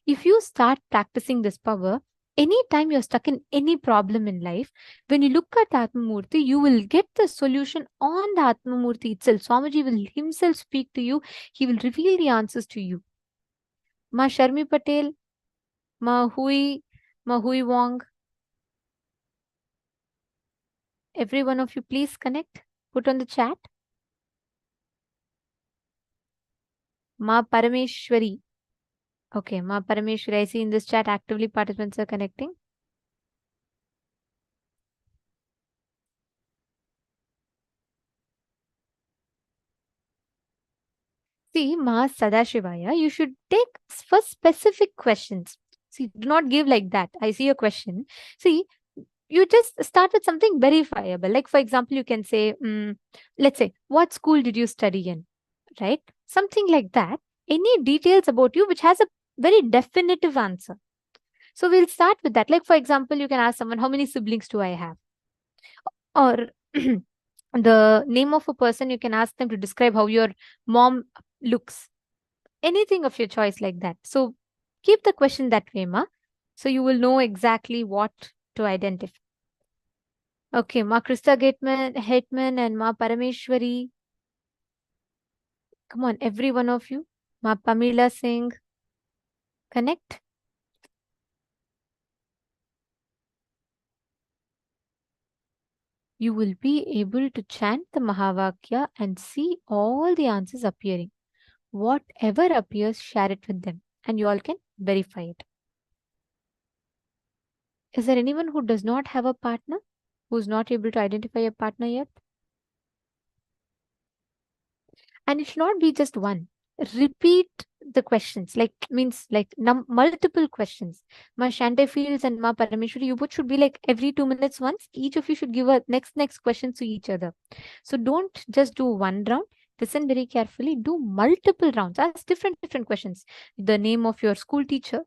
A: If you start practicing this power, anytime you're stuck in any problem in life, when you look at Atmamurti, you will get the solution on the Atmamurti itself. Swamiji will himself speak to you. He will reveal the answers to you. Ma Sharmi Patel, Ma Hui Wong. Every one of you, please connect. Put on the chat. Ma Parameshwari. Okay, Ma Parameshwari. I see in this chat actively participants are connecting. See, Ma Sadashivaya, you should take first specific questions. See, do not give like that. I see a question. See, you just start with something verifiable. Like, for example, you can say, let's say, what school did you study in? Right? Something like that. Any details about you which has a very definitive answer. So we'll start with that. Like, for example, you can ask someone, how many siblings do I have? Or the name of a person, you can ask them to describe how your mom looks. Anything of your choice like that. So keep the question that way, Ma. So you will know exactly what to identify. Okay, Ma Krista Hetman and Ma Parameshwari. Come on, every one of you. Ma Pamela Singh. Connect. You will be able to chant the Mahavakya and see all the answers appearing. Whatever appears, share it with them and you all can verify it. Is there anyone who does not have a partner? Who's not able to identify a partner yet? And it should not be just one. Repeat the questions, like multiple questions. Ma Shante Fields and Ma Parameshwari, you both should be like every 2 minutes once. Each of you should give a next question to each other. So don't just do one round. Listen very carefully. Do multiple rounds. Ask different questions. The name of your school teacher,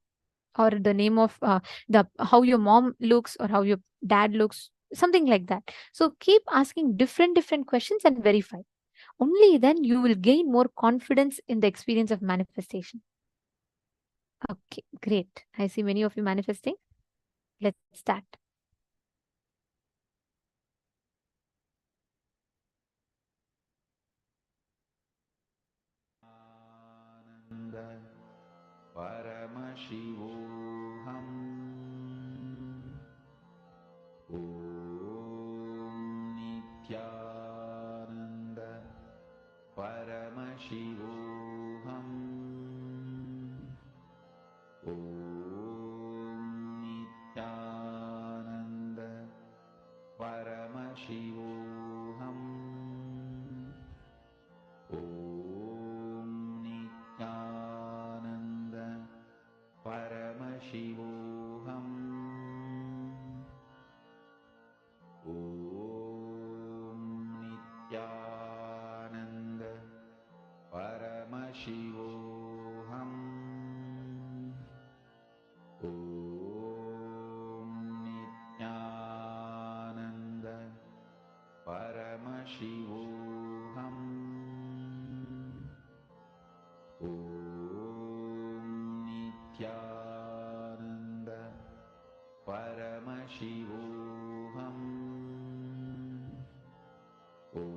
A: or the name of how your mom looks, or how your dad looks, something like that. So keep asking different questions and verify. Only then you will gain more confidence in the experience of manifestation. Okay, great. I see many of you manifesting. Let's start.
C: Paramashivoham. Om Nithyananda Paramashivoham. Om Nithyananda Paramashivoham. Om Nithyananda Paramashivoham. Om Nithyananda Paramashivoham. Om Nithyananda Paramashivoham. Om Nithyananda Paramashivoham. Om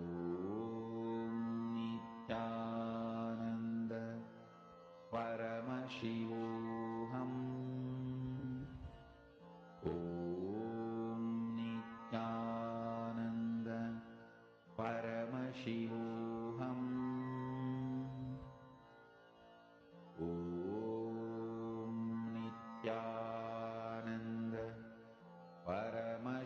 C: Nithyananda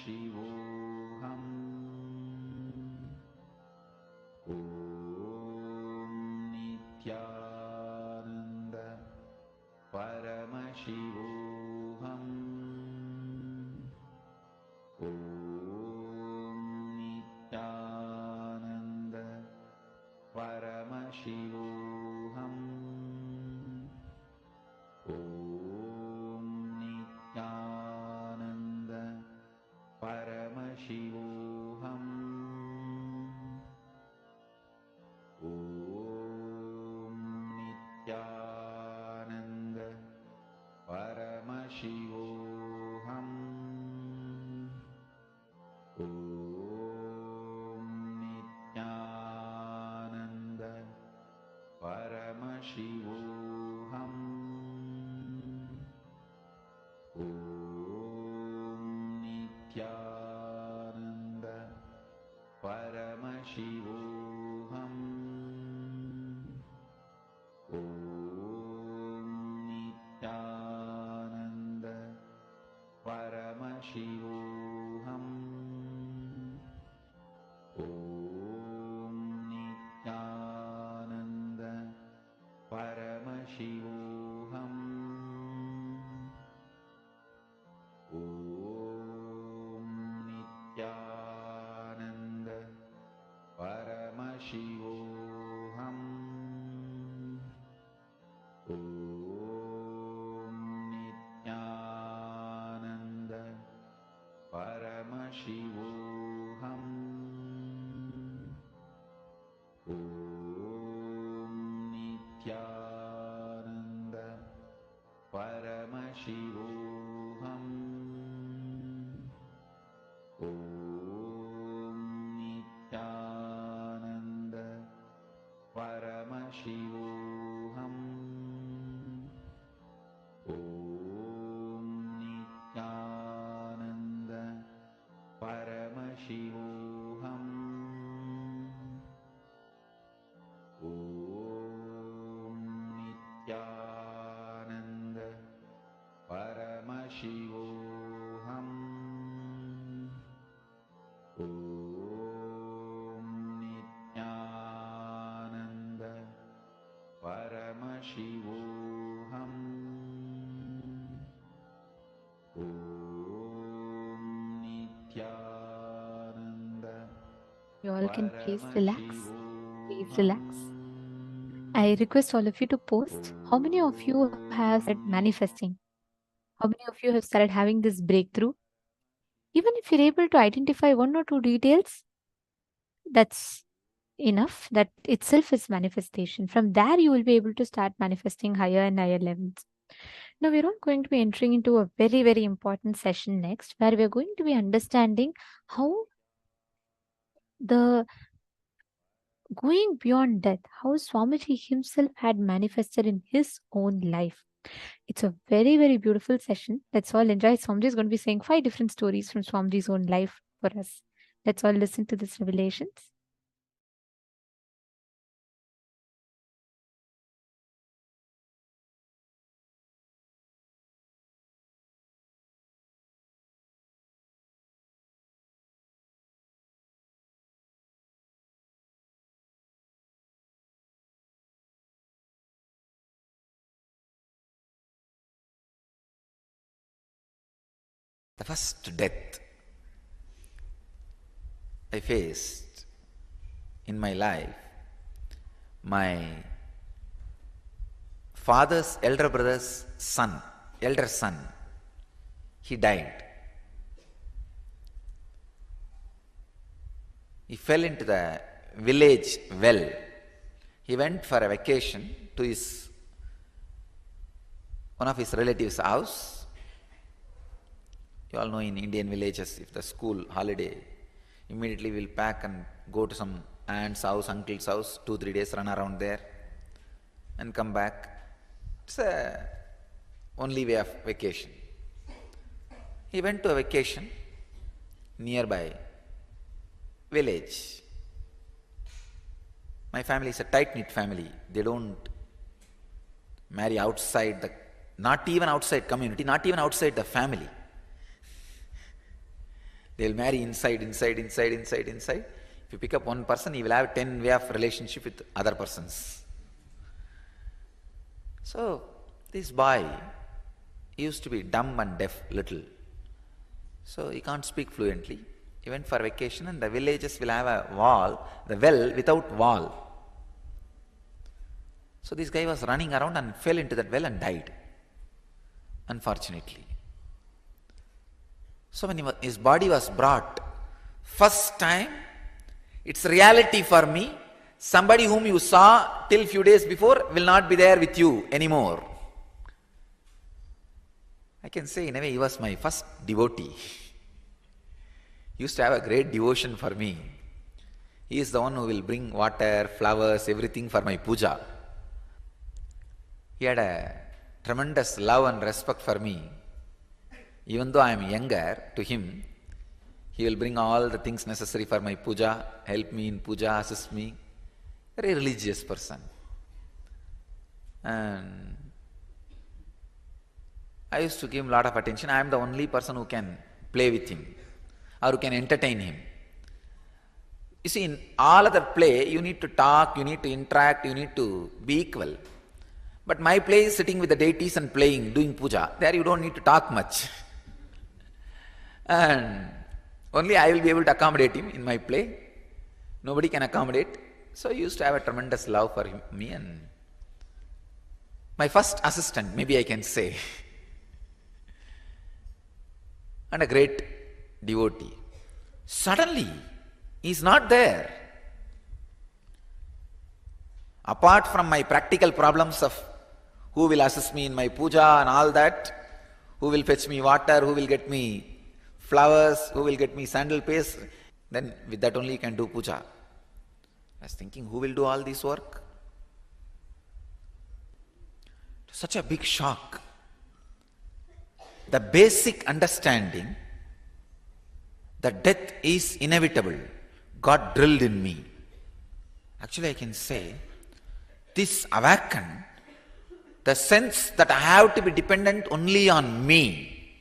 C: Paramashivoham. Om Nithyananda Paramashivoham. Om Nithyananda Paramashivoham. Om Nithyananda Paramashivoham. Om Nithyananda Paramashivoham. Om Nithyananda Paramashivoham. Om Nithyananda Paramashivoham. Om Nithyananda Paramashivoham. Om Nithyananda Paramashivoham. Om Nithyananda Paramashivoham. Om Nithyananda Paramashivoham. Om Nithyananda Paramashivoham. Om Nithyananda Paramashivoham. Om Nithyananda Paramashivoham. Om Nithyananda Paramashivoham. Om Nithyananda Paramashivoham. Om Nithyananda
A: You all can please relax. Please relax. I request all of you to post how many of you have started manifesting. How many of you have started having this breakthrough? Even if you're able to identify one or two details, that's enough. That itself is manifestation. From there, you will be able to start manifesting higher and higher levels. Now, we're all going to be entering into a very, very important session next, where we're going to be understanding how the going beyond death, how Swamiji himself had manifested in his own life. It's a very, very beautiful session. Let's all enjoy. Swamiji is going to be saying 5 different stories from Swamiji's own life for us. Let's all listen to these revelations.
L: The first death I faced in my life, my father's elder brother's son, elder son, he died. He fell into the village well. He went for a vacation to one of his relatives' house. You all know in Indian villages, if the school holiday, immediately we'll pack and go to some aunt's house, uncle's house, 2-3 days run around there and come back. It's the only way of vacation. He went to a vacation nearby village. My family is a tight-knit family. They don't marry outside not even outside community, not even outside the family. They'll marry inside. If you pick up one person, he will have 10 way of relationship with other persons. So, this boy used to be dumb and deaf little. So, he can't speak fluently. He went for vacation and the villages will have a wall, the well without wall. So, this guy was running around and fell into that well and died, unfortunately. So, when his body was brought, first time, it's reality for me. Somebody whom you saw till few days before will not be there with you anymore. I can say in a way he was my first devotee. He used to have a great devotion for me. He is the one who will bring water, flowers, everything for my puja. He had a tremendous love and respect for me. Even though I am younger to him, he will bring all the things necessary for my puja, help me in puja, assist me. Very religious person. And I used to give him a lot of attention. I am the only person who can play with him or who can entertain him. You see, in all other play, you need to talk, you need to interact, you need to be equal. But my play is sitting with the deities and playing, doing puja. There you don't need to talk much. And only I will be able to accommodate him in my play. Nobody can accommodate. So I used to have a tremendous love for me and my first assistant, maybe I can say. And a great devotee. Suddenly, he is not there. Apart from my practical problems of who will assist me in my puja and all that, who will fetch me water, who will get me flowers, who will get me sandal paste, then with that only you can do puja. I was thinking, who will do all this work? Such a big shock. The basic understanding that death is inevitable got drilled in me. Actually, I can say, this awakened the sense that I have to be dependent only on me,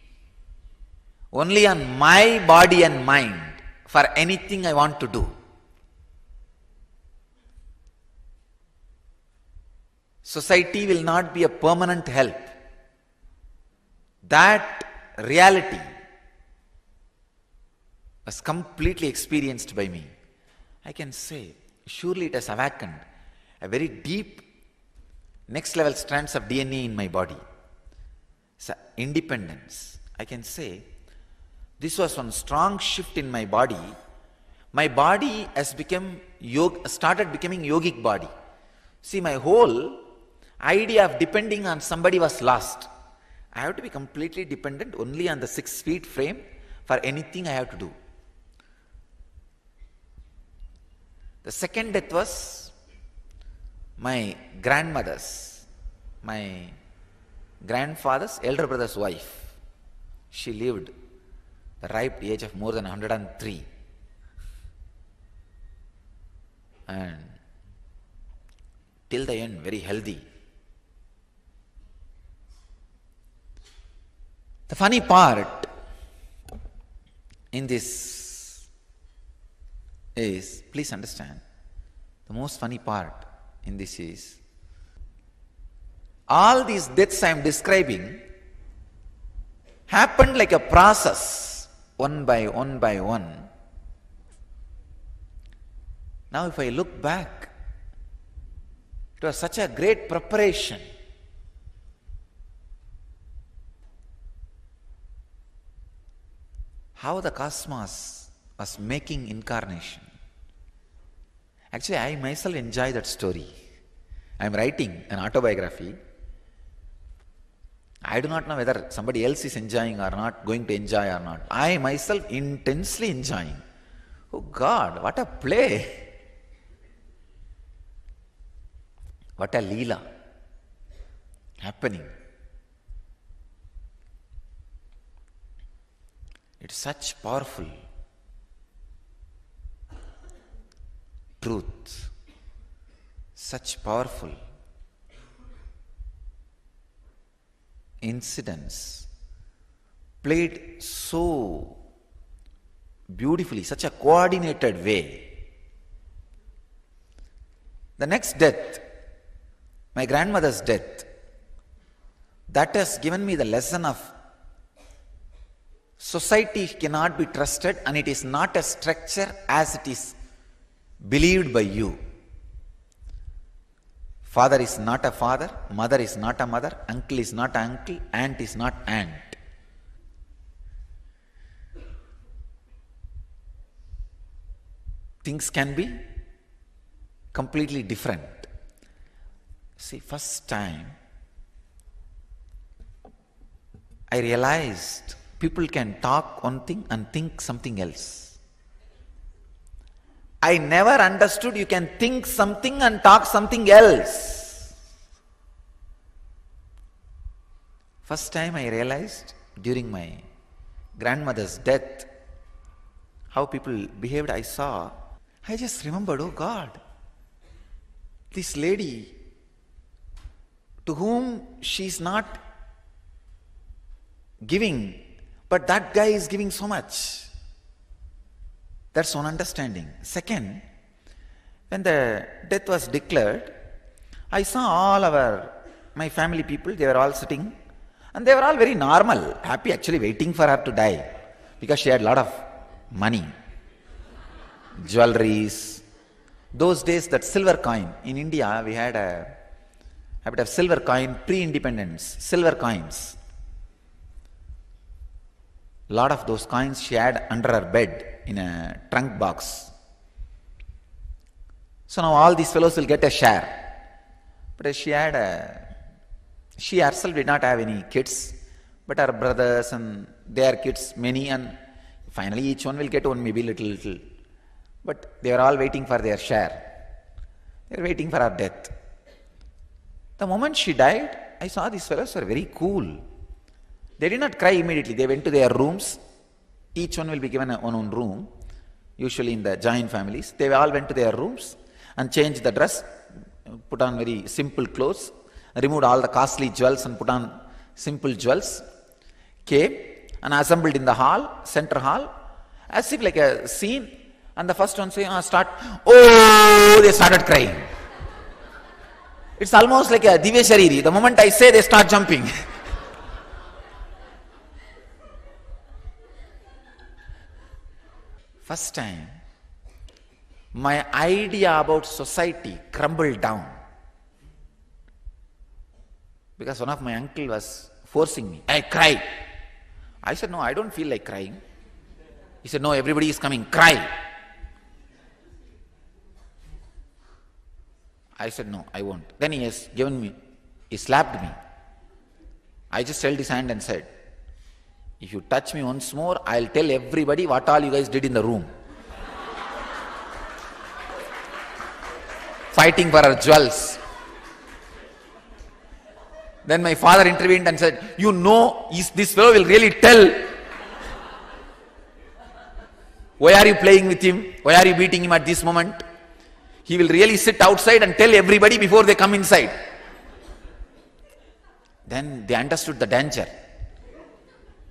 L: only on my body and mind for anything I want to do. Society will not be a permanent help. That reality was completely experienced by me. I can say, surely it has awakened a very deep, next level strands of DNA in my body. So, independence. I can say, this was one strong shift in my body. My body has started becoming yogic body. See, my whole idea of depending on somebody was lost. I have to be completely dependent only on the 6 feet frame for anything I have to do. The second death was my grandmother's, my grandfather's elder brother's wife. She lived the ripe age of more than 103. And till the end, very healthy. The funny part in this is, please understand, the most funny part in this is, all these deaths I am describing happened like a process, one by one. Now if I look back, it was such a great preparation. How the cosmos was making incarnation. Actually, I myself enjoy that story. I am writing an autobiography. I do not know whether somebody else is enjoying or not, going to enjoy or not. I myself intensely enjoying. Oh God, what a play! What a leela happening. It's such powerful truth, such powerful incidents played so beautifully, such a coordinated way. The next death, my grandmother's death, that has given me the lesson of society cannot be trusted and it is not a structure as it is believed by you. Father is not a father, mother is not a mother, uncle is not uncle, aunt is not aunt. Things can be completely different. See, first time I realized people can talk one thing and think something else. I never understood you can think something and talk something else. First time I realized during my grandmother's death how people behaved. I just remembered, oh God, this lady to whom she's not giving, but that guy is giving so much. That's one understanding. Second, when the death was declared, I saw my family people, they were all sitting and they were all very normal, happy, actually waiting for her to die because she had a lot of money, jewelries. Those days, that silver coin, in India we had a habit of silver coin, pre-independence, silver coins. Lot of those coins she had under her bed in a trunk box. So now all these fellows will get a share. But she herself did not have any kids, but her brothers and their kids, many, and finally each one will get one, maybe little. But they were all waiting for their share. They were waiting for her death. The moment she died, I saw these fellows were very cool. They did not cry immediately. They went to their rooms. Each one will be given one own room, usually in the joint families. They all went to their rooms and changed the dress, put on very simple clothes, removed all the costly jewels and put on simple jewels, came and assembled in the hall, center hall, as if like a scene. And the first one say, start, oh, they started crying. It's almost like a Divya Shariri. The moment I say, they start jumping. First time, my idea about society crumbled down. Because one of my uncle was forcing me. I cried. I said, no, I don't feel like crying. He said, no, everybody is coming, cry. I said, no, I won't. Then he slapped me. I just held his hand and said, if you touch me once more, I'll tell everybody what all you guys did in the room. Fighting for our jewels. Then my father intervened and said, this fellow will really tell. Why are you playing with him? Why are you beating him at this moment? He will really sit outside and tell everybody before they come inside. Then they understood the danger.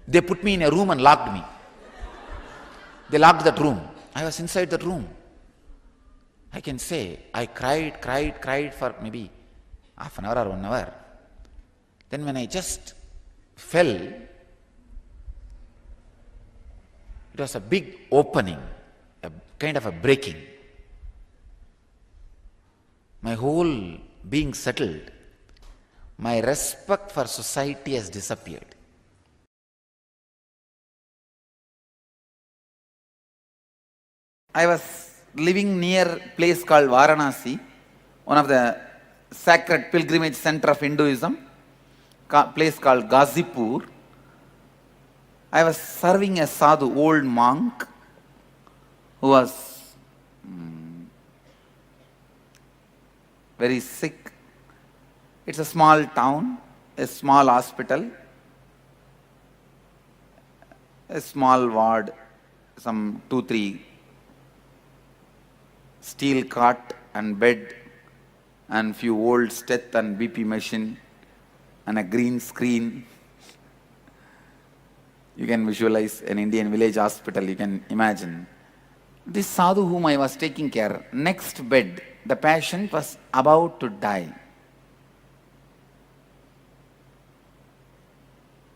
L: They put me in a room and locked me. They locked that room. I was inside that room. I can say, I cried for maybe half an hour or 1 hour. Then when I just fell, it was a big opening, a kind of a breaking. My whole being settled. My respect for society has disappeared. I was living near a place called Varanasi, one of the sacred pilgrimage center of Hinduism, place called Ghazipur. I was serving a sadhu, old monk, who was very sick. It's a small town, a small hospital, a small ward, some 2-3 steel cot and bed and few old steth and BP machine and a green screen.
C: You can visualize an Indian village hospital, you can imagine. This sadhu whom I was taking care, next bed, the patient was about to die.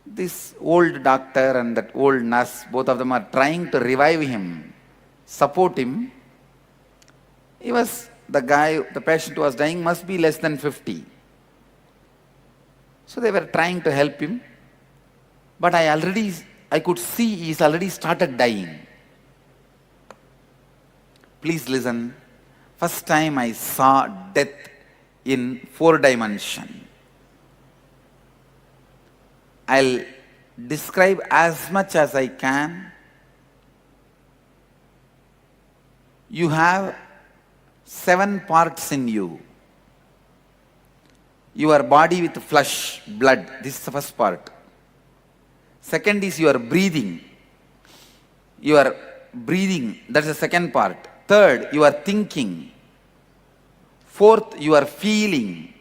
C: This old doctor and that old nurse, both of them are trying to revive him, support him. The patient who was dying must be less than 50. So they were trying to help him. But I could see he's already started dying. Please listen. First time I saw death in 4 dimension. I'll describe as much as I can. You have 7 parts in you. Your body with flesh, blood. This is the first part. Second is your breathing. Your breathing, that's the second part. Third, you are thinking. Fourth, you are feeling.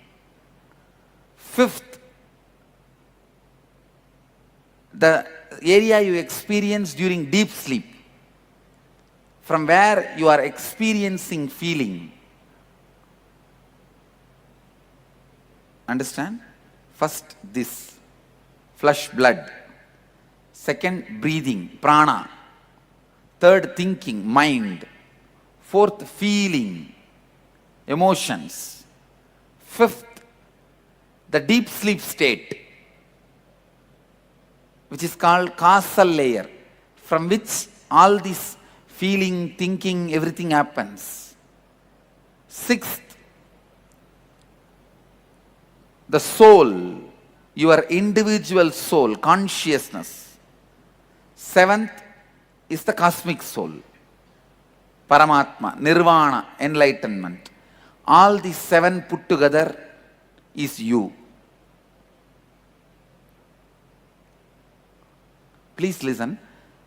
C: Fifth, the area you experience during deep sleep, from where you are experiencing feeling. Understand? First, this flesh, blood. Second, breathing, prana. Third, thinking, mind. Fourth, feeling, emotions. Fifth, the deep sleep state, which is called causal layer, from which all this feeling, thinking, everything happens. Sixth, the soul, your individual soul, consciousness. Seventh is the cosmic soul, Paramatma, Nirvana, enlightenment. All these 7 put together is you. Please listen.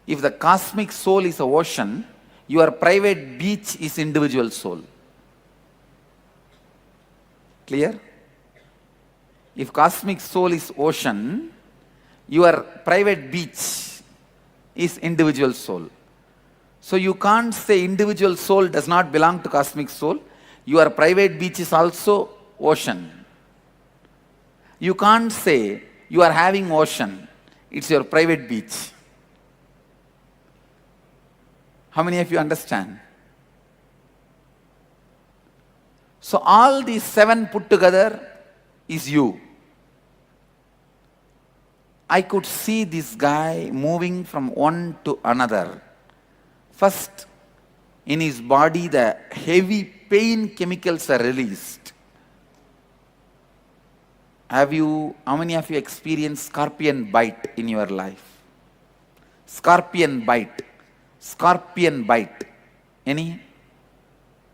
C: If the cosmic soul is an ocean, your private beach is individual soul. Clear? If cosmic soul is ocean, your private beach is individual soul. So you can't say individual soul does not belong to cosmic soul. Your private beach is also ocean. You can't say you are having ocean. It's your private beach. How many of you understand? So all these 7 put together is you. I could see this guy moving from one to another. First, in his body, the heavy pain chemicals are released. How many of you experienced scorpion bite in your life? Scorpion bite. Scorpion bite. Any?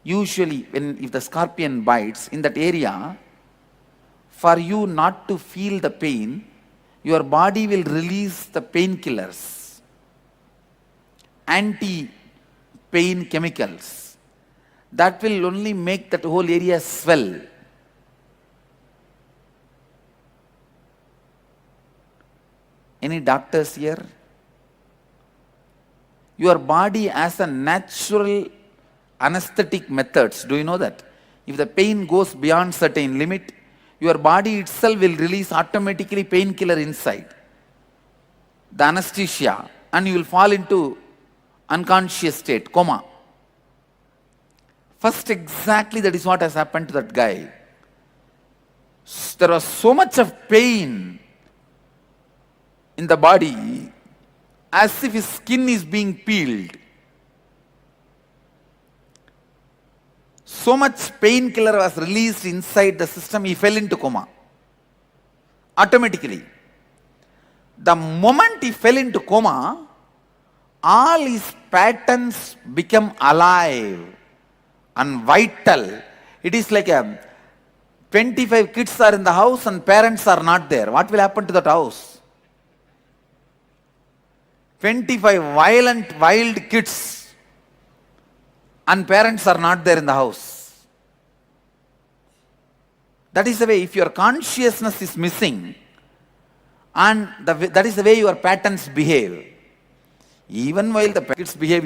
C: Usually, if the scorpion bites in that area, for you not to feel the pain, your body will release the painkillers, anti-pain chemicals. That will only make that whole area swell. Any doctors here? Your body has a natural anesthetic methods. Do you know that? If the pain goes beyond certain limit, your body itself will release automatically painkiller inside, the anesthesia, and you will fall into unconscious state, coma. First, exactly that is what has happened to that guy. There was so much of pain in the body, as if his skin is being peeled. So much painkiller was released inside the system, he fell into coma. Automatically. The moment he fell into coma, all his patterns become alive and vital. It is like 25 kids are in the house and parents are not there. What will happen to that house? 25 wild kids and parents are not there in the house. That is the way, if your consciousness is missing, And that is the way your patterns behave. Even while the kids behave,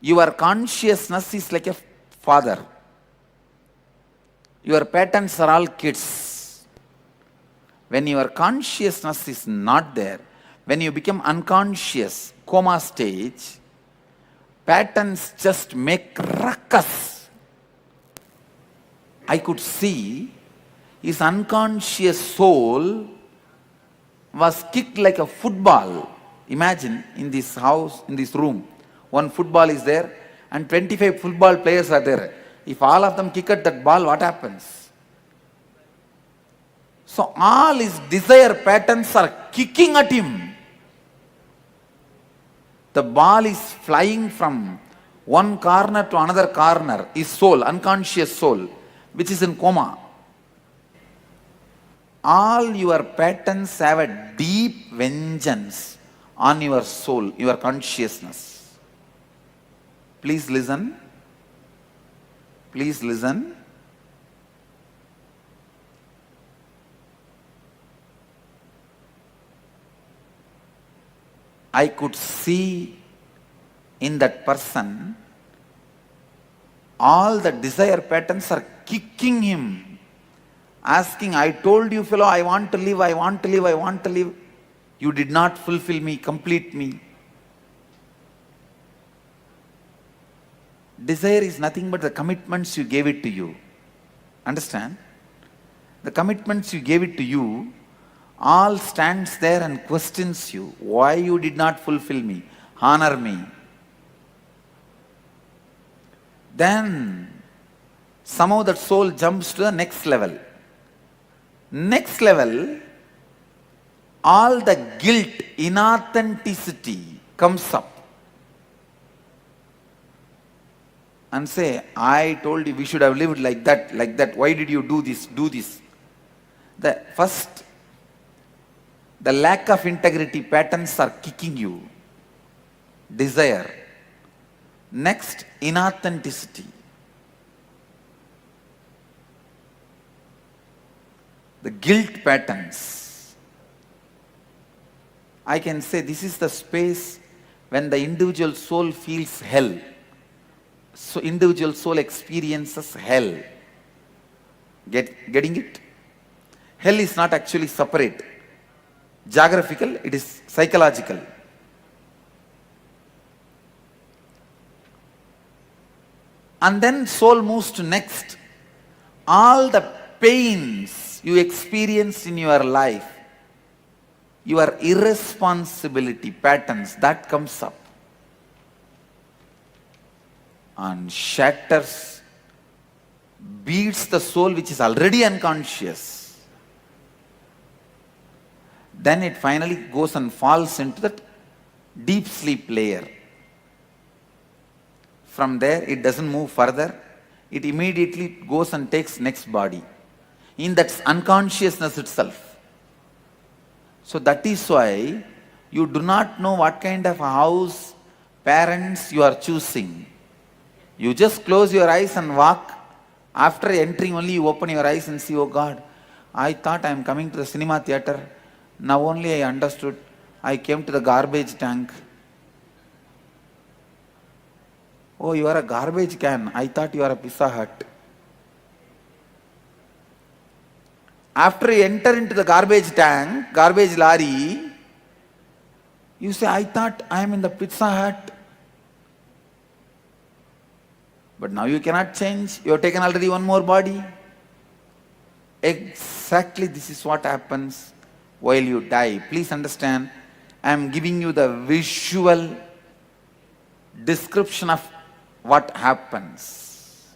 C: your consciousness is like a father. Your patterns are all kids. When your consciousness is not there, when you become unconscious, coma stage, patterns just make ruckus. I could see his unconscious soul was kicked like a football. Imagine in this house, in this room, one football is there and 25 football players are there. If all of them kick at that ball, what happens? So all his desire patterns are kicking at him. The ball is flying from one corner to another corner. His soul, unconscious soul, which is in coma. All your patterns have a deep vengeance on your soul, your consciousness. Please listen. Please listen. I could see in that person all the desire patterns are kicking him, asking, I told you, fellow, I want to live, I want to live, I want to live. You did not fulfill me, complete me. Desire is nothing but the commitments you gave it to you. Understand? The commitments you gave it to you, all stands there and questions you. Why you did not fulfill me? Honor me. Then somehow that soul jumps to the next level. Next level, all the guilt, inauthenticity comes up. And say, I told you we should have lived like that, like that. Why did you do this, do this? The first, the lack of integrity patterns are kicking you. Desire. Next, inauthenticity. The guilt patterns. I can say this is the space when the individual soul feels hell. So individual soul experiences hell. Getting it? Hell is not actually separate. Geographical, it is psychological. And then soul moves to next. All the pains you experienced in your life, your irresponsibility patterns, that comes up and shatters, beats the soul which is already unconscious. Then it finally goes and falls into that deep sleep layer. From there, it doesn't move further. It immediately goes and takes next body. In that unconsciousness itself. So that is why you do not know what kind of a house, parents you are choosing. You just close your eyes and walk. After entering only you open your eyes and see, oh God, I thought I am coming to the cinema theater. Now only I understood. I came to the garbage tank. Oh, you are a garbage can. I thought you are a Pizza Hut. After you enter into the garbage tank, garbage lorry, you say, I thought I am in the Pizza Hut. But now you cannot change. You have taken already one more body. Exactly this is what happens while you die. Please understand, I am giving you the visual description of what happens.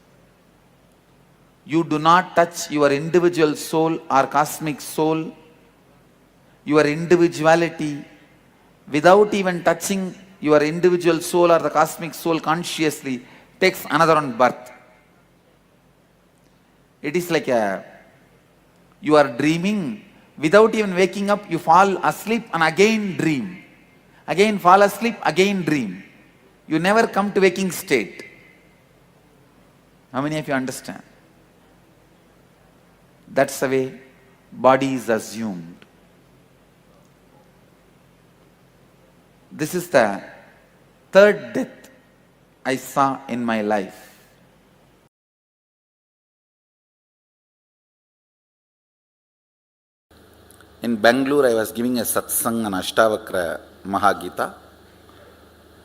C: You do not touch your individual soul or cosmic soul, your individuality, without even touching your individual soul or the cosmic soul consciously, takes another one birth. It is like you are dreaming, without even waking up, you fall asleep and again dream. Again fall asleep, again dream. You never come to waking state. How many of you understand? That's the way body is assumed. This is the third death I saw in my life. In Bangalore, I was giving a satsang on Ashtavakra Mahagita.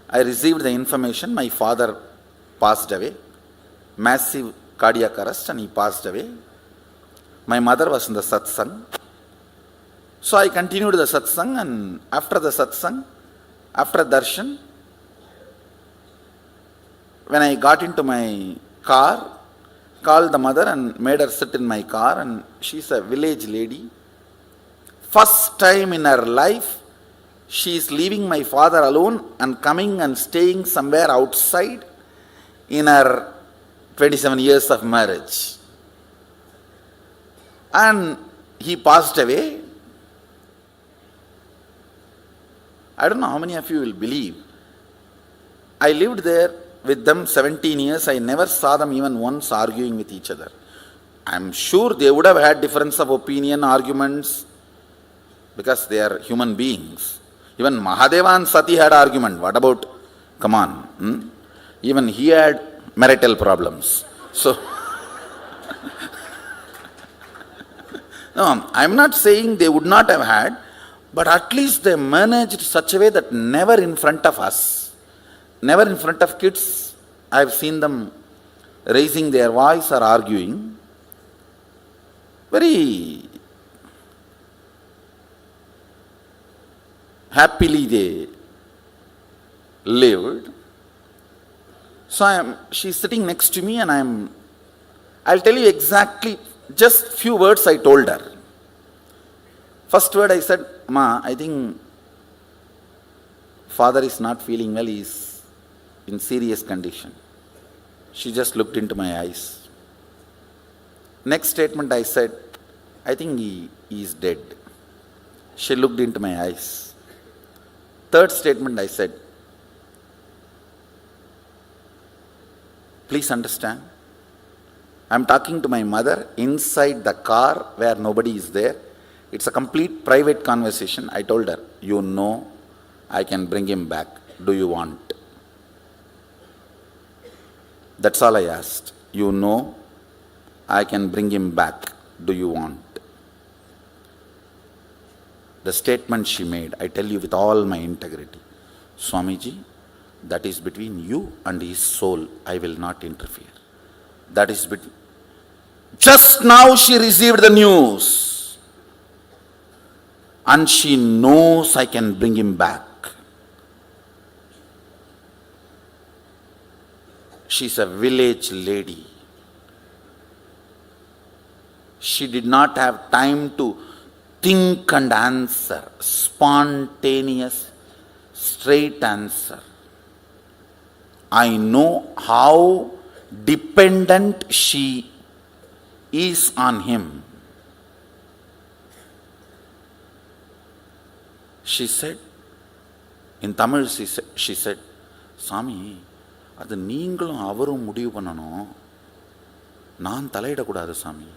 C: I received the information my father passed away, massive cardiac arrest, and he passed away. My mother was in the satsang. So I continued the satsang, and after the satsang, after darshan, when I got into my car, called the mother and made her sit in my car, and she's a village lady. First time in her life, she is leaving my father alone and coming and staying somewhere outside in her 27 years of marriage. And he passed away. I don't know how many of you will believe. I lived there with them 17 years. I never saw them even once arguing with each other. I'm sure they would have had difference of opinion, arguments, because they are human beings. Even Mahadeva and Sati had argument. What about, come on, even he had marital problems. So, no, I'm not saying they would not have had, but at least they managed such a way that never in front of us, never in front of kids, I've seen them raising their voice or arguing. Very happily they lived. So she's sitting next to me, and I'll tell you exactly just few words I told her. First word I said, Ma, I think father is not feeling well, he is in serious condition. She just looked into my eyes. Next statement I said, I think he is dead. She looked into my eyes. Third statement I said, please understand, I'm talking to my mother inside the car where nobody is there. It's a complete private conversation. I told her, you know, I can bring him back. Do you want? That's all I asked. You know, I can bring him back. Do you want? The statement she made, I tell you with all my integrity, Swamiji, that is between you and his soul. I will not interfere. That is between. Just now she received the news, and she knows I can bring him back. She's a village lady. She did not have time to think and answer, spontaneous, straight answer. I know how dependent she is on him. She said, in Tamil she said, Swami, அது நீங்களும் அவரும் முடிவு பண்ணணும், நான் தலையிடக்கூடாது சாமி.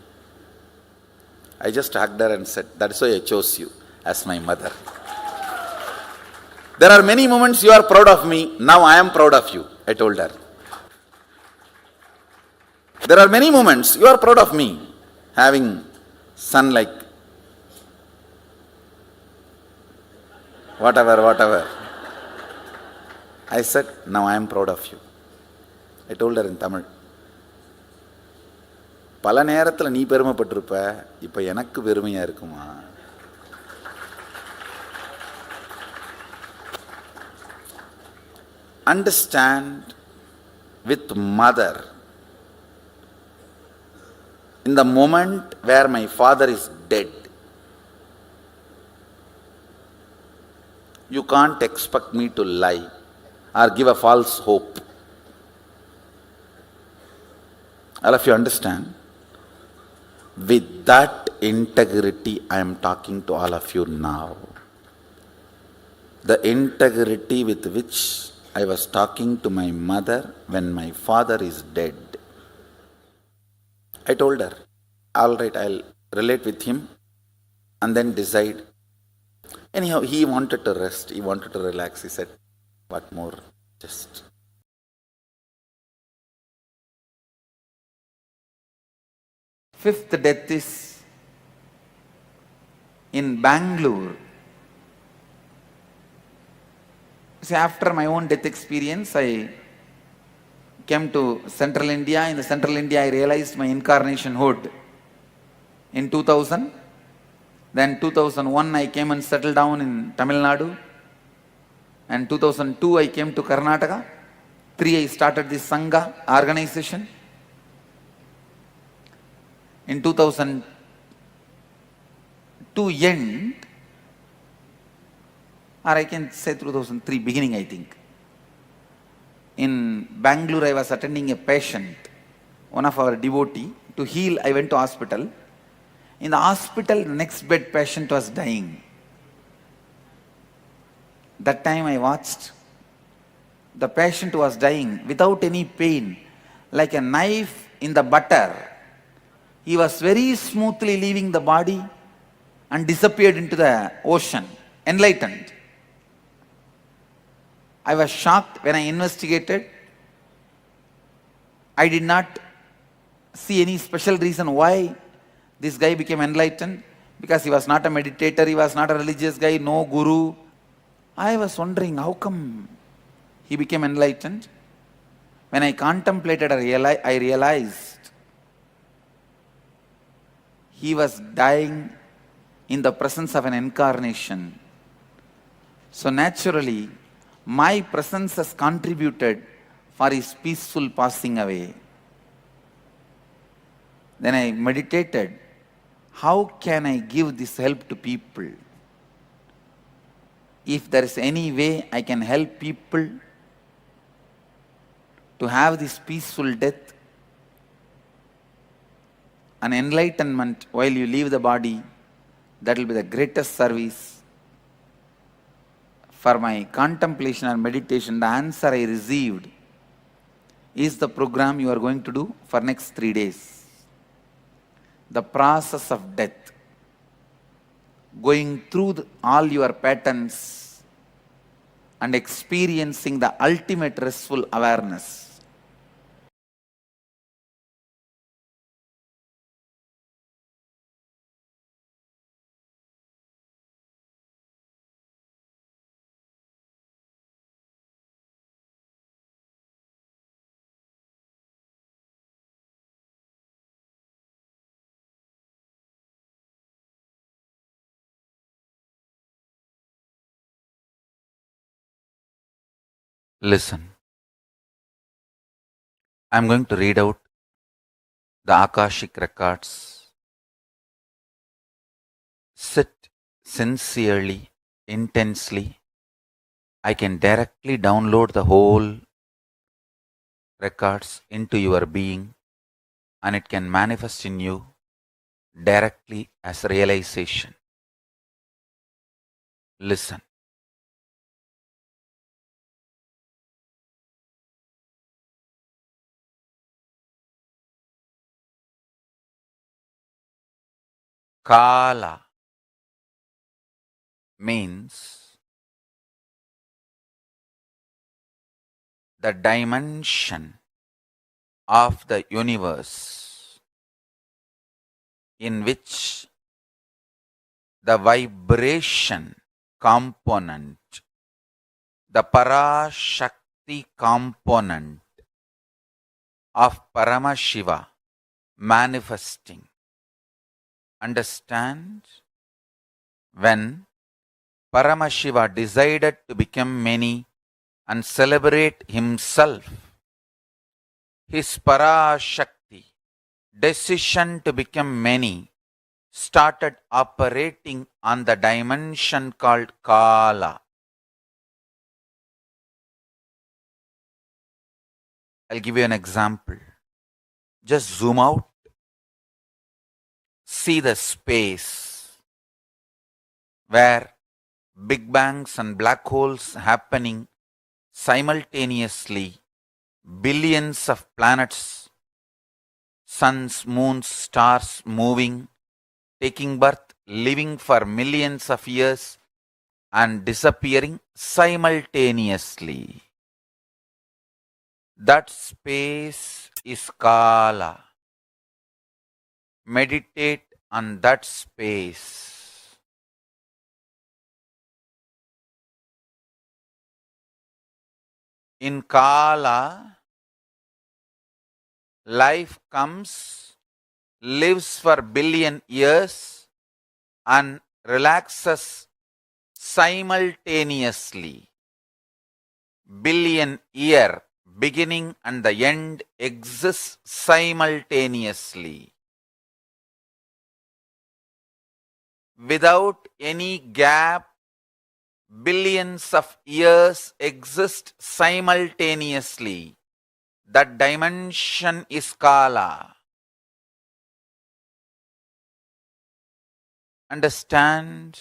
C: I just hugged her and said, that's why I chose you as my mother. There are many moments you are proud of me, now I am proud of you, I told her. There are many moments you are proud of me, having son like whatever. I said, now I am proud of you. I told her in Tamil. பல நேரத்தில் நீ பெருமைப்பட்டிருப்ப, இப்போ எனக்கு பெருமையா இருக்குமா? Understand with mother, in the moment where my father is dead, you can't expect me to lie or give a false hope. All of you understand? With that integrity, I am talking to all of you now. The integrity with which I was talking to my mother when my father is dead. I told her, all right, I'll relate with him and then decide.
L: Anyhow, he wanted to rest, he wanted to relax. He said, what more? Just. Fifth death is in Bangalore. See, after my own death experience, I came to Central India. In the Central India, I realized my incarnation hood. In 2000, then 2001, I came and settled down in Tamil Nadu. And 2002, I came to Karnataka. 3, I started this Sangha organization. In 2002 end, or I can say 2003 beginning, I think. In Bangalore, I was attending a patient, one of our devotee. To heal, I went to hospital. In the hospital, next bed patient was dying. That time I watched, the patient was dying without any pain, like a knife in the butter. He was very smoothly leaving the body and disappeared into the ocean, enlightened. I was shocked when I investigated. I did not see any special reason why this guy became enlightened, because he was not a meditator, he was not a religious guy, no guru. I was wondering how come he became enlightened. When I contemplated, I realized he was dying in the presence of an incarnation. So naturally, my presence has contributed for his peaceful passing away. Then I meditated, how can I give this help to people? If there is any way I can help people to have this peaceful death, an enlightenment while you leave the body, that will be the greatest service. For my contemplation and meditation, the answer I received is the program you are going to do for next 3 days. The process of death. Going through all your patterns and experiencing the ultimate restful awareness. Listen. I am going to read out the Akashic records. Sit sincerely, intensely. I can directly download the whole records into your being, and it can manifest in you directly as realization. Listen. Kala means the dimension of the universe in which the vibration component, the Parashakti component of Paramashiva manifesting. Understand? When Paramashiva decided to become many and celebrate himself, his Parashakti, decision to become many, started operating on the dimension called Kala. I'll give you an example. Just zoom out. See the space where big bangs and black holes happening simultaneously, billions of planets, suns, moons, stars moving, taking birth, living for millions of years, and disappearing simultaneously. That space is Kala. Meditate on that space. In Kala, life comes, lives for billion years and relaxes simultaneously. Billion year, beginning and the end exists simultaneously. Without any gap, billions of years exist simultaneously. That dimension is Kala. Understand?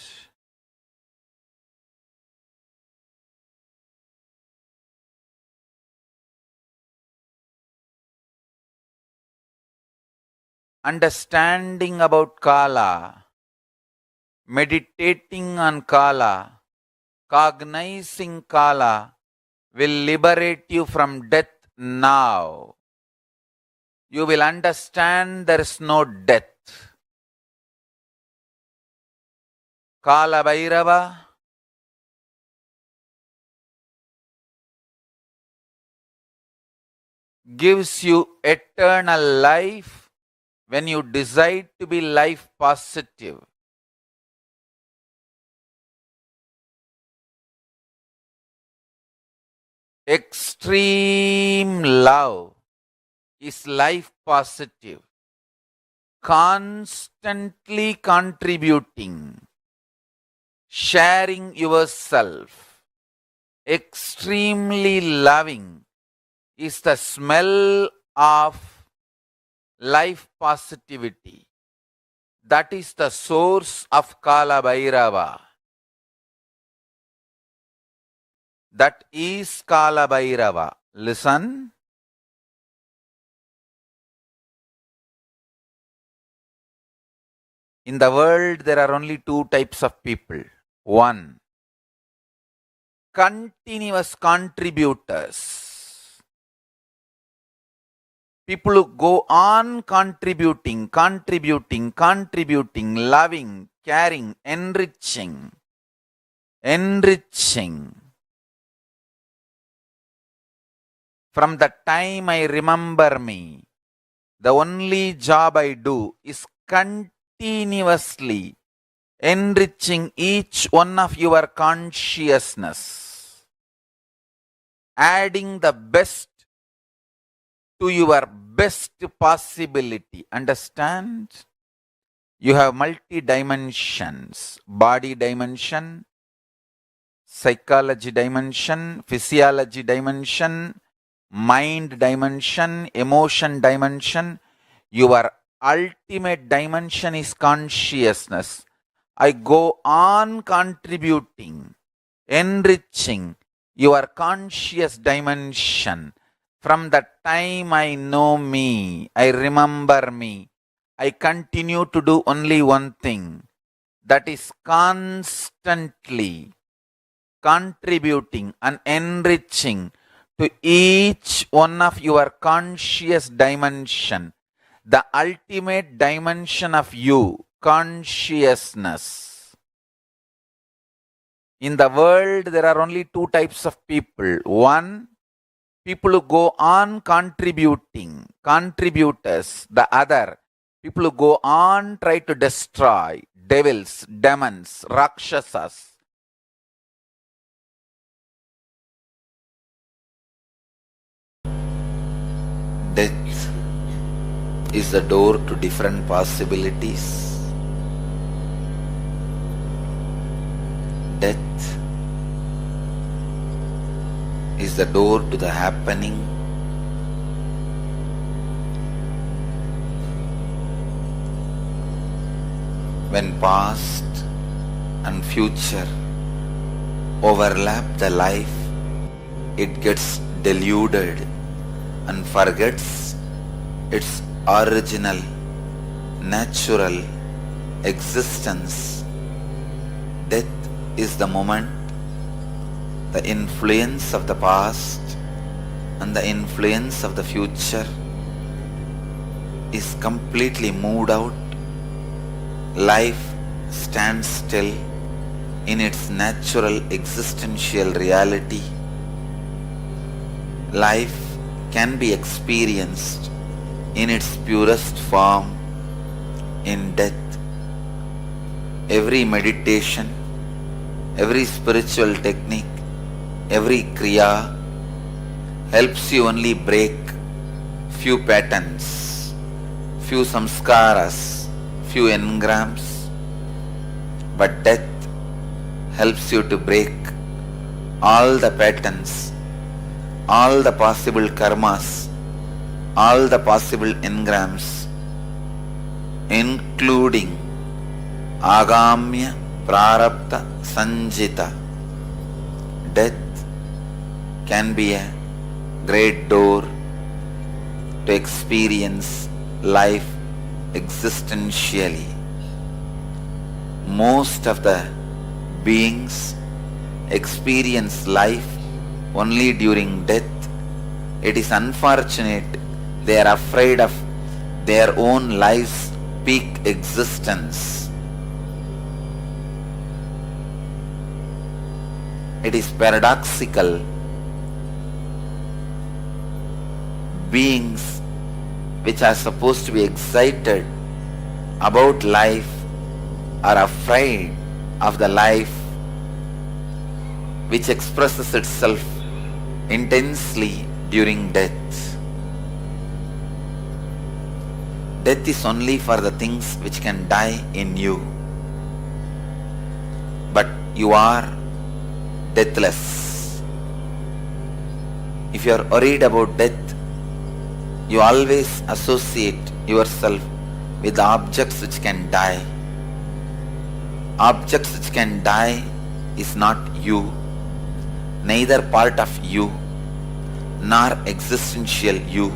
L: Understanding about Kala, meditating on Kala, cognizing Kala will liberate you from death now. You will understand there is no death. Kalabhairava gives you eternal life when you decide to be life positive. Extreme love is life positive, constantly contributing, sharing yourself. Extremely loving is the smell of life positivity. That is the source of Kalabhairava. That is Kalabhairava. Listen. In the world, there are only two types of people. One, continuous contributors. People who go on contributing, loving, caring, enriching. From the time I remember me, the only job I do is continuously enriching each one of your consciousness, adding the best to your best possibility. Understand? You have multi-dimensions: body dimension, psychology dimension, physiology dimension, mind dimension, emotion dimension. Your ultimate dimension is consciousness. I go on contributing, enriching your conscious dimension. From the time I know me, I remember me, I continue to do only one thing, that is constantly contributing and enriching to each one of your conscious dimension, the ultimate dimension of you, consciousness. In the world, there are only two types of people. One, people who go on contributing, contributors. The other, people who go on try to destroy, devils, demons, rakshasas. Death is the door to different possibilities. Death is the door to the happening. When past and future overlap the life, it gets deluded and forgets its original, natural existence. Death is the moment the influence of the past and the influence of the future is completely moved out. Life stands still in its natural existential reality. Life can be experienced in its purest form in death. Every meditation, every spiritual technique, every kriya helps you only break few patterns, few samskaras, few engrams, but death helps you to break all the patterns, all the possible karmas, all the possible engrams, including agamya prarabdha sanjita. Death can be a great door to experience life existentially. Most of the beings experience life only during death. It is unfortunate they are afraid of their own life's peak existence. It is paradoxical. Beings which are supposed to be excited about life are afraid of the life which expresses itself intensely during death. Death is only for the things which can die in you. But you are deathless. If you are worried about death, you always associate yourself with objects which can die. Objects which can die is not you, neither part of you, nor existential you.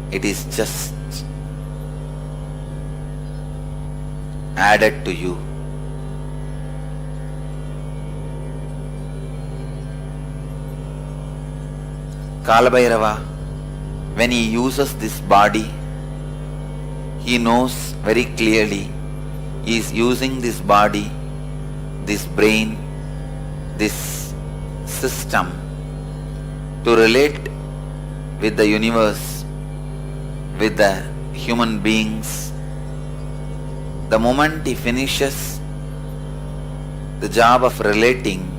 L: It is just added to you. Kalabhairava, when he uses this body, he knows very clearly he is using this body, this brain, this system to relate with the universe, with the human beings. The moment he finishes the job of relating,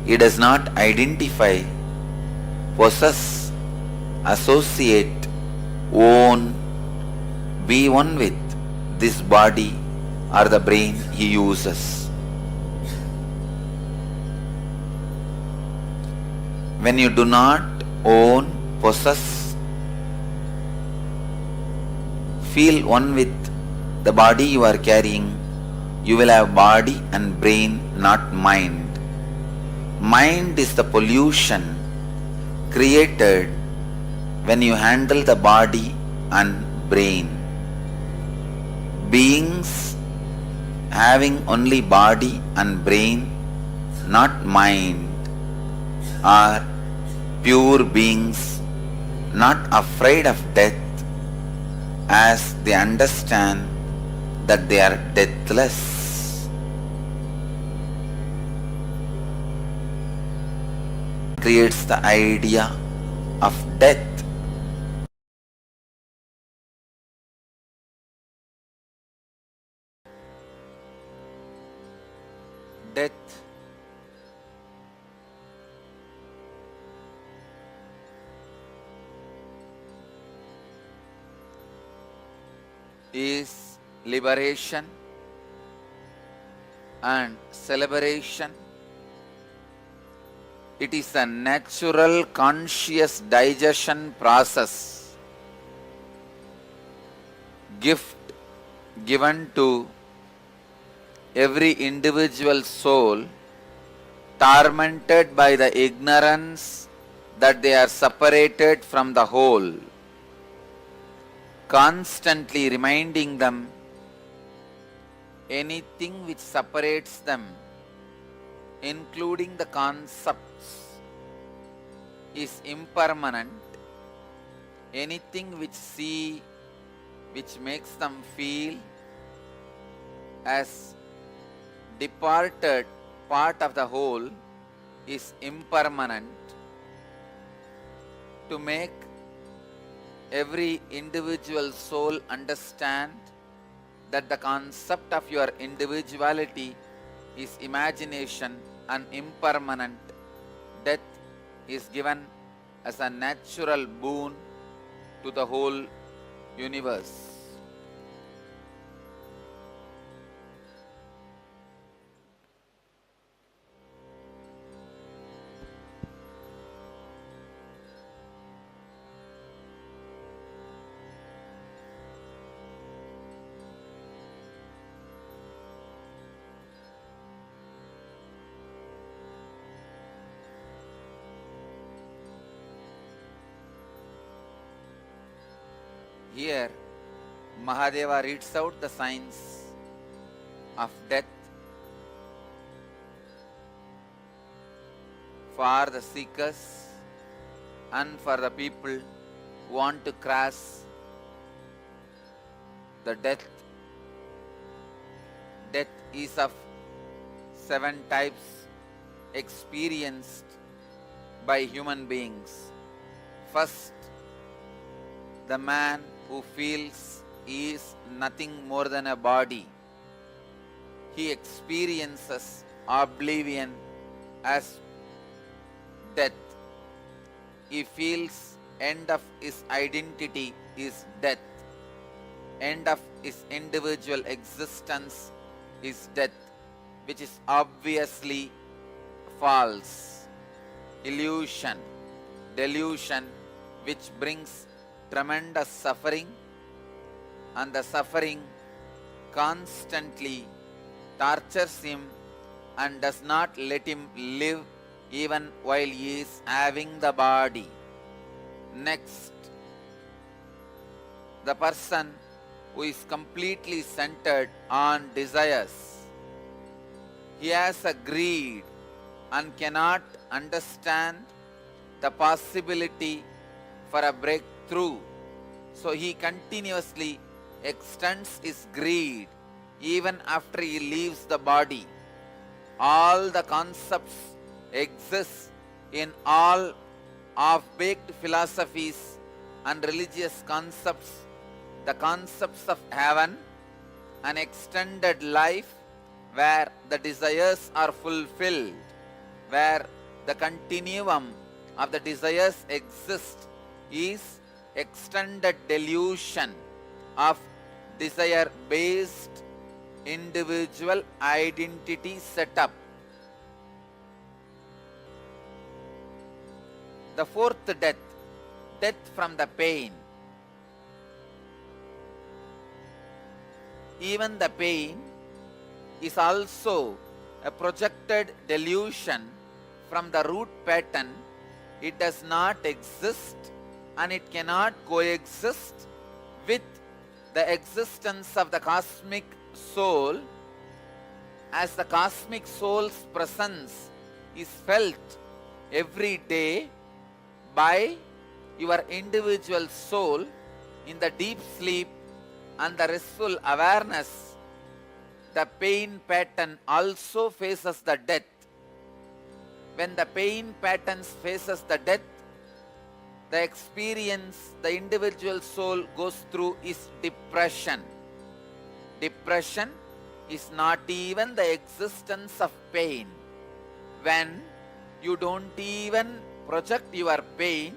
L: he does not identify, possess, associate, own, be one with this body or the brain he uses. When you do not own, possess, feel one with the body you are carrying, you will have body and brain, not mind. Mind is the pollution created when you handle the body and brain. Beings having only body and brain, not mind, are pure beings, not afraid of death, as they understand that they are deathless. Creates the idea of death. Death is liberation and celebration. It is a natural conscious digestion process, gift given to every individual soul tormented by the ignorance that they are separated from the whole, constantly reminding them anything which separates them, including the concepts, is impermanent. Anything which makes them feel as departed part of the whole is impermanent. To make every individual soul understand that the concept of your individuality is imagination and impermanent, death is given as a natural boon to the whole universe. Here, Mahadeva reads out the signs of death for the seekers and for the people who want to cross the death. Death is of 7 types experienced by human beings. First, the man who feels he is nothing more than a body. He experiences oblivion as death. He feels end of his identity is death. End of his individual existence is death, which is obviously false. Illusion, delusion, which brings tremendous suffering, and the suffering constantly tortures him and does not let him live even while he is having the body. Next, the person who is completely centered on desires. He has a greed and cannot understand the possibility for a breakthrough. So he continuously extends his greed even after he leaves the body. All the concepts exist in all half-baked philosophies and religious concepts. The concepts of heaven, an extended life where the desires are fulfilled, where the continuum of the desires exist, is extended delusion of desire-based individual identity setup. The fourth death, death from the pain. Even the pain is also a projected delusion from the root pattern. It does not exist and it cannot coexist with the existence of the cosmic soul, as the cosmic soul's presence is felt every day by your individual soul in the deep sleep and the restful awareness. The pain pattern also faces the death. When the pain pattern faces the death, the experience the individual soul goes through is depression. Depression is not even the existence of pain. When you don't even project your pain,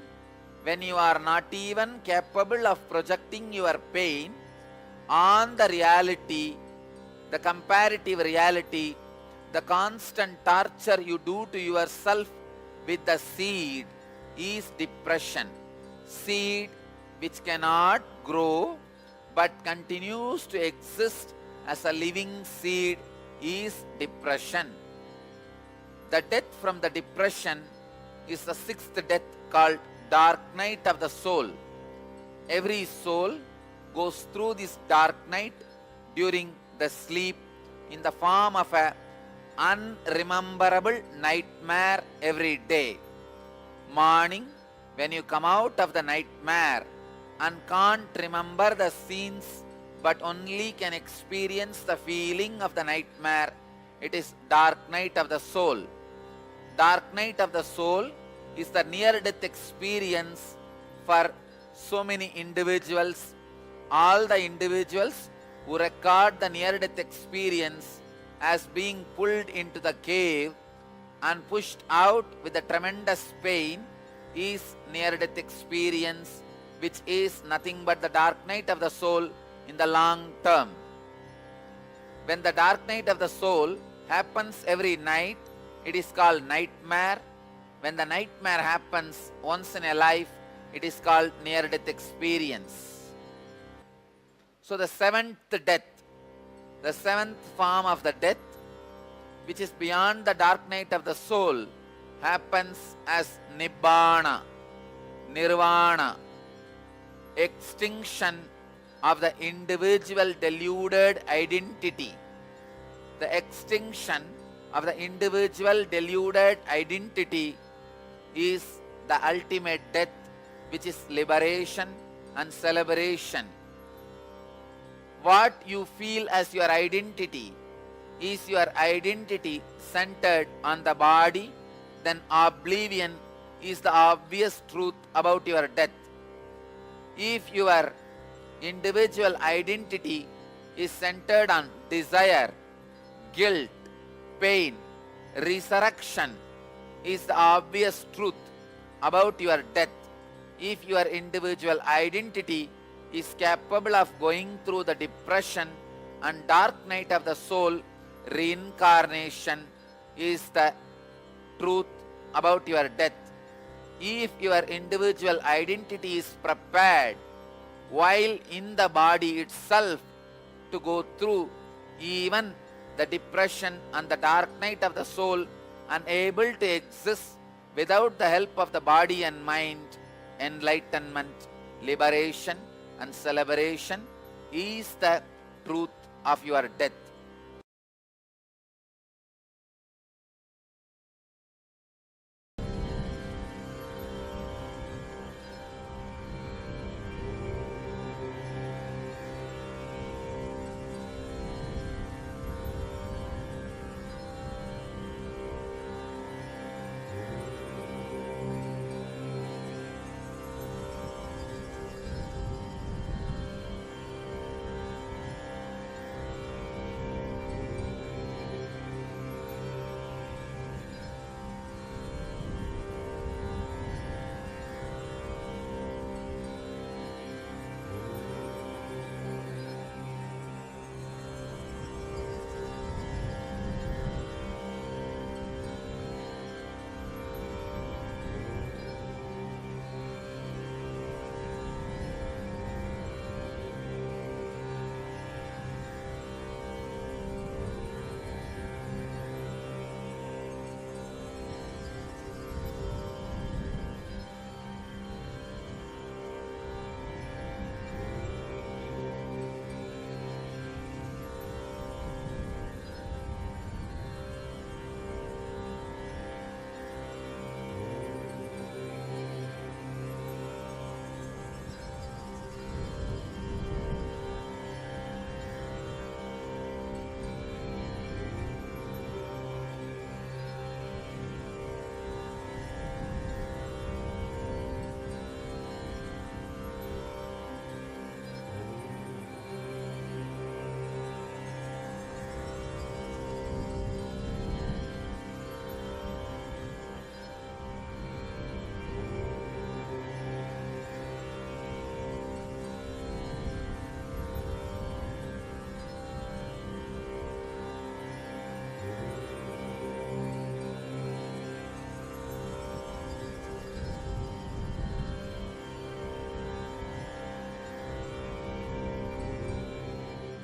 L: when you are not even capable of projecting your pain on the reality, the comparative reality, the constant torture you do to yourself with the seed is depression. Seed which cannot grow but continues to exist as a living seed is depression. The death from the depression is the sixth death, called dark night of the soul. Every soul goes through this dark night during the sleep in the form of a unrememberable nightmare every day. Morning, when you come out of the nightmare and can't remember the scenes but only can experience the feeling of the nightmare, it is dark night of the soul. Dark night of the soul is the near-death experience for so many individuals. All the individuals who record the near-death experience as being pulled into the cave and pushed out with a tremendous pain is near-death experience, which is nothing but the dark night of the soul in the long term. When the dark night of the soul happens every night, it is called nightmare. When the nightmare happens once in a life, it is called near-death experience. So the seventh death, the seventh form of the death, which is beyond the dark night of the soul, happens as nibbana, nirvana, extinction of the individual deluded identity. The extinction of the individual deluded identity is the ultimate death, which is liberation and celebration. What you feel as your identity is your identity centered on the body, then oblivion is the obvious truth about your death. If your individual identity is centered on desire, guilt, pain, resurrection is the obvious truth about your death. If your individual identity is capable of going through the depression and dark night of the soul, reincarnation is the truth about your death. If your individual identity is prepared while in the body itself to go through even the depression and the dark night of the soul, unable to exist without the help of the body and mind, enlightenment, liberation and celebration is the truth of your death.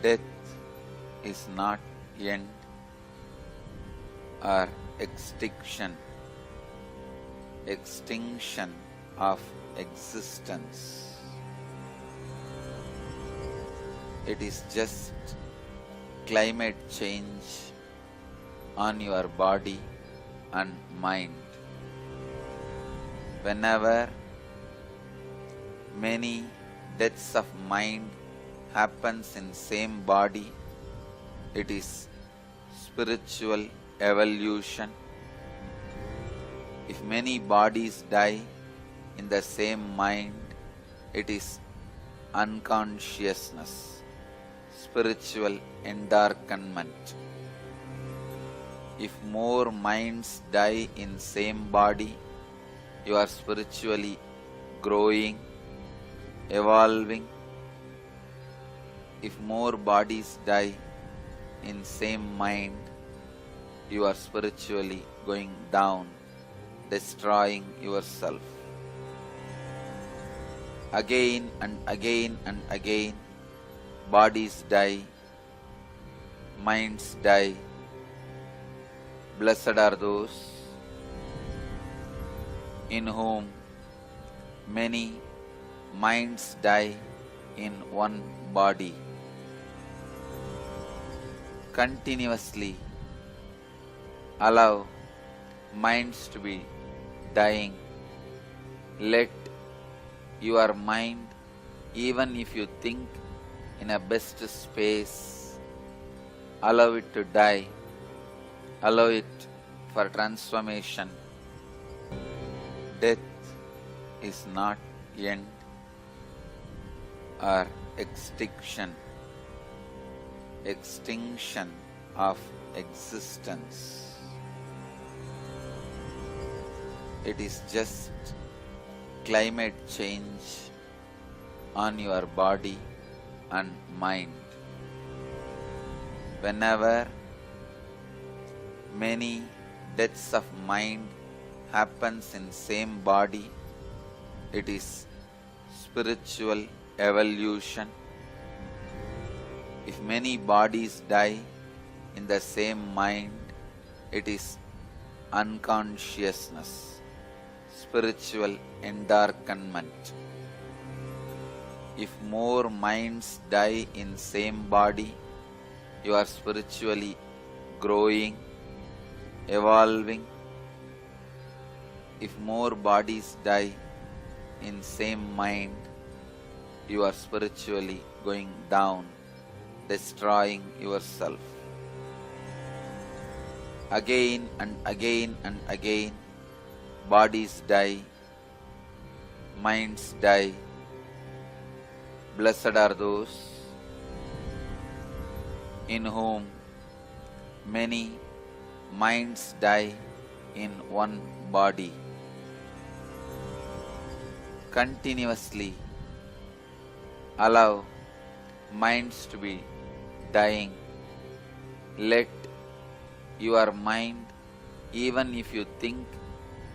L: Death is not end or extinction of existence. It is just climate change on your body and mind. Whenever many deaths of mind happens in same body, it is spiritual evolution. If many bodies die in the same mind, it is unconsciousness, spiritual endarkenment. If more minds die in same body, you are spiritually growing, evolving. If more bodies die in same mind, you are spiritually going down, destroying yourself. Again and again and again, bodies die, minds die. Blessed are those in whom many minds die in one body. Continuously allow minds to be dying. Let your mind, even if you think in a best space, allow it to die. Allow it for transformation. Death is not end or extinction of existence. It is just climate change on your body and mind. Whenever many deaths of mind happens in same body, it is spiritual evolution. If many bodies die in the same mind, it is unconsciousness, spiritual endarkenment. If more minds die in same body, you are spiritually growing, evolving. If more bodies die in same mind, you are spiritually going down, destroying yourself. Again and again and again, bodies die, minds die. Blessed are those in whom many minds die in one body. Continuously allow minds to be dying. Let your mind, even if you think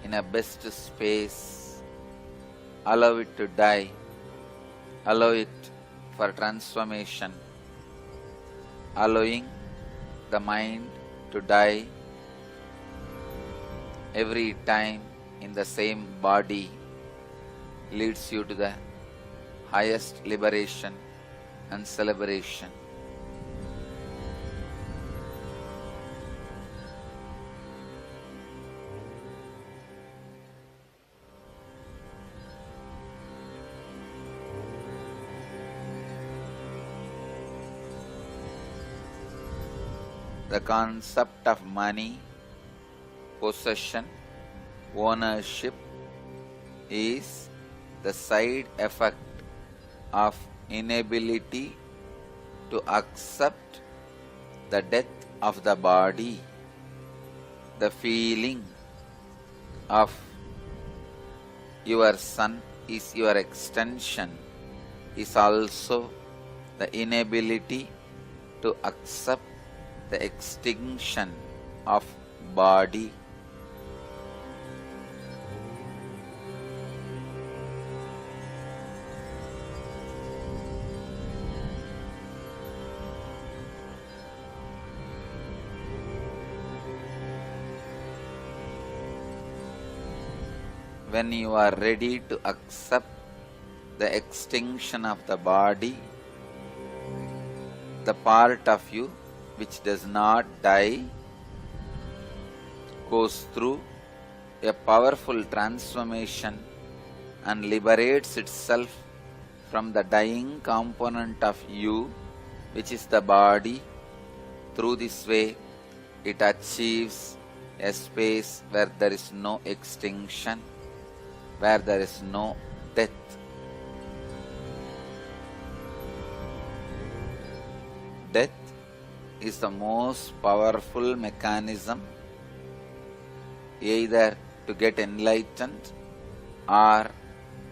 L: in a best space, allow it to die. Allow it for transformation. Allowing the mind to die every time in the same body leads you to the highest liberation and celebration. The concept of money, possession, ownership is the side effect of inability to accept the death of the body. The feeling of your son is your extension is also the inability to accept the extinction of body. When you are ready to accept the extinction of the body, the part of you which does not die goes through a powerful transformation and liberates itself from the dying component of you, which is the body. Through this way, it achieves a space where there is no extinction, where there is no death. Death is the most powerful mechanism either to get enlightened or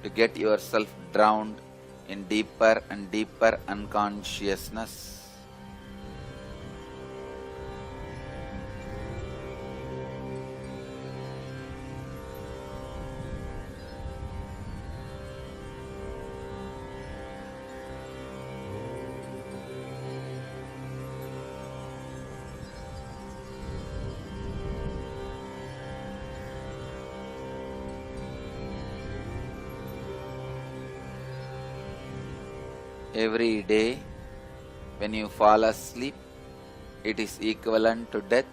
L: to get yourself drowned in deeper and deeper unconsciousness. Every day, when you fall asleep, it is equivalent to death.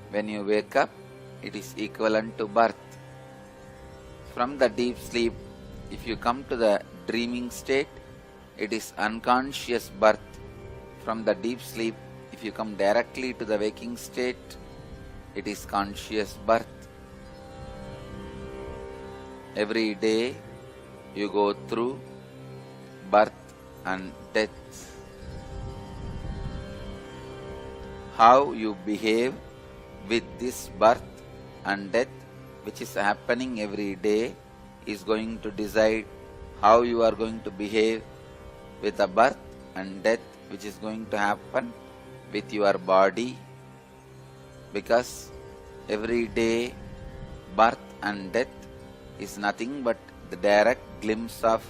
L: When you wake up, it is equivalent to birth. From the deep sleep, if you come to the dreaming state, it is unconscious birth. From the deep sleep, if you come directly to the waking state, it is conscious birth. Every day, you go through birth and death. How you behave with this birth and death, which is happening every day, is going to decide how you are going to behave with the birth and death which is going to happen with your body. Because every day, birth and death is nothing but the direct glimpse of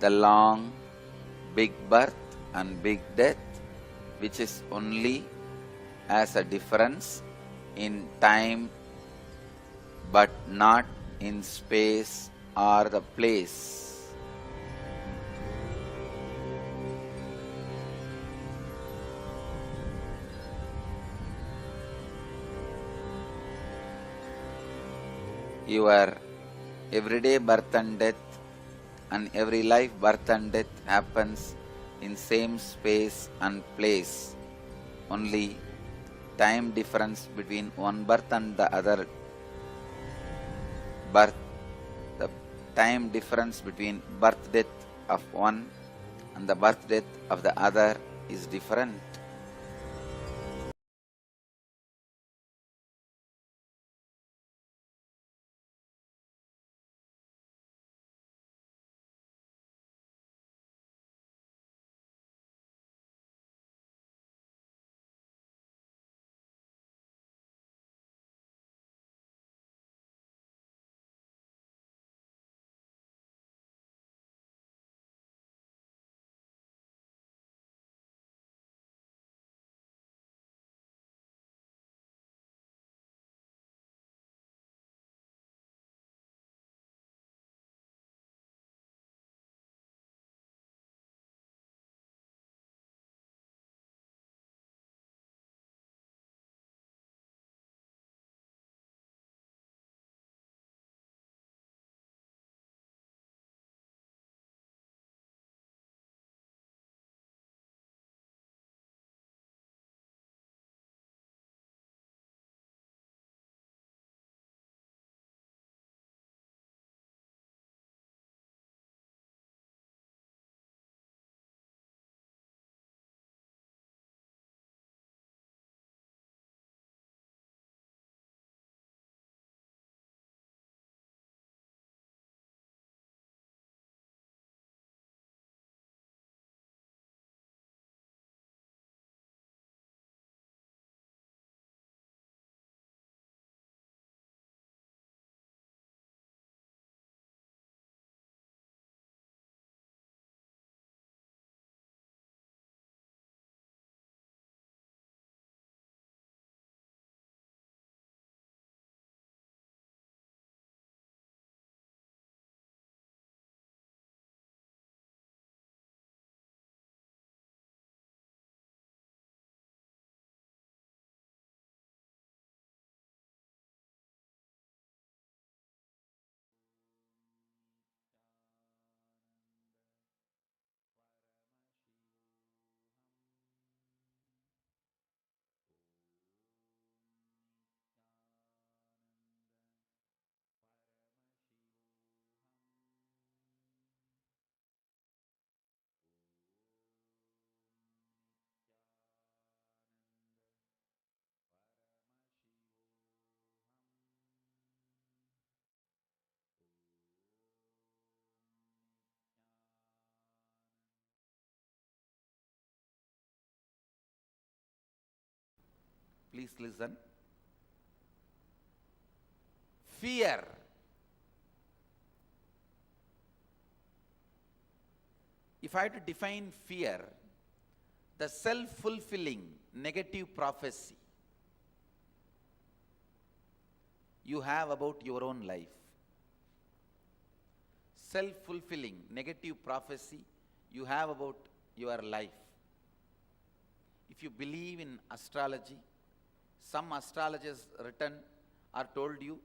L: the long big birth and big death, which is only as a difference in time but not in space or the place. Your everyday birth and death and every life birth and death happens in same space and place. Only time difference between one birth and the other birth, the time difference between birth death of one and the birth death of the other is different. Please listen. Fear. If I had to define fear, the self-fulfilling negative prophecy you have about your own life. Self-fulfilling negative prophecy you have about your life. If you believe in astrology, some astrologers written or told you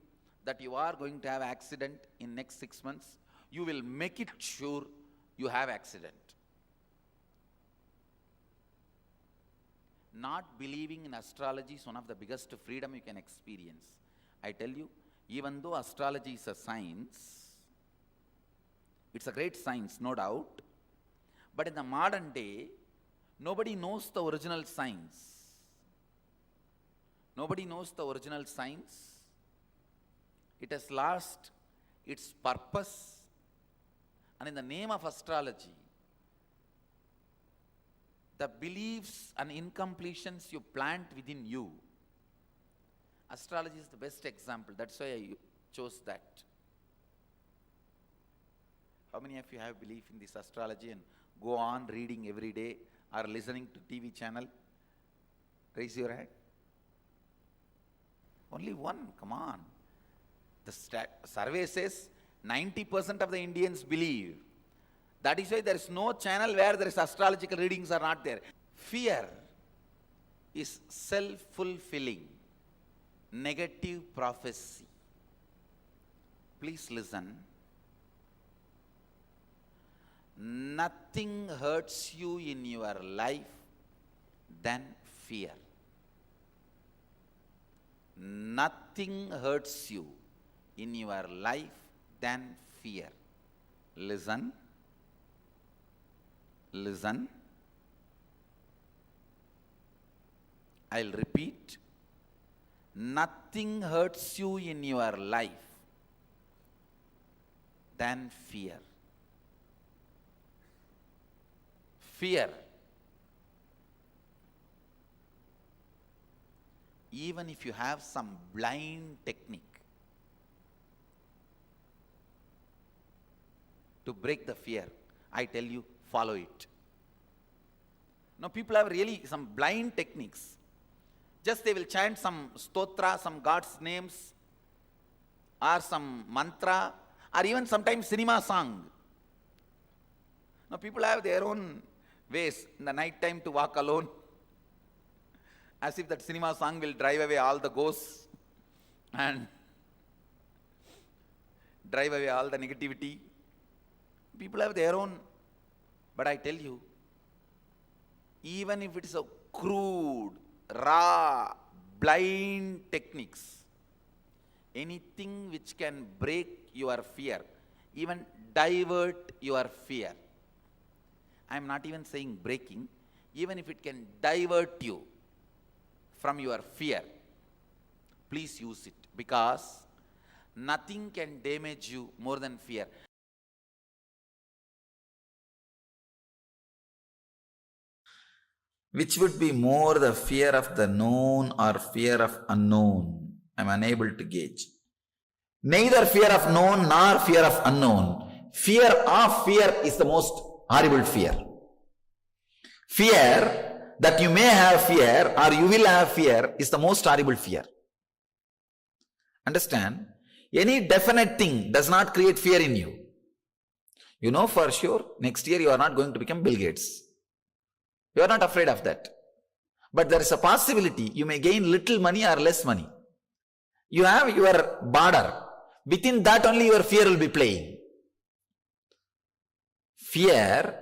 L: that you are going to have accident in next 6 months, you will make it sure you have accident. Not believing in astrology is one of the biggest freedom you can experience. I tell you, even though astrology is a science, it's a great science, no doubt, but in the modern day, nobody knows the original science. Nobody knows the original science. It has lost its purpose. And in the name of astrology, the beliefs and incompletions you plant within you, astrology is the best example. That's why I chose that. How many of you have belief in this astrology and go on reading every day or listening to TV channel? Raise your hand. Only one, come on. The survey says 90% of the Indians believe. That is why there is no channel where there is astrological readings are not there. Fear is self-fulfilling negative prophecy. Please listen. Nothing hurts you in your life than fear. Nothing hurts you in your life than fear. Listen. Listen. I'll repeat. Nothing hurts you in your life than fear. Fear. Even if you have some blind technique to break the fear, I tell you, follow it. Now people have really some blind techniques. Just they will chant some stotra, some God's names, or some mantra, or even sometimes cinema song. Now people have their own ways in the night time to walk alone, as if that cinema song will drive away all the ghosts and drive away all the negativity. People have their own, but I tell you, even if it is a crude, raw, blind techniques, anything which can break your fear, even divert your fear. I am not even saying breaking, even if it can divert you from your fear, please use it, because nothing can damage you more than fear. Which would be more, the fear of the known or fear of unknown? I am unable to gauge. Neither fear of known nor fear of unknown. Fear of fear is the most horrible fear. Fear that you may have fear or you will have fear is the most horrible fear. Understand? Any definite thing does not create fear in you. You know for sure next year you are not going to become Bill Gates. You are not afraid of that. But there is a possibility you may gain little money or less money. You have your border. Within that only your fear will be playing. Fear,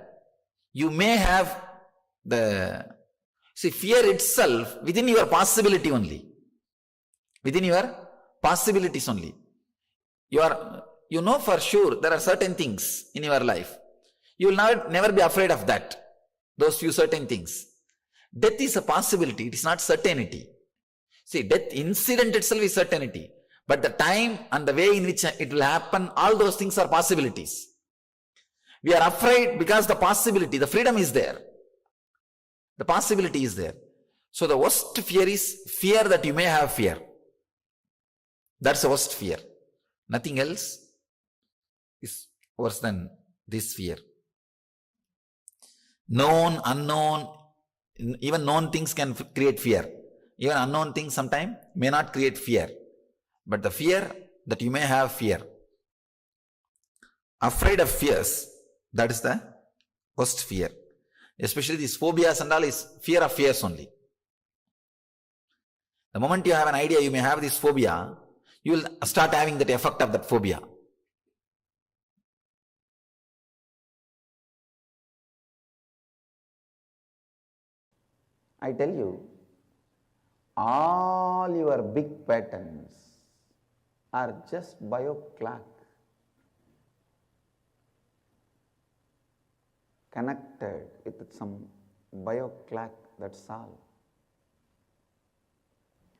L: you may have fear itself within your possibility only. Within your possibilities only. You know for sure there are certain things in your life. You will never be afraid of that. Those few certain things. Death is a possibility, it is not certainty. See, death incident itself is certainty. But the time and the way in which it will happen, all those things are possibilities. We are afraid because the possibility, the freedom is there. The possibility is there. So the worst fear is fear that you may have fear. That's the worst fear. Nothing else is worse than this fear. Known, unknown, even known things can create fear. Even unknown things sometimes may not create fear. But the fear that you may have fear. Afraid of fears, that is the worst fear. Especially these phobias and all is fear of fears only. The moment you have an idea you may have this phobia, you will start having that effect of that phobia.
C: I tell you, all your big patterns are just bio-clock, connected with some bio-clock, that's all.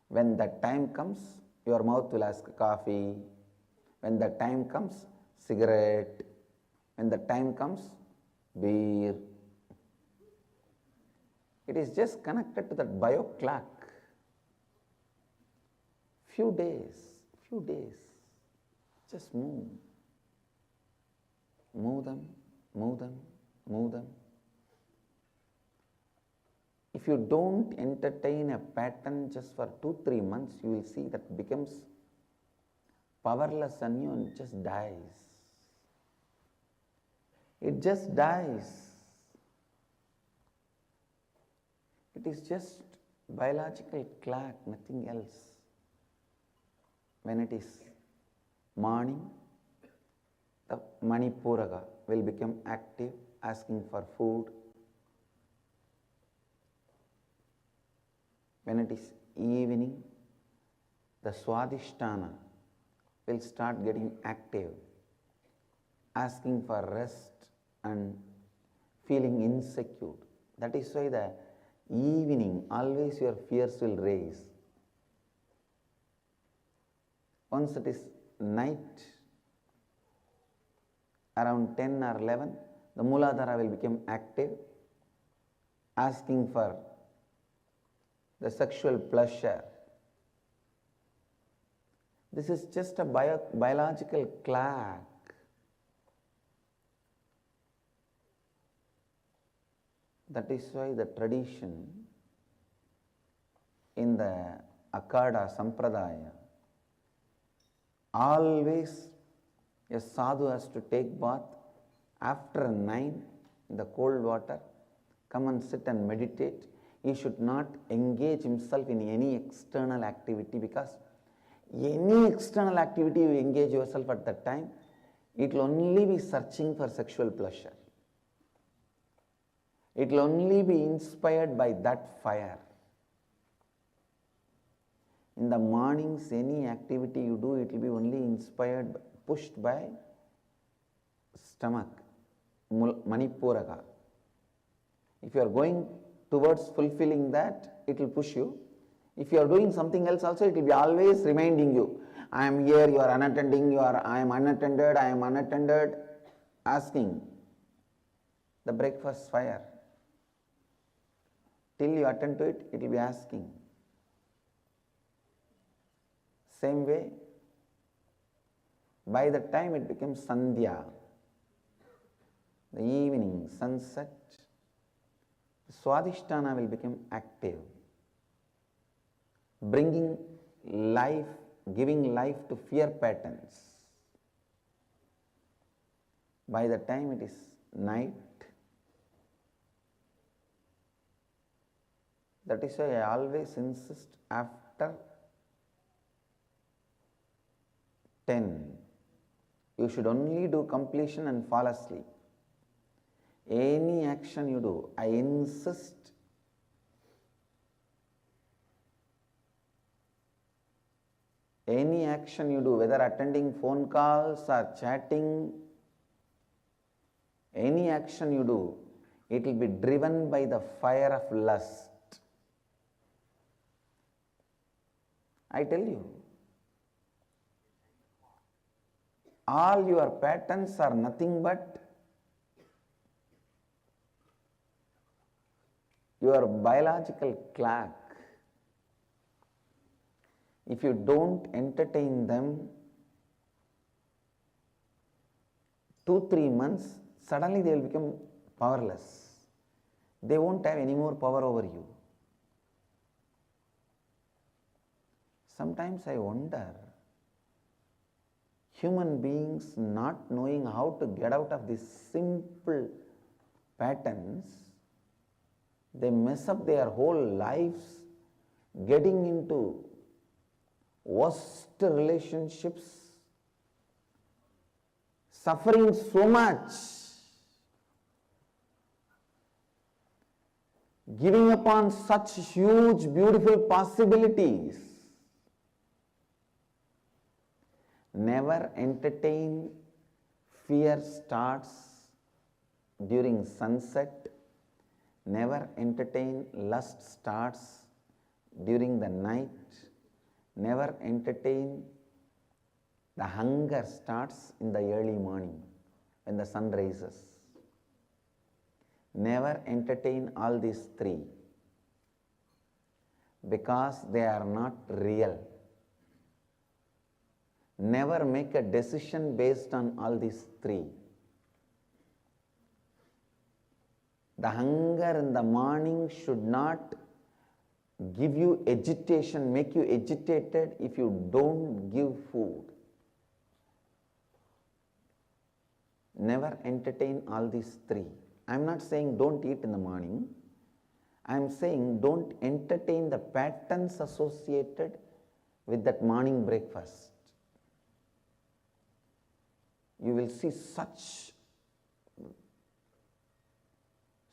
C: When that time comes, your mouth will ask coffee. When that time comes, cigarette. When that time comes, beer. It is just connected to that bio-clock. Few days, just move. Move them, move them, move them. If you don't entertain a pattern just for 2-3 months, you will see that becomes powerless on you and it just dies. It just dies. It is just biological clock, nothing else. When it is morning, the Manipuraga will become active, asking for food. When it is evening, the Swadhisthana will start getting active, asking for rest and feeling insecure. That is why the evening, always your fears will raise. Once it is night, around 10 or 11, the Muladhara will become active, asking for the sexual pleasure. This is just a biological clock. That is why the tradition in the Akada Sampradaya, always a sadhu has to take bath after 9 in the cold water, come and sit and meditate. He should not engage himself in any external activity, because any external activity you engage yourself at that time, it will only be searching for sexual pleasure. It will only be inspired by that fire. In the mornings, any activity you do, it will be only inspired, pushed by stomach, Manipuraga. If you are going towards fulfilling that, it will push you. If you are doing something else also, it will be always reminding you, I am here, you are unattending, I am unattended, asking. The breakfast fire. Till you attend to it, it will be asking. Same way, by the time it becomes Sandhya, the evening, sunset, the Swadhisthana will become active, bringing life, giving life to fear patterns. By the time it is night, that is why I always insist after 10, you should only do completion and fall asleep. Any action you do, I insist, any action you do, whether attending phone calls or chatting, any action you do, it will be driven by the fire of lust. I tell you, all your patterns are nothing but your biological clock. If you don't entertain them, 2-3 months, suddenly they will become powerless. They won't have any more power over you. Sometimes I wonder, human beings not knowing how to get out of these simple patterns, they mess up their whole lives, getting into worst relationships, suffering so much, giving up on such huge, beautiful possibilities. Never entertain fear starts during sunset. Never entertain lust starts during the night. Never entertain the hunger starts in the early morning when the sun rises. Never entertain all these three because they are not real. Never make a decision based on all these three. The hunger in the morning should not give you agitation, make you agitated if you don't give food. Never entertain all these three. I am not saying don't eat in the morning. I am saying don't entertain the patterns associated with that morning breakfast. You will see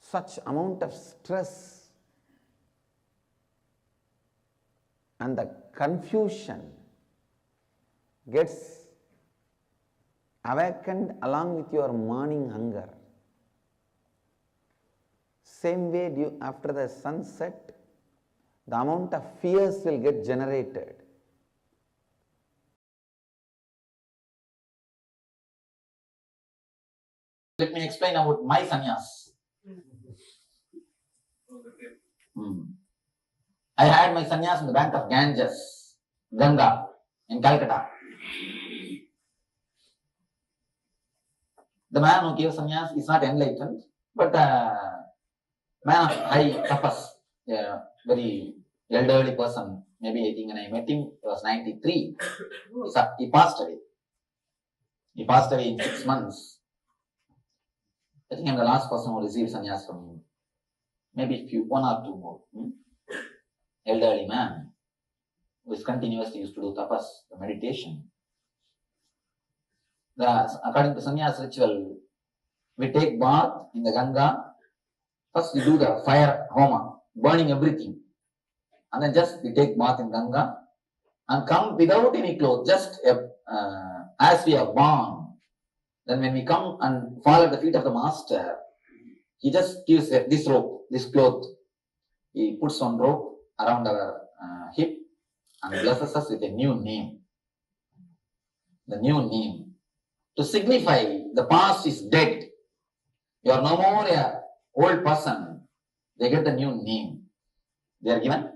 C: such amount of stress and the confusion gets awakened along with your morning hunger. Same way after the sunset, the amount of fears will get generated.
L: Let me explain about my sannyas. I had my sannyas in the bank of Ganges, Ganga, in Calcutta. The man who gave sannyas is not enlightened, but man of high tapas, a very elderly person. Maybe I think when I met him, he was 93. He passed away. He passed away in 6 months. I think I'm the last person who received sannyas from him. Maybe one or two more. Elderly man who is continuously used to do tapas, the meditation. According to sannyas ritual, we take bath in the Ganga. First we do the fire homa, burning everything. And then just we take bath in Ganga and come without any clothes, just as we are born. Then when we come and fall at the feet of the master, he just gives this rope, this cloth. He puts one rope around our hip and blesses us with a new name. The new name. To signify the past is dead. You are no more a old person. They get the new name. They are given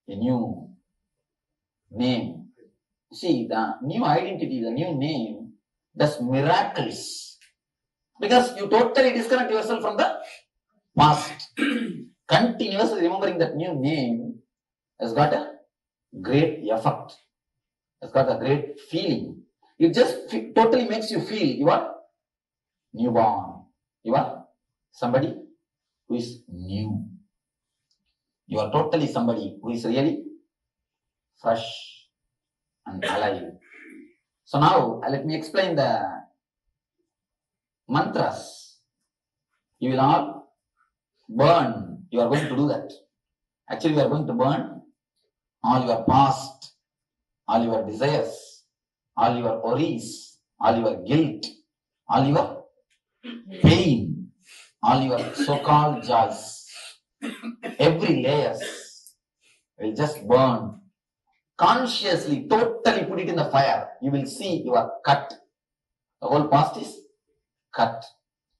L: a new name. See, the new identity, the new name does miracles. Because you totally disconnect yourself from the past. Continuously remembering that new name has got a great effect. Has got a great feeling. It just totally makes you feel you are newborn. You are somebody who is new. You are totally somebody who is really fresh and alive. So now let me explain the mantras. You will all burn. You are going to do that. Actually, we are going to burn all your past, all your desires, all your worries, all your guilt, all your pain, all your so-called joys. Every layers will just burn. Consciously, totally put it in the fire. You will see you are cut. The whole past is cut.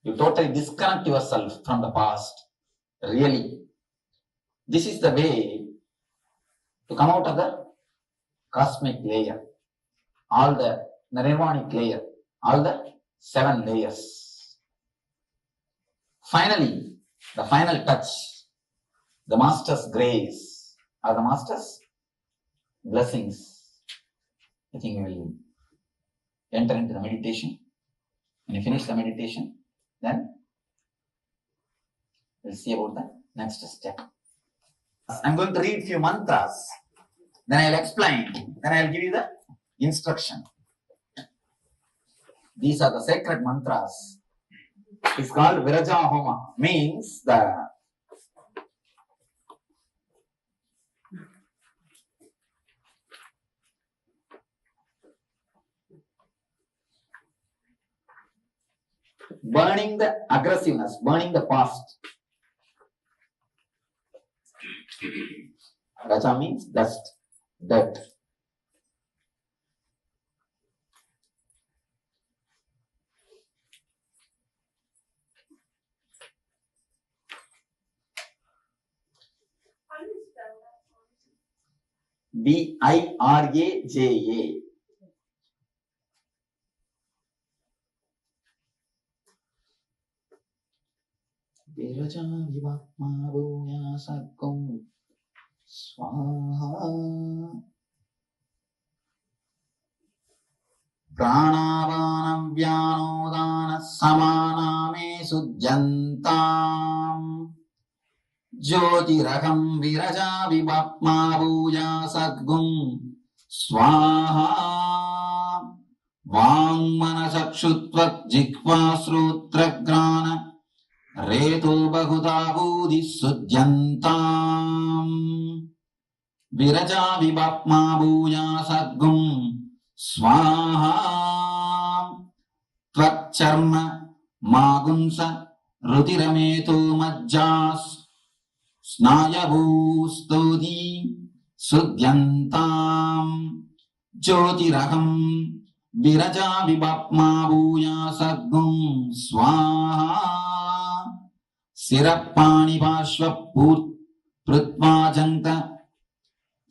L: You totally disconnect yourself from the past. Really. This is the way to come out of the
C: cosmic layer, all the nirvanic layer, all the 7 layers. Finally, the final touch, the Master's grace or the Master's blessings. I think we will enter into the meditation. When you finish the meditation, then we'll see about the next step. I'm going to read few mantras, then I'll explain, then I'll give you the instruction. These are the sacred mantras. It's called Viraja Homa, means the burning the aggressiveness, burning the past. Raja means dust, dirt. Viraja. Viraja Vivakma Bhuya Sakkum Swaha. Pranavanam Vyanodana Samaname Sujjantam Jyotiraham Viraja Vivakma Bhuya Sadgum Swaha. Vangmanasakshutvat Jikva Srutragrana Reto Bahuda Budi Sujjantam Viraja Vivakma Bhuya Sadgum Swaha. Tvacharma Magunsa Rutirameto Majjas Snayabhustodi Sudyantam Jyotiraham Viraja Vivakma Bhuya Sadgum Swaha. Sirappani Pashva Prutva Janta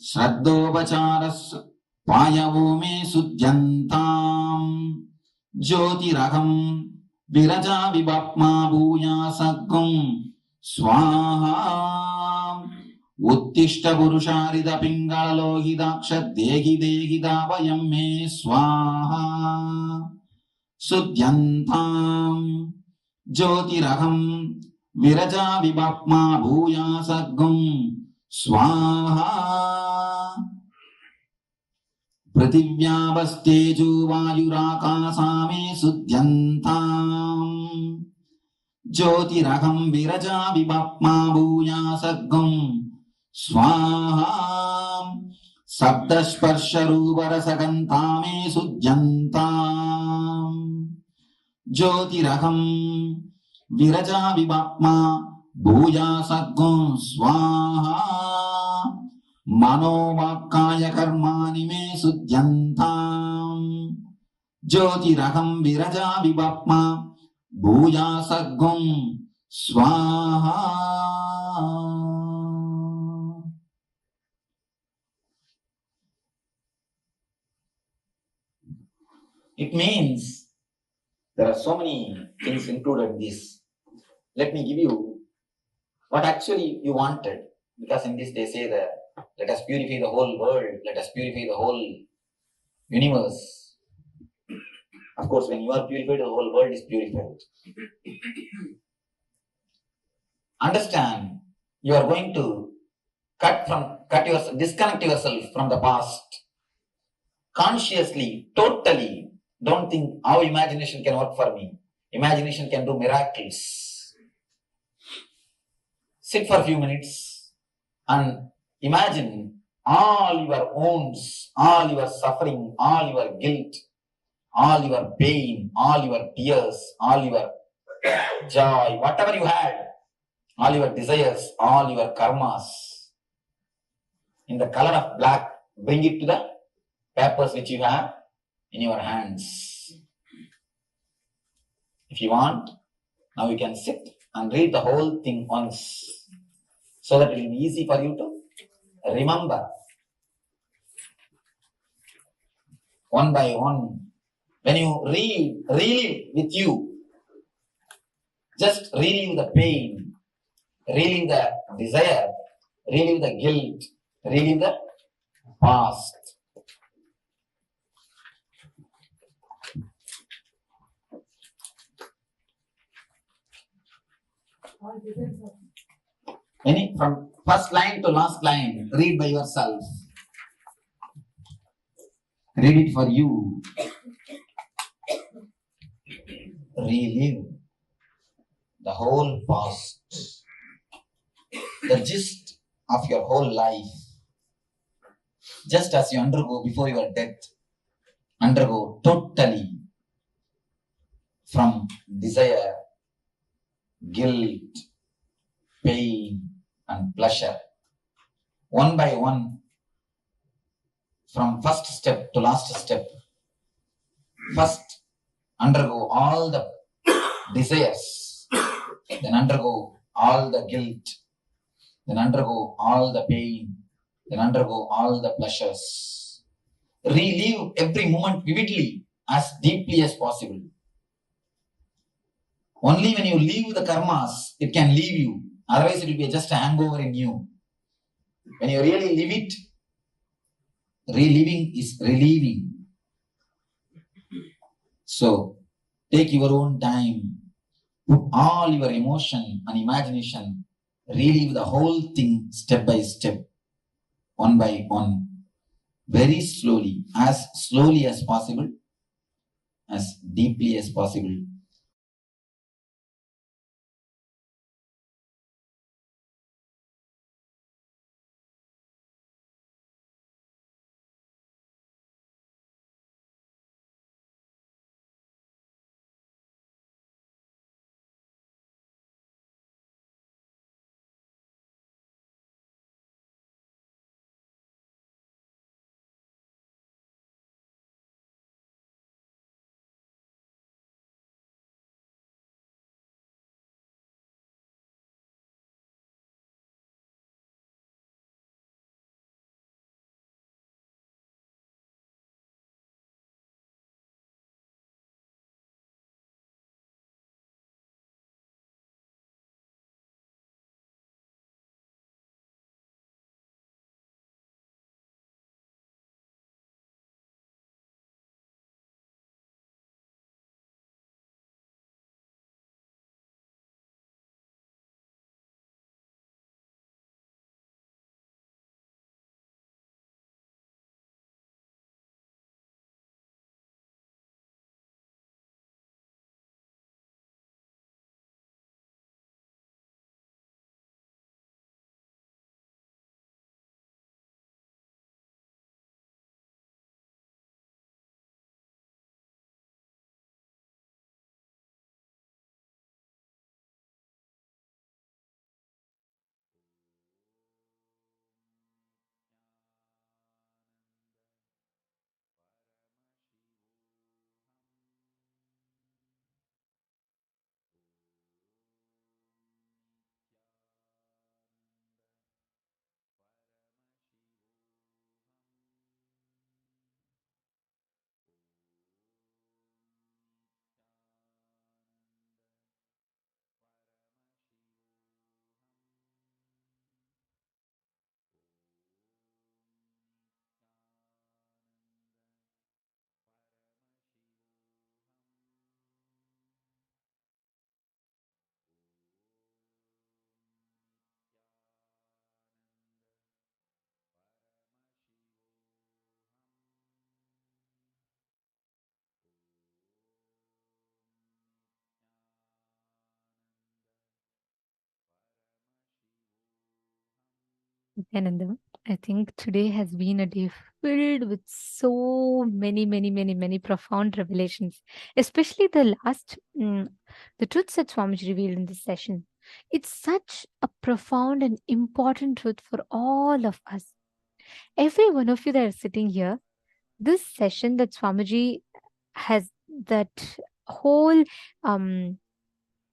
C: Shraddhopacharas Payavo Me Sudyantam Jyotiraham Viraja Vivakma Bhuya Sadgum Swaha. Uttishta Purusharida Pingala Lohidaksha Dehi Dehi Davayam Me Swaha. Sudyantam Jyotiraham Viraja Vivakma Bhuya Sadgum Swaha. Prativyavasteju Vayurakasame Sudyantam Jyotiraham Viraja Vivakma Bhuya Sadgum Swaha. Sabdasparsha Ruparasagantame Sudyantam Jyotiraham Viraja Vivakma Bhuya Sadgum Swaha. Mano Vakkaya Karmani Me Sudyantam Jyotiraham Viraja Vivakma Bhuya Sadgum Swaha. It means there are so many things included in this. Let me give you what actually you wanted. Because in this they say that let us purify the whole world, let us purify the whole universe. Of course, when you are purified, the whole world is purified. Understand, you are going to disconnect yourself from the past. Consciously, totally. Don't think how imagination can work for me. Imagination can do miracles. Sit for a few minutes and imagine all your wounds, all your suffering, all your guilt, all your pain, all your tears, all your joy, whatever you had, all your desires, all your karmas. In the color of black, bring it to the papers which you have in your hands. If you want, now you can sit and read the whole thing once, so that it will be easy for you to remember. one by one. When you relive with you, just relive the pain, relive the desire, relive the guilt, relive the past. From first line to last line, read by yourself. Read it for you. Relive the whole past, the gist of your whole life. Just as you undergo before your death, undergo totally from desire, guilt, pain, and pleasure. One by one, from first step to last step. First, undergo all the desires, then undergo all the guilt, then undergo all the pain, then undergo all the pleasures. Relive every moment vividly, as deeply as possible. Only when you leave the karmas, it can leave you. Otherwise, it will be just a hangover in you. When you really live it, reliving is relieving. So, take your own time, put all your emotion and imagination, relive the whole thing step by step, one by one, very slowly as possible, as deeply as possible.
A: Nityananda, I think today has been a day filled with so many profound revelations, especially the last, the truths that Swamiji revealed in this session. It's such a profound and important truth for all of us. Every one of you that are sitting here, this session that Swamiji has, that whole way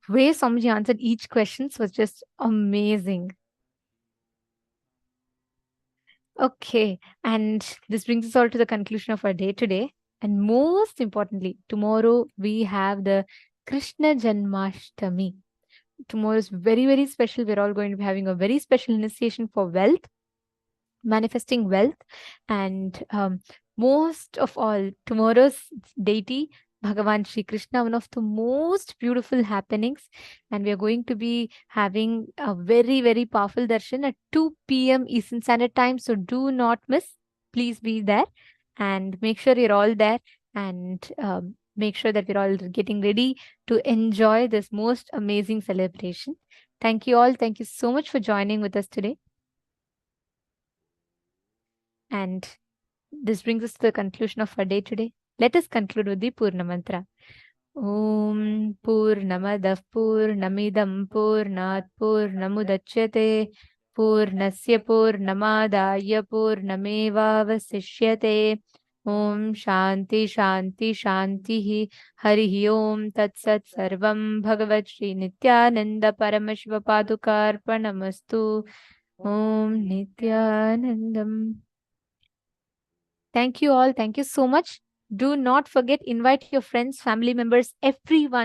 A: Swamiji answered each questions was just amazing. Okay, and this brings us all to the conclusion of our day today. And most importantly, tomorrow we have the Krishna Janmashtami. Tomorrow is very, very special. We're all going to be having a very special initiation for wealth, manifesting wealth. And most of all, tomorrow's deity, Bhagavan Shri Krishna, one of the most beautiful happenings. And we are going to be having a very, very powerful darshan at 2 p.m. Eastern Standard Time. So do not miss. Please be there and make sure you're all there, and make sure that we're all getting ready to enjoy this most amazing celebration. Thank you all. Thank you so much for joining with us today. And this brings us to the conclusion of our day today. Let us conclude with the Purna Mantra. Om Purnamadah Purnamidam Purnat Purnamudachyate Purnasya Purnamadaya Purnamevavasishyate. Om Shanti Shanti Shanti Harihi Om Tat Sat Sarvam Bhagavat Shri Nithyananda Paramashiva Padukarpanamastu. Om Nithyanandam. Thank you all. Thank you so much. Do not forget, invite your friends, family members, everyone